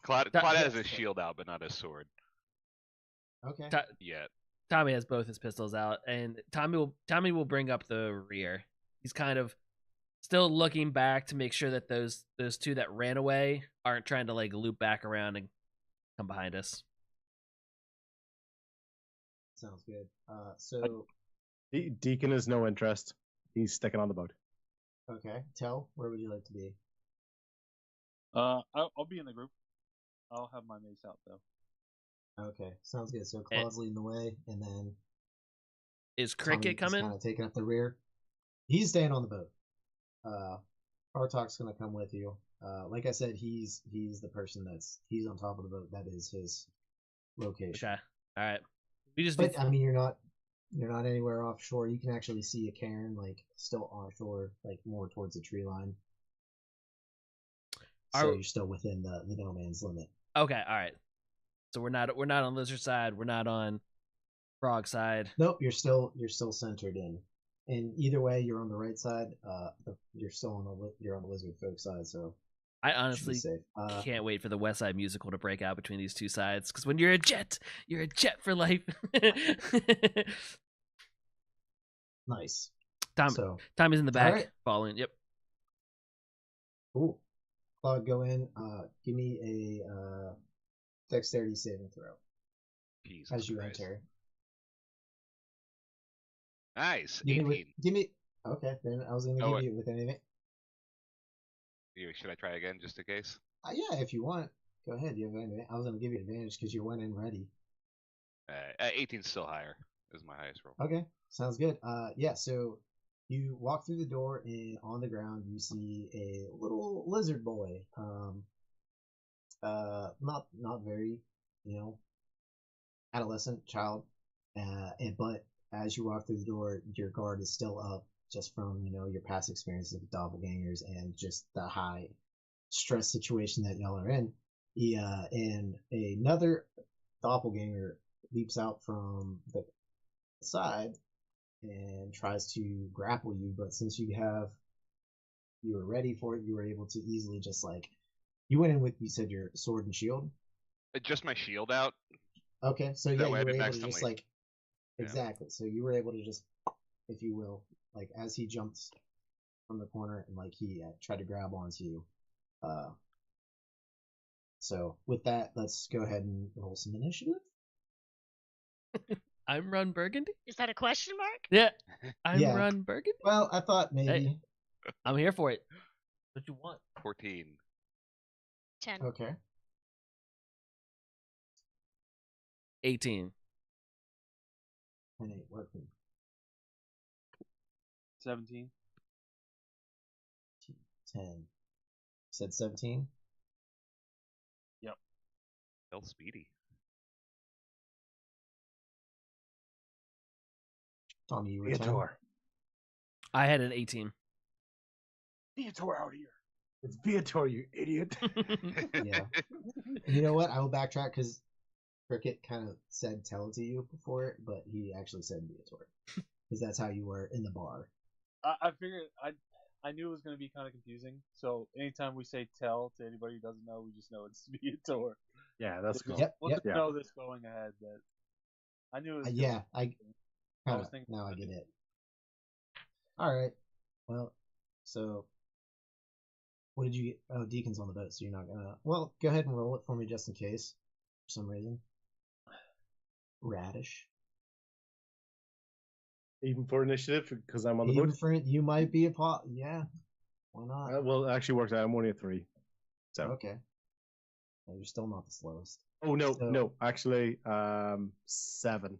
Claude That- has his shield out, but not his sword Okay. yet. Tommy has both his pistols out, and Tommy will bring up the rear. He's kind of still looking back to make sure that those two that ran away aren't trying to like loop back around and come behind us. Sounds good. So Deacon has no interest. He's sticking on the boat. okay, Tell, where would you like to be? I'll be in the group. I'll have my mace out though. Okay, sounds good. So Claude's leading the way, and then Is Cricket coming? Kind of taking up the rear. He's staying on the boat. Bartok's gonna come with you. Like I said, he's the person he's on top of the boat. That is his location. Okay. All right. We just But I mean, you're not anywhere offshore. You can actually see a cairn like still onshore, like more towards the tree line. So you're still within the no man's limit. okay. All right. So we're not on lizard side. We're not on frog side. Nope, you're still centered in. And either way, you're on the right side. You're still on the lizard folk side. So I you should be honestly safe. can't wait for the West Side Musical to break out between these two sides. Because when you're a jet for life. Nice. Tommy's in the back, Alright. following. Yep. Cool. Claude, go in. Give me a dexterity saving throw Jesus as you Christ. enter. Nice. Give 18. me. Okay, then I was gonna Oh, give wait. you with anything. Should I try again just in case? Yeah, if you want, go ahead. You have anything. I was gonna give you advantage because you went in ready. 18's still higher. Is my highest roll. Okay, sounds good. Yeah. So you walk through the door, and on the ground you see a little lizard boy. Not very, adolescent child. But as you walk through the door, your guard is still up, just from your past experiences with doppelgangers and just the high stress situation that y'all are in. And another doppelganger leaps out from the side and tries to grapple you. But since you were ready for it, you were able to easily just like you went in with, you said, your sword and shield. Just my shield out. Okay, so That yeah, you way I were didn't able to just accidentally- like Yeah. exactly. So you were able to just, if you will, like as he jumped from the corner and like he tried to grab onto you. So with that, let's go ahead and roll some initiative. I'm Run Burgundy. Is that a question mark? Yeah, I'm Yeah. Run Burgundy. Well, I thought maybe. I'm here for it. What you want? 14. 10. Okay. 18. And 8 working. 17. 10. Said 17. Hell, speedy. Tommy, you were 10. Viator. I had an 18. Viator out here. It's Viator, you idiot. Yeah. And you know what? I will backtrack because Cricket kind of said tell to you before, but he actually said Viator. Because that's how you were in the bar. I figured I knew it was going to be kind of confusing. So anytime we say tell to anybody who doesn't know, we just know it's Viator. Yeah, that's cool. Yep, We'll yep. just Yeah. know this going ahead. That I knew it was. gonna Yeah, be I confusing. I was thinking now I about get it. it. All right. Well, so what did you get? Oh, Deacon's on the boat, so you're not gonna. Well, go ahead and roll it for me just in case, for some reason. Radish. Even for initiative, because I'm on the Even boat. for you might be a pot. Yeah. Why not? Well, it actually worked out. I'm only a 3. So. Okay. Well, you're still not the slowest. Oh no, So- no, actually, 7.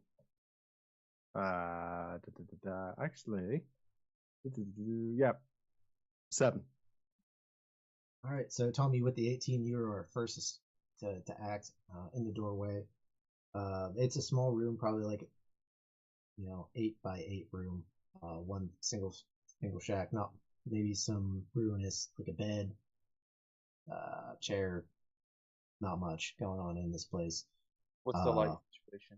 Actually, yeah, 7. All right. So Tommy, with the 18, you are first to act in the doorway. It's a small room, probably like 8 by 8 room. One single shack, not maybe some ruinous like a bed, chair. Not much going on in this place. What's the light situation?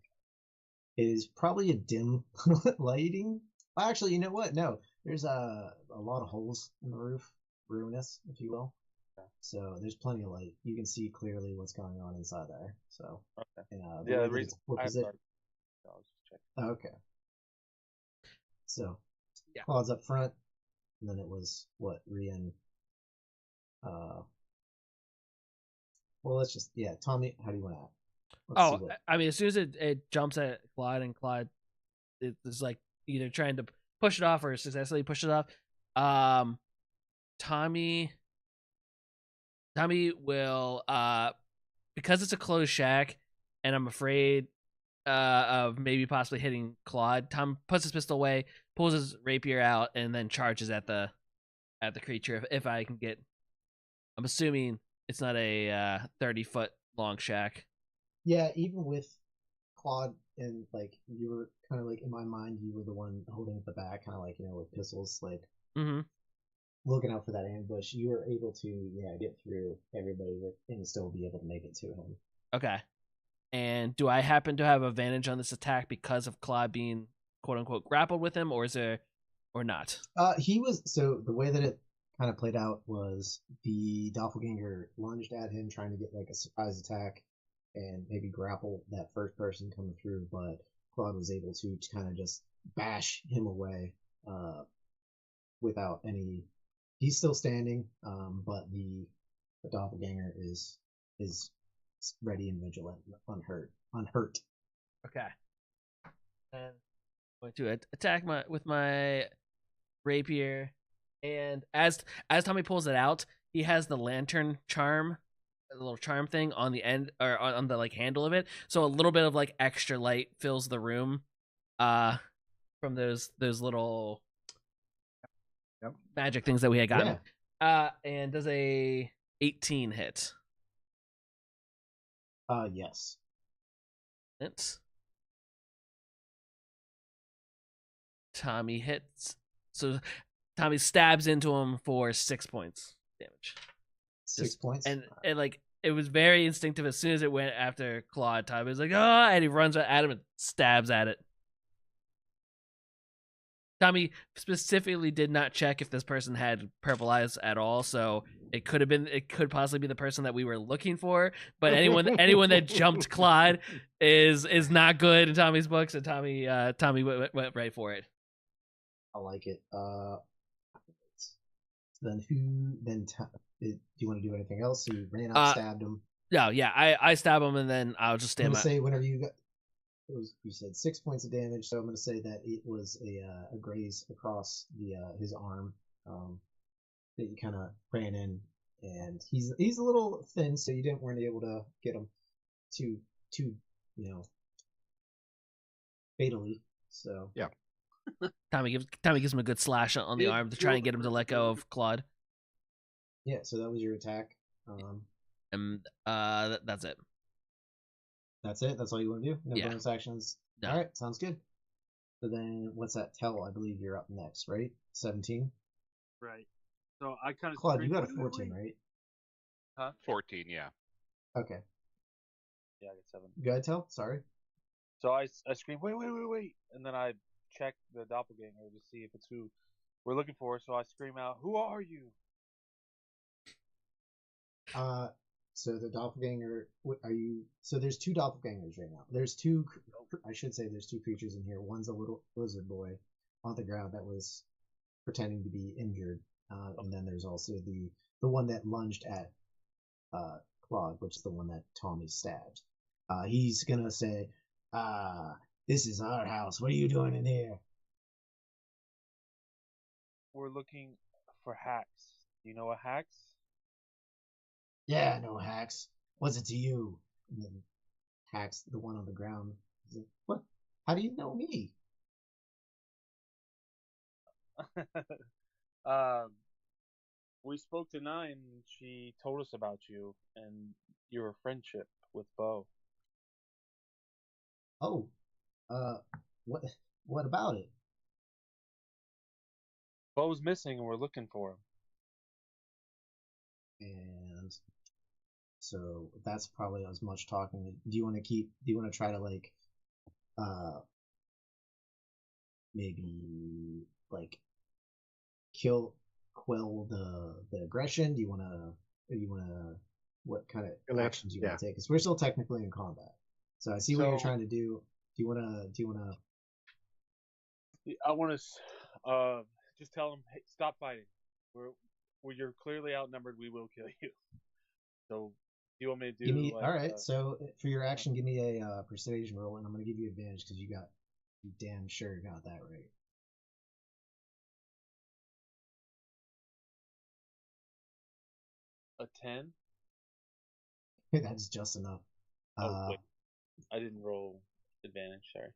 It is probably a dim lighting. Actually, you know what? No, there's a lot of holes in the roof, ruinous, if you will. Okay. So there's plenty of light. You can see clearly what's going on inside there. So Okay. and, Yeah, way the that reason it's- what I is it? thought. I was just checking. Okay. So Yeah. Claude's up front, and then it was what Rian. Well, let's just Tommy. How do you want to act? Let's see Oh, what- I mean, as soon as it jumps at Clyde and Clyde is like either trying to push it off or successfully push it off. Tommy will because it's a closed shack, and I'm afraid of maybe possibly hitting Claude. Tom puts his pistol away, pulls his rapier out, and then charges at the creature. If I can get, I'm assuming it's not a 30-foot long shack. Yeah, even with Claude and like you were kind of like in my mind, you were the one holding at the back, kind of like with pistols, like Mm-hmm. looking out for that ambush. You were able to get through everybody and still be able to make it to him. Okay. And do I happen to have advantage on this attack because of Claude being quote unquote grappled with him, or is there, or not? He was so the way that it kind of played out was the doppelganger lunged at him, trying to get like a surprise attack and maybe grapple that first person coming through, but Claude was able to kind of just bash him away without any. He's still standing, but the doppelganger is ready and vigilant, unhurt. Okay. And I'm going to attack with my rapier, and as Tommy pulls it out, he has the lantern charm, a little charm thing on the end or on the like handle of it, so a little bit of like extra light fills the room, from those little magic things that we had gotten. And does a 18 hit? Yes. Hits. Tommy hits. So Tommy stabs into him for 6 points damage. 6 points. And like it was very instinctive. As soon as it went after Claude, Tommy was like, "Oh!" and he runs at him and stabs at it. Tommy specifically did not check if this person had purple eyes at all, so it could possibly be the person that we were looking for. But anyone that jumped Claude is not good in Tommy's books, and Tommy went right for it. I like it. Then who? Then do you want to do anything else? So you ran up, stabbed him. No, yeah, I stab him and then I'll just I'm stand. gonna say whenever you got, you said 6 points of damage, so I'm gonna say that it was a graze across the his arm that you kind of ran in, and he's a little thin, so you weren't able to get him too fatally. So Yeah. Tommy gives him a good slash on the arm to try and get him to let go of Claude. Yeah, so that was your attack. And that's it. That's it. That's all you want to do. No Yeah. bonus actions. No. All right, sounds good. So then, what's that? Tell, I believe you're up next, right? 17. Right. So I kind of. Claude, you got a 14, right? Huh? 14, yeah. Okay. Yeah, I got 7. Go ahead, Tell. Sorry. So I scream, wait, and then I check the doppelganger to see if it's who we're looking for. So I scream out, "Who are you?" So the doppelganger, what are you? So there's 2 doppelgangers right now. There's 2. I should say there's 2 creatures in here. One's a little lizard boy on the ground that was pretending to be injured, and then there's also the one that lunged at Claude, which is the one that Tommy stabbed. He's gonna say, this is our house. What are you doing in here? We're looking for hacks. You know what hacks? Yeah, no hacks. What's it to you? And then hacks the one on the ground. He's like, what? How do you know me? We spoke to Nine. She told us about you and your friendship with Bo. Oh, what about it? Bo's missing, and we're looking for him. And so that's probably as much talking. Do you want to try to like, maybe like quell the aggression? Do you want to, what kind of actions do you want to take? Because we're still technically in combat. So I see what you're trying to do. Do you want to? I want to just tell him, hey, stop fighting. You're clearly outnumbered. We will kill you. So, do you want me to do? Give me, all right. So for your action, give me a persuasion roll, and I'm going to give you advantage because you damn sure got that right. A 10. That's just enough. Wait. I didn't roll advantage. Sorry.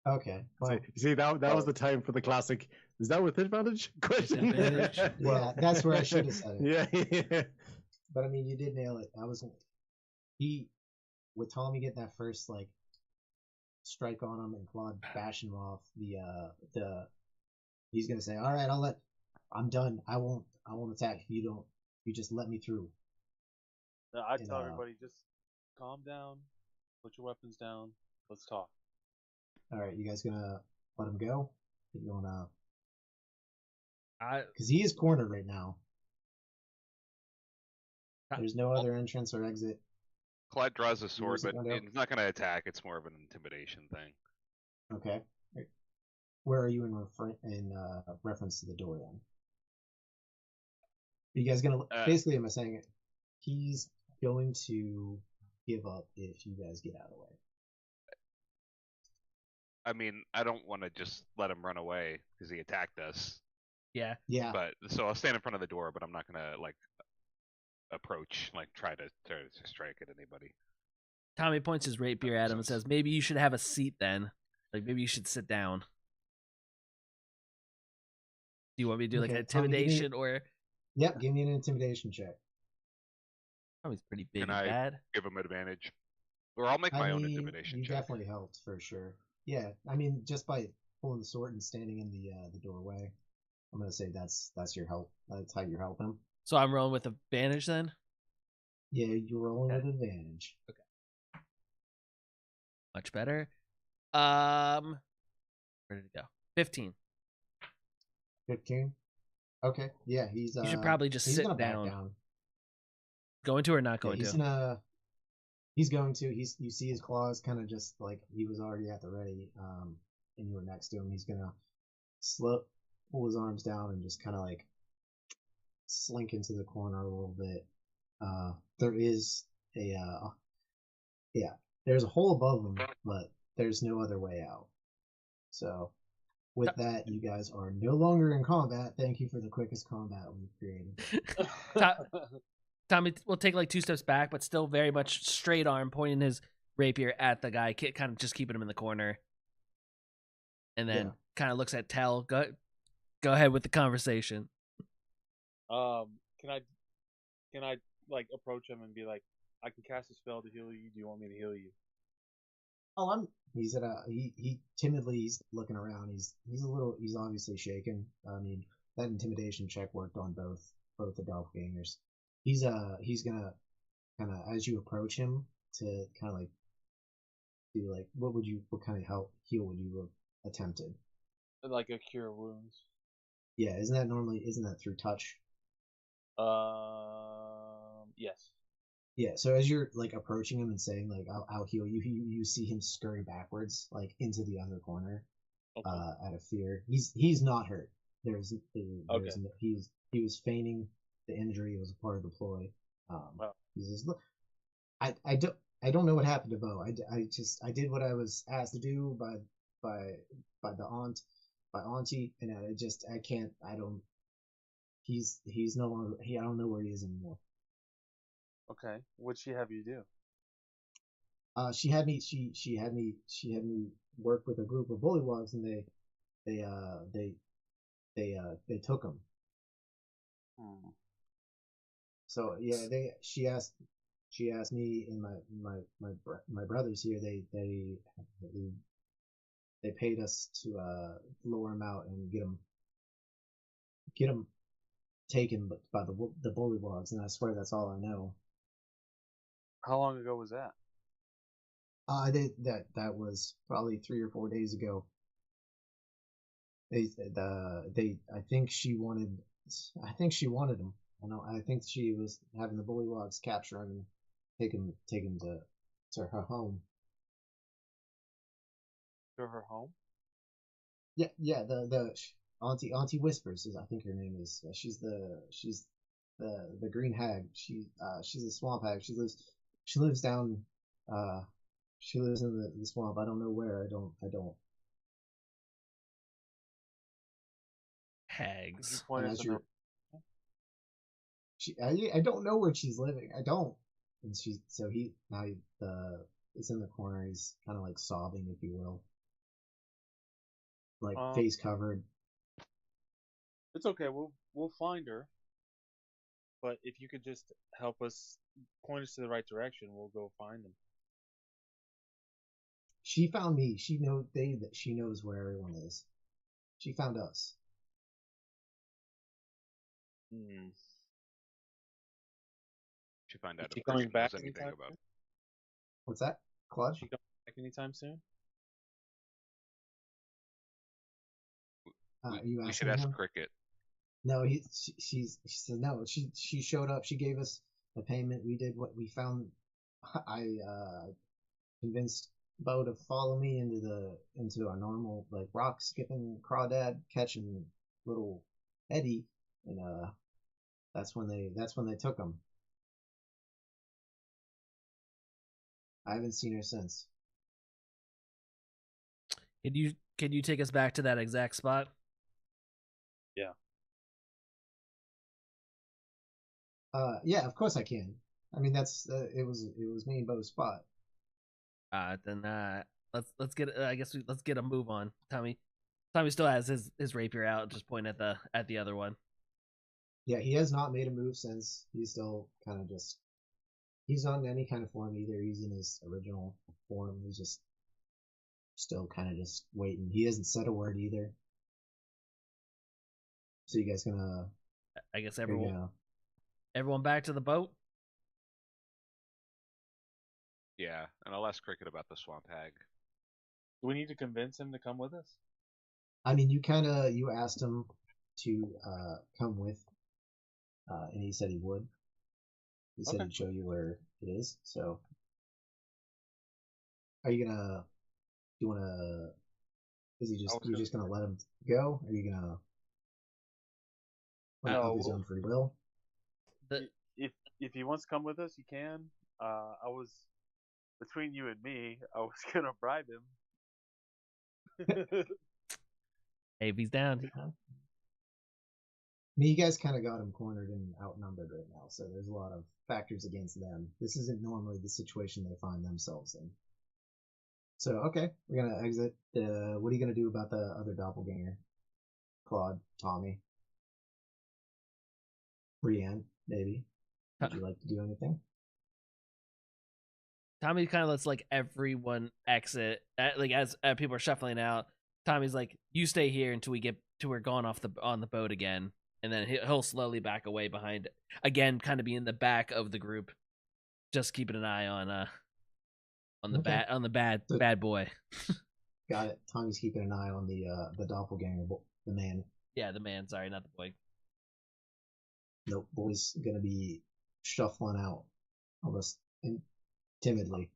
Okay. Well, see that was the time for the classic. Is that with advantage question? Advantage? Yeah, that's where I should have said it. Yeah. But I mean, you did nail it. With Tommy getting that first like strike on him and Claude bashing him off, he's gonna say, "All right, I'm done. I won't attack if you just let me through." No, I tell everybody, just calm down, put your weapons down, let's talk. All right, you guys gonna let him go? You wanna? Because he Because is cornered right now. There's no other entrance or exit. Clyde draws a sword, sit but down. he's not going to attack. It's more of an intimidation thing. Okay. Where are you in reference to the door then? Are you guys gonna basically? Am I saying it? He's going to give up if you guys get out of the way. I mean, I don't want to just let him run away because he attacked us. yeah, Yeah. But so I'll stand in front of the door, but I'm not gonna like approach, like try to strike at anybody. Tommy points his rapier at him and says, "Maybe you should have a seat then. Like maybe you should sit down." Do you want me to do like an Okay, Tommy, give me- intimidation or? Yep. Give me an intimidation check. Tommy's pretty big Can and I bad. give him advantage? Or I'll make my own intimidation you check. definitely helped for sure. Yeah. I mean, just by pulling the sword and standing in the doorway, I'm gonna say that's your help. That's how you're helping. So I'm rolling with advantage then. Yeah, you're rolling Okay. with advantage. Much better. Where did it go? 15. 15. Okay. Yeah, he's You should probably just he's sit gonna back down. down. Going to or not Yeah, going he's to? gonna you see his claws kind of just like he was already at the ready, and you were next to him. He's gonna pull his arms down and just kind of like slink into the corner a little bit. There is a yeah, there's a hole above him, but there's no other way out. So with that, you guys are no longer in combat. Thank you for the quickest combat we've created. Tommy will take like 2 steps back, but still very much straight arm, pointing his rapier at the guy, kind of just keeping him in the corner. And then Yeah. kind of looks at Tell. Go ahead with the conversation. Can I like approach him and be like, I can cast a spell to heal you. Do you want me to heal you? Oh, he's at he timidly he's looking around. He's obviously shaken. I mean, that intimidation check worked on both the doppelgangers. He's gonna kind of, as you approach him, to kind of like do like what kind of heal would you have attempted? Like a cure wounds. Yeah, isn't that through touch? Yes. Yeah, so as you're like approaching him and saying like I'll heal you, you see him scurry backwards like into the other corner, Okay. out of fear. He's not hurt. There's Okay. he was feigning the injury. It was a part of the ploy. Wow. He says, "Look, I don't know what happened to Bo. I did what I was asked to do by auntie, and I can't. He's no longer. I don't know where he is anymore. Okay. What'd she have you do? She had me work with a group of bullywogs, and they took him. So yeah, she asked me and my brothers here. They paid us to lure him out and get him taken by the bullywogs, and I swear that's all I know. How long ago was that? That was probably 3 or 4 days ago. I think she wanted him. I think she was having the bullywogs capture him and take him to her home. To her home? Yeah. The Auntie Whispers I think her name is. She's the green hag. She's a swamp hag. She lives down. She lives in the swamp. I don't know where. I don't. Hags. Point us in her- I don't know where she's living. I don't. And it's in the corner. He's kind of like sobbing, if you will, like face covered. It's okay. We'll find her. But if you could just help us, point us to the right direction, we'll go find them. She found me. She knows where everyone is. She found us. She find out Is she if Christian coming back knows anything anytime about. soon? What's that, Claude? Is she coming back anytime soon? You We should asking ask him? Cricket. No, she said no. She showed up. She gave us a payment. We did what we found. I convinced Bo to follow me into our normal like rock skipping crawdad catching little Eddie, and that's when they took him. I haven't seen her since. Can you take us back to that exact spot? Yeah. Yeah, of course I can. I mean, that's it was me and Bo's spot. Then let's get let's get a move on. Tommy still has his rapier out, just pointing at the other one. Yeah, he has not made a move since. He's still kind of just. He's not in any kind of form either. He's in his original form. He's just still kind of just waiting. He hasn't said a word either. So you guys gonna? I guess everyone back to the boat. Yeah, and I'll ask Cricket about the swamp hag. Do we need to convince him to come with us? I mean, you asked him to come with, and he said he would. He said Okay. he'd show you where it is. So, are you gonna? Do you wanna? Is he I just was you gonna just gonna let him go? Are you gonna? No, of his we'll- own free will. if he wants to come with us, he can. I was between you and me. I was gonna bribe him. Hey, if he's down. I mean, you guys kind of got him cornered and outnumbered right now, so there's a lot of factors against them. This isn't normally the situation they find themselves in. So, okay, we're gonna exit. What are you gonna do about the other doppelganger? Claude, Tommy, Brienne, maybe. Would you like to do anything? Tommy kind of lets like everyone exit, like as people are shuffling out. Tommy's like, "You stay here until we get to we're gone off on the boat again," and then he'll slowly back away behind again, kind of be in the back of the group, just keeping an eye on the Okay. So- bad boy. Got it. Tommy's keeping an eye on the doppelganger, the man. Yeah, the man. Sorry, not the boy. Nope, boy's gonna be shuffling out almost timidly.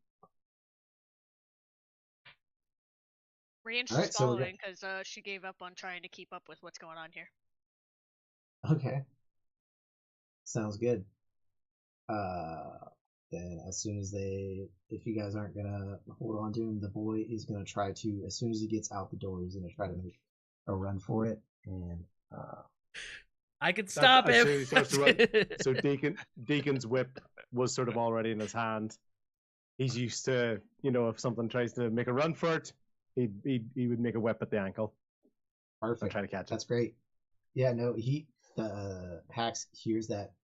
Brienne's Alright, just so we're following because she gave up on trying to keep up with what's going on here. Okay. Sounds good. Then as soon as if you guys aren't gonna hold on to him, the boy is gonna try to, as soon as he gets out the door, he's gonna try to make a run for it, and I can stop as him. soon as he starts to run. So Deacon's whip was sort of already in his hand. He's used to, if something tries to make a run for it, he would make a whip at the ankle and perfect. try to catch it. That's great. Yeah, no, the Hax hears that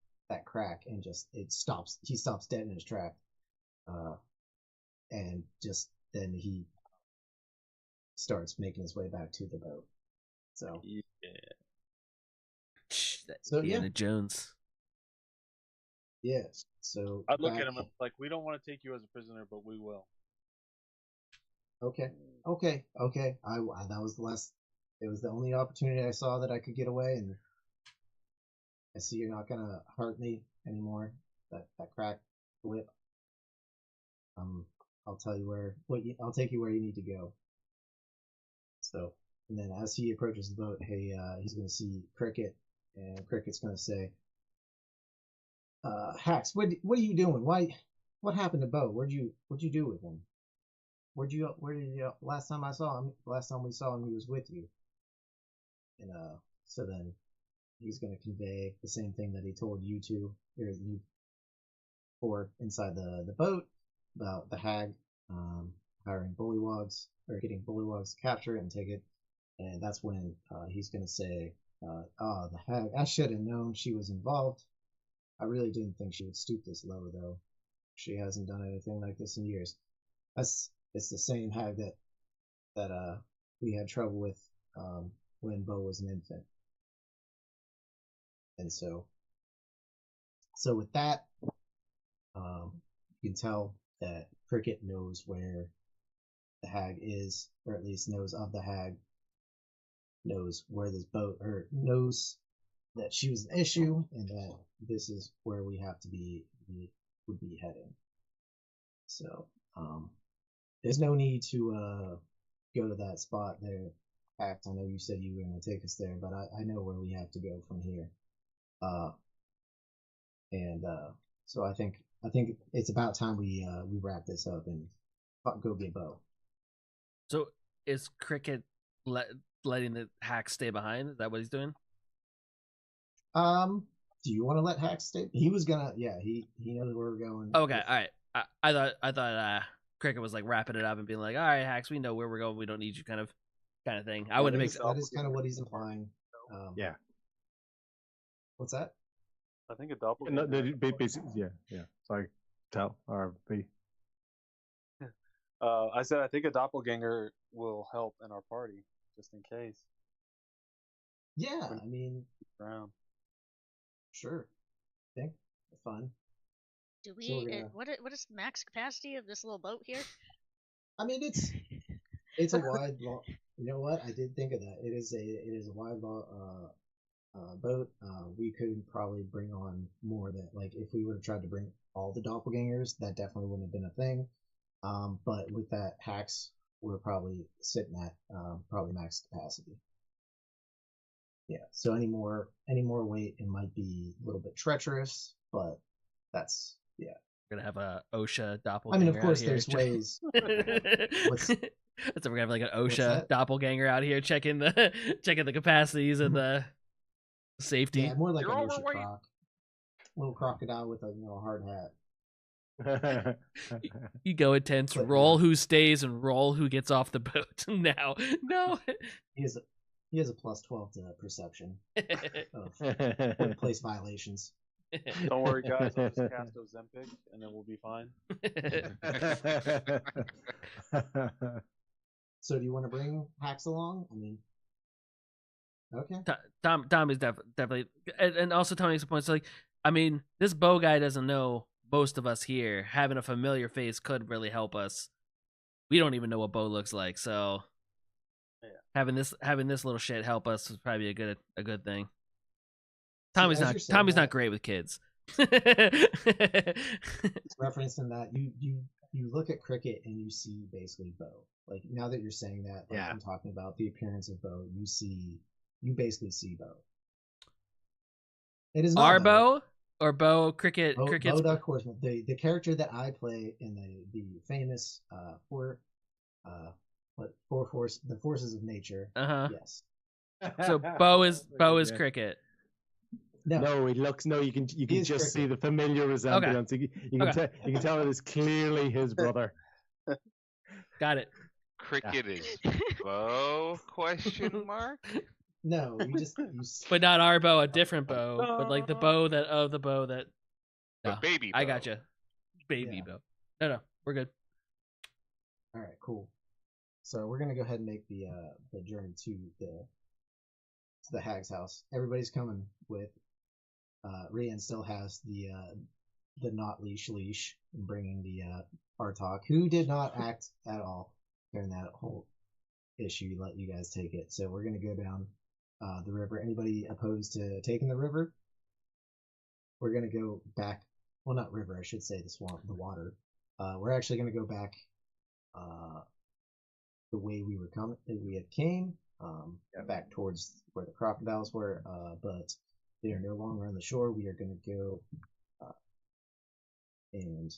crack and just he stops dead in his track, and just then he starts making his way back to the boat. So Yeah. That So, Indiana yeah. Jones. yeah, so I'd look back- at him and be like, we don't want to take you as a prisoner, but we will. Okay. That was the last. It was the only opportunity I saw that I could get away, and I see you're not gonna hurt me anymore. That cracked whip. I'll tell you I'll take you where you need to go. So, and then as he approaches the boat, he's gonna see Cricket, and Cricket's gonna say, Hax, what are you doing? What happened to Bo? What'd you do with him? Where did you, last time we saw him, he was with you. And, so then he's going to convey the same thing that he told you four inside the boat about the hag, hiring bullywogs, or getting bullywogs to capture it and take it. And that's when, he's going to say, the hag, I should have known she was involved. I really didn't think she would stoop this low, though. She hasn't done anything like this in years. It's the same hag that we had trouble with when Bo was an infant. And so with that, you can tell that Cricket knows where the hag is, or at least knows of the hag, knows where this boat, or knows that she was an issue, and that this is where we would be heading. So, there's no need to go to that spot there. Act. I know you said you were going to take us there, but I know where we have to go from here. So I think it's about time we wrap this up and go get Bo. So is Cricket letting the hack stay behind? Is that what he's doing? Do you want to let Hax stay? He was gonna. Yeah, he knows where we're going. Okay, all right. I thought Cricket was like wrapping it up and being like, "All right, Hacks, we know where we're going. We don't need you," kind of thing. I wouldn't make. That is kind of what he's implying. Yeah. What's that? I think a No, doppelganger. basically, yeah. Sorry, tell or be. I said I think a doppelganger will help in our party, just in case. Yeah, I mean, Around. sure. I think fun. Do So we? we're gonna- What is the max capacity of this little boat here? I mean, it's a wide. You know what? I did think of that. It is a wide boat, we could probably bring on more that, like, if we would have tried to bring all the doppelgangers, that definitely wouldn't have been a thing. But with that hacks, we're probably sitting at probably max capacity. Yeah. So any more weight, it might be a little bit treacherous, but that's yeah. We're gonna have a OSHA I doppelganger. mean, of course, out here there's ways. What's so we're gonna have like an OSHA that? doppelganger out here checking the capacities and the safety. Yeah, more like You're an OSHA overweight. little crocodile with a hard hat. You go intense, But, roll who stays and roll who gets off the boat. Now, no. He has a plus 12 to perception of workplace violations. Don't worry, guys. I'll just cast Ozempic, and then we'll be fine. So do you want to bring hacks along? I mean, okay. Tom is definitely, and also Tony makes a point. So like, I mean, this bow guy doesn't know most of us here. Having a familiar face could really help us. We don't even know what Bo looks like, so Yeah. having this little shit help us would probably be a good thing. as you're saying Tommy's that- not great with kids. Referencing that, you look at Cricket and you see basically Bo. Like, now that you're saying that, like, Yeah. I'm talking about the appearance of Bo, you basically see Bo. It is not Our Bo or Bo Cricket? Bo Cricket's Duck Horseman, the character that I play in the famous the forces of nature. Uh-huh. Yes. So Bo is Cricket. No. He looks. No, you can is just see Cricket. the familiar resemblance. You can Okay. you can tell it is clearly his brother. Got it. Cricket is Bo? Question mark. No, But not our Bo, a different Bo. But like the bow that No, But baby. I Bo. gotcha. Baby Yeah. Bo. No, we're good. All right, cool. So we're gonna go ahead and make the journey to the hag's house. Everybody's coming with. Rian still has the not leash, and bringing the Artok, who did not act at all during that whole issue. Let you guys take it. So we're gonna go down the river. Anybody opposed to taking the river? We're gonna go back. Well, not river. I should say the swamp, the water. We're actually gonna go back the way we had came, back towards where the crocodiles were, but they are no longer on the shore. We are going to go and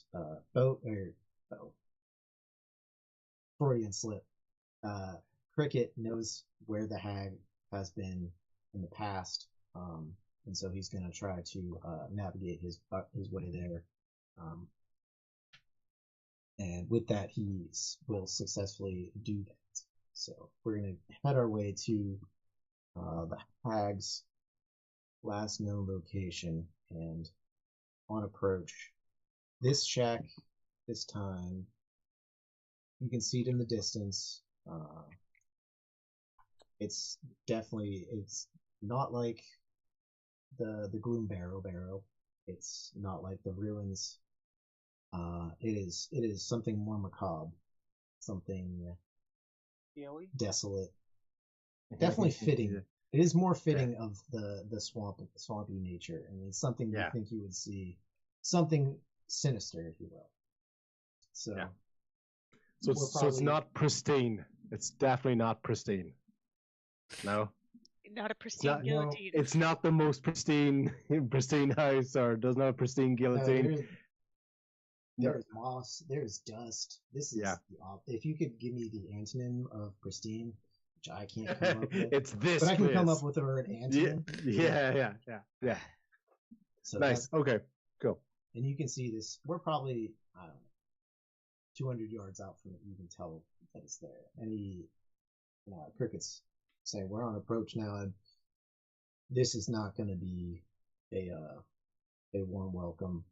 Freudian slip. Cricket knows where the hag has been in the past, and so he's going to try to navigate his way there. And with that, he will successfully do that. So we're going to head our way to the hag's last known location, and on approach, this shack, this time, you can see it in the distance. It's not like the Gloom Barrow. It's not like the ruins. It is something more macabre, something desolate. Definitely fitting. It is more fitting of the swampy nature, and it's something you think you would see, something sinister, if you will. So, So it's not pristine. It's definitely not pristine. No. Not a pristine no, guillotine. It's not the most pristine house, or does not have pristine guillotine. there's moss, there's dust. This is if you could give me the antonym of pristine, which I can't come up with. It's this. But I can come place. up with the word antonym. Yeah. So Nice. Okay. Cool. And you can see this. We're probably, I don't know, 200 yards out from it. You can tell that it's there. Any crickets saying we're on approach now. And this is not going to be a warm welcome.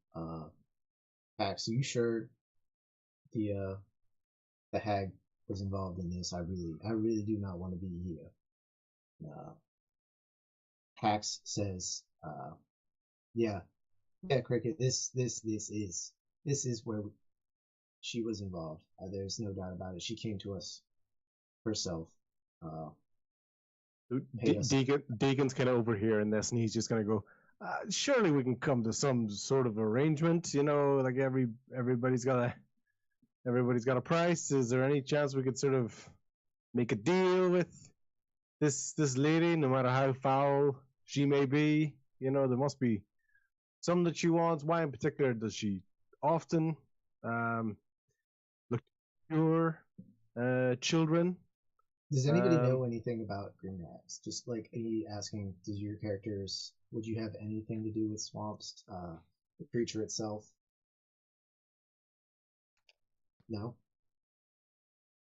Pax, are you sure the hag was involved in this? I really do not want to be here. Pax says, yeah, Cricket. This is where she was involved. There's no doubt about it. She came to us herself. Hate us. Deacon's kind of overhearing this, and he's just gonna go. Surely we can come to some sort of arrangement. You know, like everybody's got a price. Is there any chance we could sort of make a deal with this lady, no matter how foul she may be? You know, there must be something that she wants. Why in particular does she often look to cure children? Does anybody know anything about green hags? Just like asking, would you have anything to do with swamps? The creature itself? No?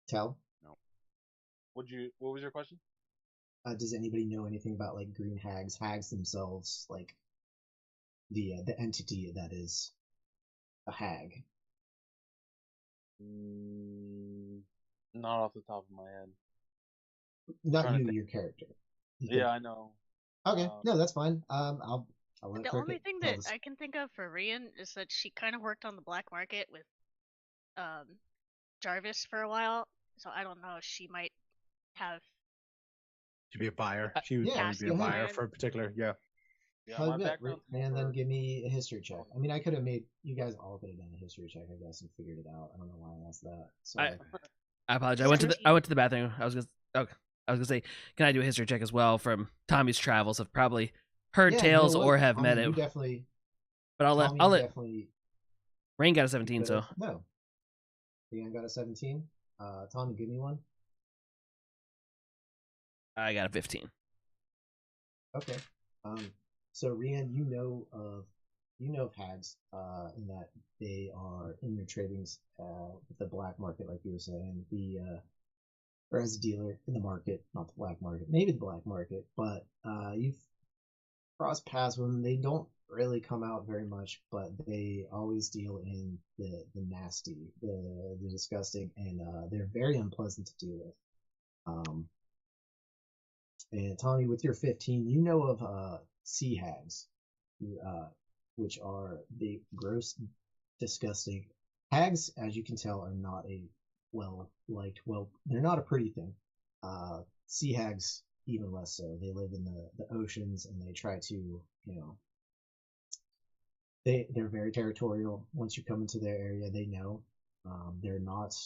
Tell? No. What was your question? Does anybody know anything about like green hags? Hags themselves, like the entity that is a hag. Not off the top of my head. Not Trying to you, think. your character. Yeah, I know. Okay, no, that's fine. I'll let The Cricket only thing tell that this. I can think of for Rian is that she kind of worked on the black market with Jarvis for a while, so I don't know if she might have. She'd be a buyer. She would Yeah, probably be a go ahead. buyer for a particular. Yeah. Yeah, my Yeah, background. and then give me a history check. I mean, I could have made you guys all could have done a history check, I guess, and figured it out. I don't know why I asked that. Sorry. I apologize. I went to the bathroom. I was gonna say, can I do a history check as well from Tommy's travels? I've probably heard Yeah, tales you know what? or have Tommy, met you it, definitely. but I'll Tommy, let definitely. Rain got a 17, so No. Rian got a 17. Tommy, give me one. I got a 15. Okay. So Rian, you know of hags, in that they are in your tradings, with the black market, like you were saying, or as a dealer in the market, not the black market, maybe the black market, but you've crossed paths with them. They don't really come out very much, but they always deal in the nasty, the disgusting, and they're very unpleasant to deal with. And Tommy, with your 15, you know of sea hags, which are the gross, disgusting hags. As you can tell, are not a they're not a pretty thing. Sea hags, even less so. They live in the oceans, and they try to, they're very territorial. Once you come into their area, they know. They're not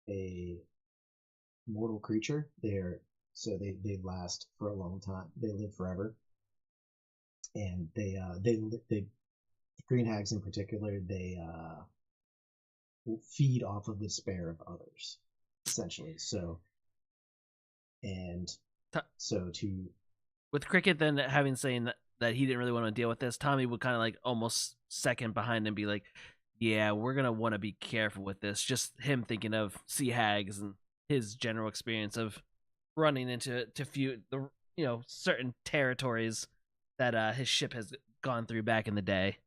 a mortal creature. They last for a long time. They live forever, and they green hags in particular, they feed off of the despair of others, essentially. With Cricket then having saying that he didn't really want to deal with this, Tommy would kind of like almost second behind and be like, yeah, we're gonna want to be careful with this. Just him thinking of sea hags and his general experience of running into certain territories that his ship has gone through back in the day.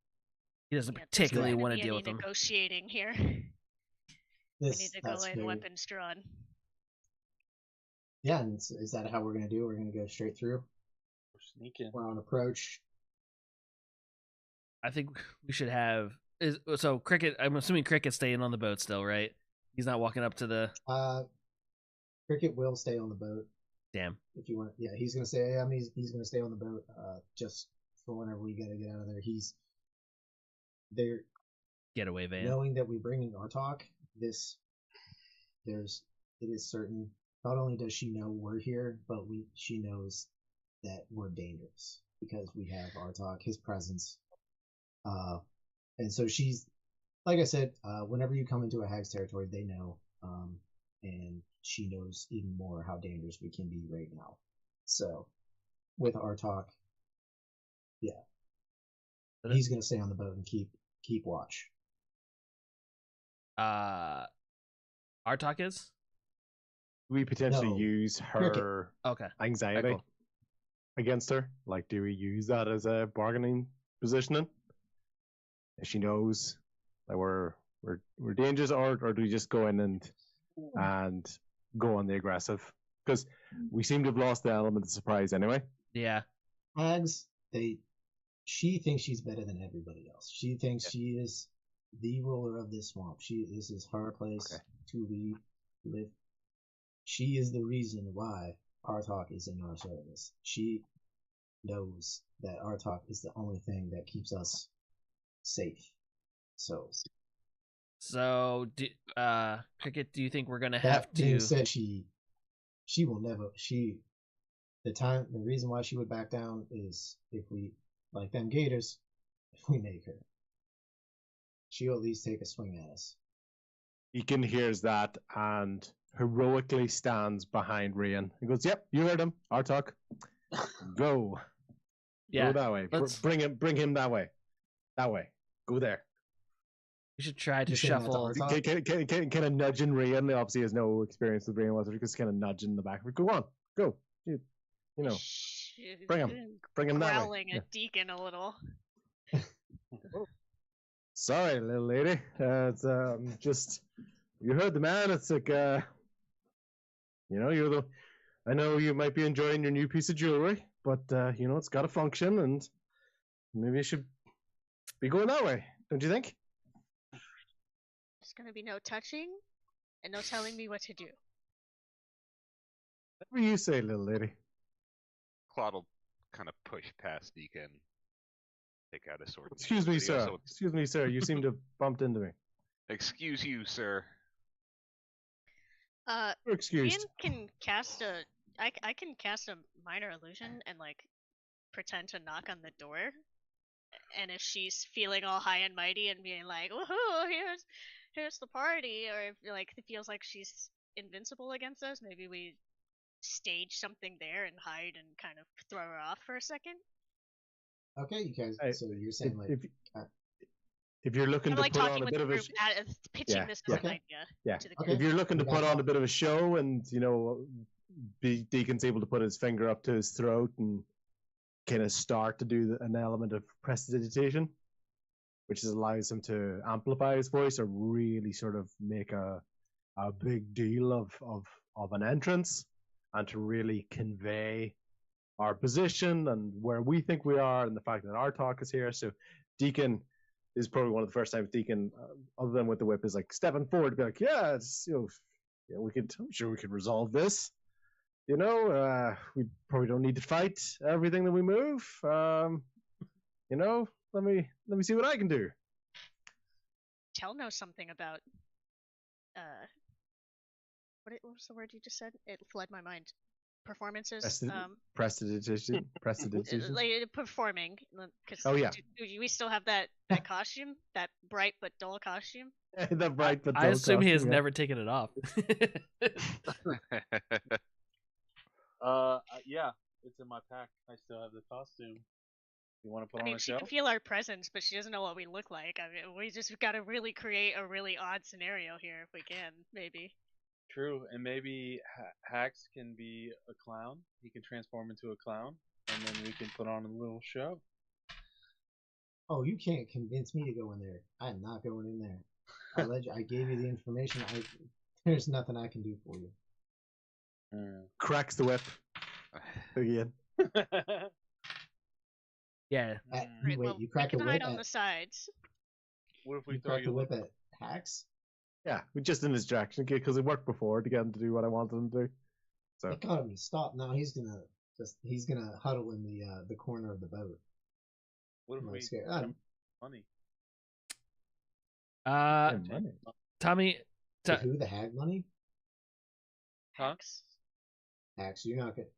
He doesn't particularly want to deal with them. Negotiating here. We need to go in weapons drawn. Yeah, and is that how we're gonna do it? We're gonna go straight through. We're sneaking. We're on approach. I think we should have. So Cricket, I'm assuming Cricket's staying on the boat still, right? He's not walking up to the. Cricket will stay on the boat. Damn. If you want, yeah, he's gonna stay. I mean, he's gonna stay on the boat. Just for whenever we gotta get out of there. He's there. Getaway van. Knowing that we bring in Artok, it is certain. Not only does she know we're here, but she knows that we're dangerous because we have Artok, his presence. And so she's, like I said, whenever you come into a hag's territory, they know, and she knows even more how dangerous we can be right now. So, with Artok, yeah, he's gonna stay on the boat and keep watch. Artok is? We potentially No. use her Okay. anxiety Cool. against her. Like, do we use that as a bargaining positioning? If she knows that we're dangerous, or do we just go in and go on the aggressive? Because we seem to have lost the element of surprise anyway. Yeah. Hags, she thinks she's better than everybody else. She thinks she is the ruler of this swamp. This is her place to live. She is the reason why Artok is in our service. She knows that Artok is the only thing that keeps us safe. So So, Cricket, do you think we're gonna that have being to? said, she will never. The reason why she would back down is if we, like them Gators, if we make her, she'll at least take a swing at us. Deacon hears that and heroically stands behind Rian. He goes, "Yep, you heard him. Artok, go, Yeah, go that way. let's- Bring him that way. That way. Go there." we should try to You saying that's shuffle. Artok? Kind of nudging Rian. He obviously has no experience with Rian whatsoever. Just kind of nudging in the back. Go on, go. You know, bring him that way. Growling Yeah. at Deacon a little. Sorry, little lady. It's just you heard the man. It's like you're the. I know you might be enjoying your new piece of jewelry, but it's got to function, and maybe you should be going that way. Don't you think? There's gonna be no touching and no telling me what to do. Whatever you say, little lady. Claude will kind of push past Deacon, take out his sword. and Excuse me, but he sir. also- Excuse me, sir. You seem to have bumped into me. Excuse you, sir. You're excused. Ian can cast a. I can cast a minor illusion and like pretend to knock on the door. And if she's feeling all high and mighty and being like, "Woohoo! Here's the party," or if like it feels like she's invincible against us, maybe we stage something there and hide and kind of throw her off for a second. Okay, you guys. Hey, So you're saying like If you're looking I'm to like put on talking a with bit the of a group, pitching yeah, this as an okay. idea yeah. to the Okay. If you're looking to We put got on that. a bit of a show, and Deacon's able to put his finger up to his throat and kind of start to do an element of prestidigitation, which allows him to amplify his voice or really sort of make a big deal of an entrance, and to really convey our position and where we think we are, and the fact that our talk is here. So Deacon is probably one of the first times Deacon, other than with the whip, is like stepping forward to be like, yeah, it's I'm sure we could resolve this. We probably don't need to fight everything that we move. Let me see what I can do. Tell knows something about what was the word you just said? It fled my mind. Performances. Prestidigitation. Like performing. Cause Oh, yeah. we still have that costume, that bright but dull costume. The bright but I dull assume he has costume, yeah. never taken it off. Yeah, it's in my pack. I still have the costume. You want to put I on mean, a she show? can feel our presence, but she doesn't know what we look like. I mean, we just got to really create a really odd scenario here if we can, maybe. True, and maybe Hax can be a clown. He can transform into a clown, and then we can put on a little show. oh, you can't convince me to go in there. I'm not going in there. I gave you the information. There's nothing I can do for you. Cracks the whip again. Yeah. Right, Wait, well, you cracked we the can whip hide on at the sides. What if we you throw cracked the you? whip at Hacks? Yeah, just in his direction because it worked before to get him to do what I wanted him to do. So I got him to stop. Now he's gonna huddle in the corner of the boat. What if I'm we? scared. Money. money. Tommy, Who the hag money? Huh? Hacks. Hacks, you're not gonna.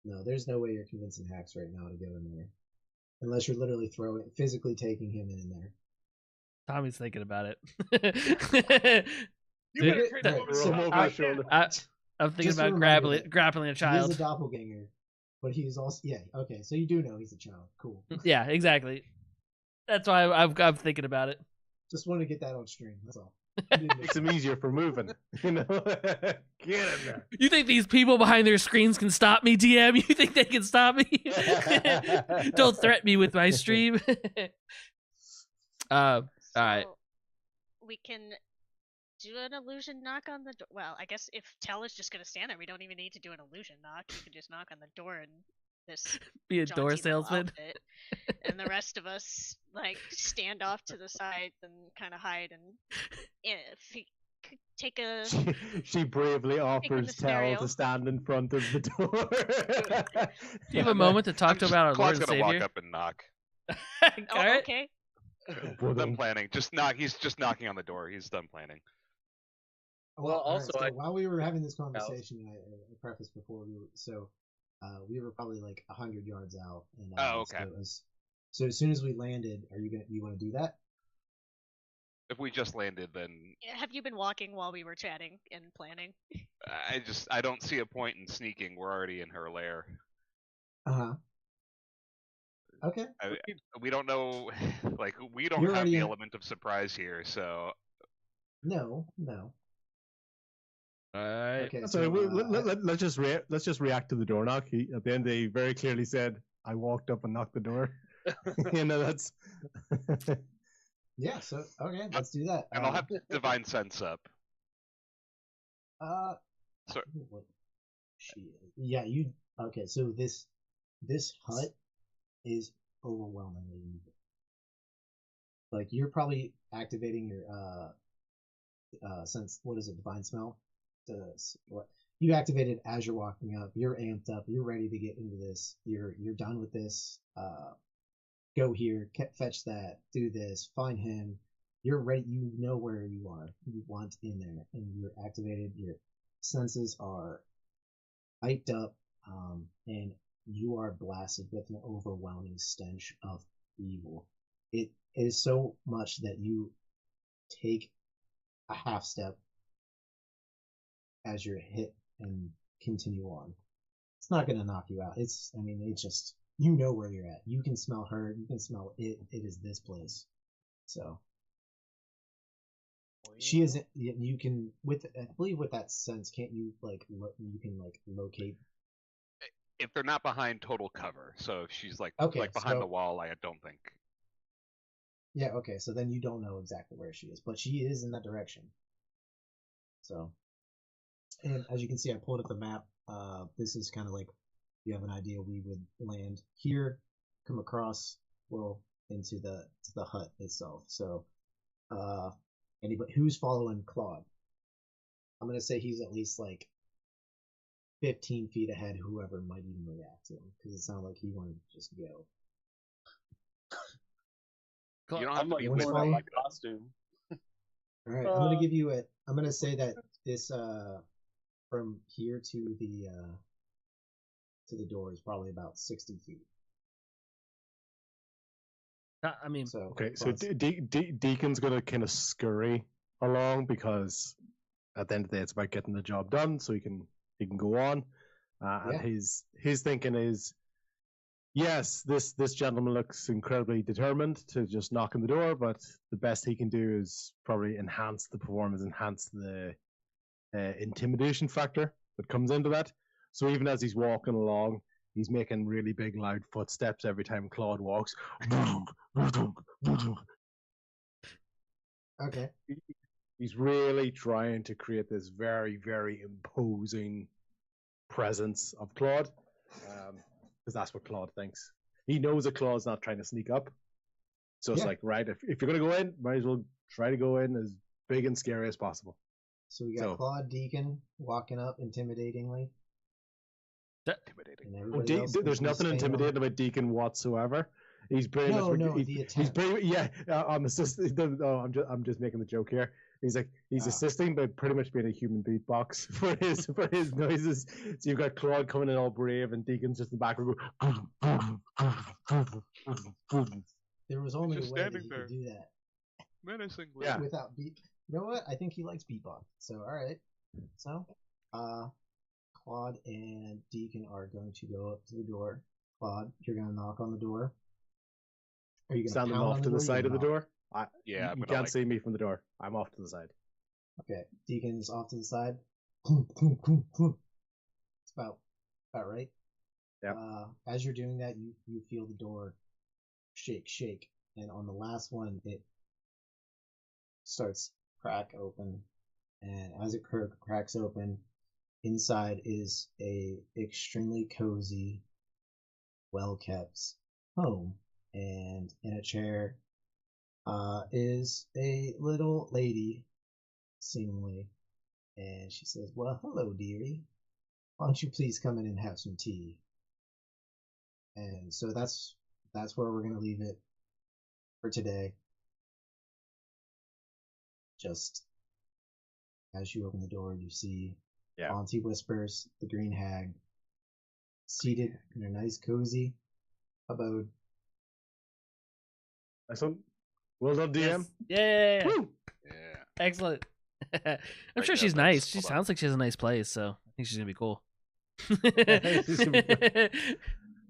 No, there's no way you're convincing Hacks right now to go in there, unless you're literally physically taking him in there. Tommy's thinking about it. You Dude, better Right, transform so into a over clown. his shoulder. I'm thinking Just a about reminder grappling, that grappling a He is child. a doppelganger, but he's also Okay, so you do know he's a child. Cool. Yeah, exactly. That's why I'm thinking about it. Just wanted to get that on stream. That's all. Makes him easier for moving. Get in there. You think these people behind their screens can stop me, DM? You think they can stop me? Don't threaten me with my stream. All right. So, we can do an illusion knock on the door. Well, I guess if Tell is just gonna stand there, we don't even need to do an illusion knock. You can just knock on the door and this Be a jaunty door little salesman. outfit, and the rest of us like stand off to the sides and kind of hide. And if take a She bravely offers the Tell scenario. to stand in front of the door. Do you have a moment to talk to about our Lord Claude's and gonna walk Savior? up and knock. Oh, Alright. okay. We're done planning. Just knock. He's just knocking on the door. He's done planning. Well, all right, also, so I- while we were having this conversation, I prefaced before we were probably like 100 yards out. And, Oh, okay. So as soon as we landed, you want to do that? If we just landed, then Have you been walking while we were chatting and planning? I don't see a point in sneaking. We're already in her lair. Uh-huh. Okay. We don't know. Like we don't You're have already the in- element of surprise here. So No. Alright. Okay. So let's just react to the door knock. At the end, they very clearly said, "I walked up and knocked the door." That's. Yeah. So okay, let's do that. and I'll have divine sense up. What she is. Yeah. Okay? So this hut is overwhelmingly evil. Like you're probably activating your sense. What is it? Divine smell. What you activated as you're walking up. You're amped up. You're ready to get into this. You're done with this. Go here. Fetch that. Do this. Find him. You're ready. You know where you are. You want in there, and you're activated. Your senses are hyped up, and you are blasted with an overwhelming stench of evil. It is so much that you take a half step as you're hit and continue on. It's not going to knock you out. It's just, you know where you're at. You can smell her. You can smell it. It is this place. So she is. You can I believe with that sense, can't you you can locate. If they're not behind total cover, so if she's like Okay, behind so- the wall, I don't think. Yeah. Okay. So then you don't know exactly where she is, but she is in that direction. So, and as you can see, I pulled up the map. This is kind of like you have an idea. We would land here, come across, into the hut itself. So, anybody who's following Claude, I'm gonna say he's at least like 15 feet ahead. Whoever might even react to him, because it sounded like he wanted to just go. You don't have I'm to like be What's with pulling wrong? out me. my costume. All right, I'm gonna give you a. I'm gonna say that this from here to the door is probably about 60 feet. I mean, So Okay, so plus- Deacon's gonna kind of scurry along because at the end of the day, it's about getting the job done, so he can go on. And Yeah. his thinking is, yes, this gentleman looks incredibly determined to just knock on the door, but the best he can do is probably enhance the performance, enhance the intimidation factor that comes into that. So even as he's walking along, he's making really big, loud footsteps every time Claude walks. okay. He's really trying to create this very, very imposing presence of Claude, because that's what Claude thinks. He knows that Claude's not trying to sneak up, so it's Yeah. like, right, if you're gonna go in, might as well try to go in as big and scary as possible. So we got So- Claude Deacon walking up intimidatingly, Intimidating. and Oh, everybody else. there's is nothing staying on- intimidating about Deacon whatsoever. He's pretty No, much no, he's, the he's attempt. pretty yeah. I'm I'm just making the joke here. He's Ah. assisting by pretty much being a human beatbox for his noises. So you've got Claude coming in all brave, and Deacon's just in the background going. There was only a just way that standing he there. could do that Menacingly. Yeah. without beat. You know what? I think he likes beatbox. So all right. So, Claude and Deacon are going to go up to the door. Claude, you're going to knock on the door. Are you going Standing pound off on to the door, or side you of the gonna door. Yeah, I'm you gonna, can't see me from the door. I'm off to the side. knock? Okay, Deacon's off to the side. It's about right. Yep. As you're doing that, you feel the door shake, and on the last one, it starts crack open, and as it cracks open, inside is a extremely cozy, well kept home, and in a chair is a little lady seemingly, and she says, "Well, hello, dearie. Why don't you please come in and have some tea?" And so that's where we're gonna leave it for today. Just as you open the door, you see Auntie Whispers, the Green Hag, seated in a nice cozy abode. Excellent. Well done, DM. Yeah. Woo! Yeah. Excellent. I'm Great sure job, she's guys. nice. She Hold on. sounds like she has a nice place, so I think she's gonna be cool.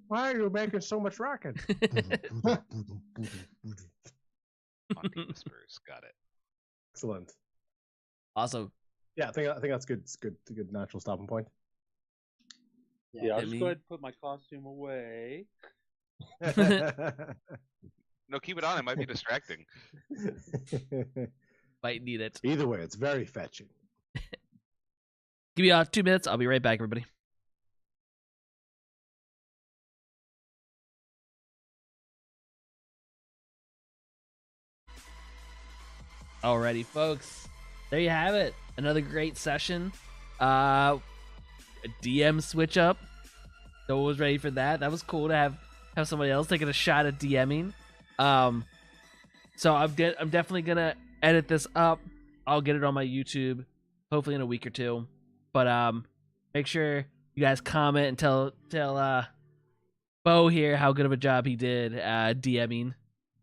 Why are you making so much racket? Auntie Whispers. Got it. Excellent. Awesome. Yeah, I think that's good. It's good. A good natural stopping point. Yeah, I'll Hit just me. go ahead and put my costume away. No, keep it on. It might be distracting. Might need it. Either way, it's very fetching. Give me 2 minutes. I'll be right back, everybody. Alrighty, folks. There you have it. Another great session. A DM switch up. No one was ready for that. That was cool to have somebody else taking a shot at DMing. So I'm definitely gonna edit this up. I'll get it on my YouTube, hopefully in a week or two. But make sure you guys comment and tell Bo here how good of a job he did DMing.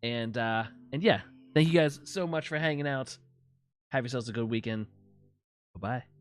And yeah, thank you guys so much for hanging out. Have yourselves a good weekend. Bye-bye.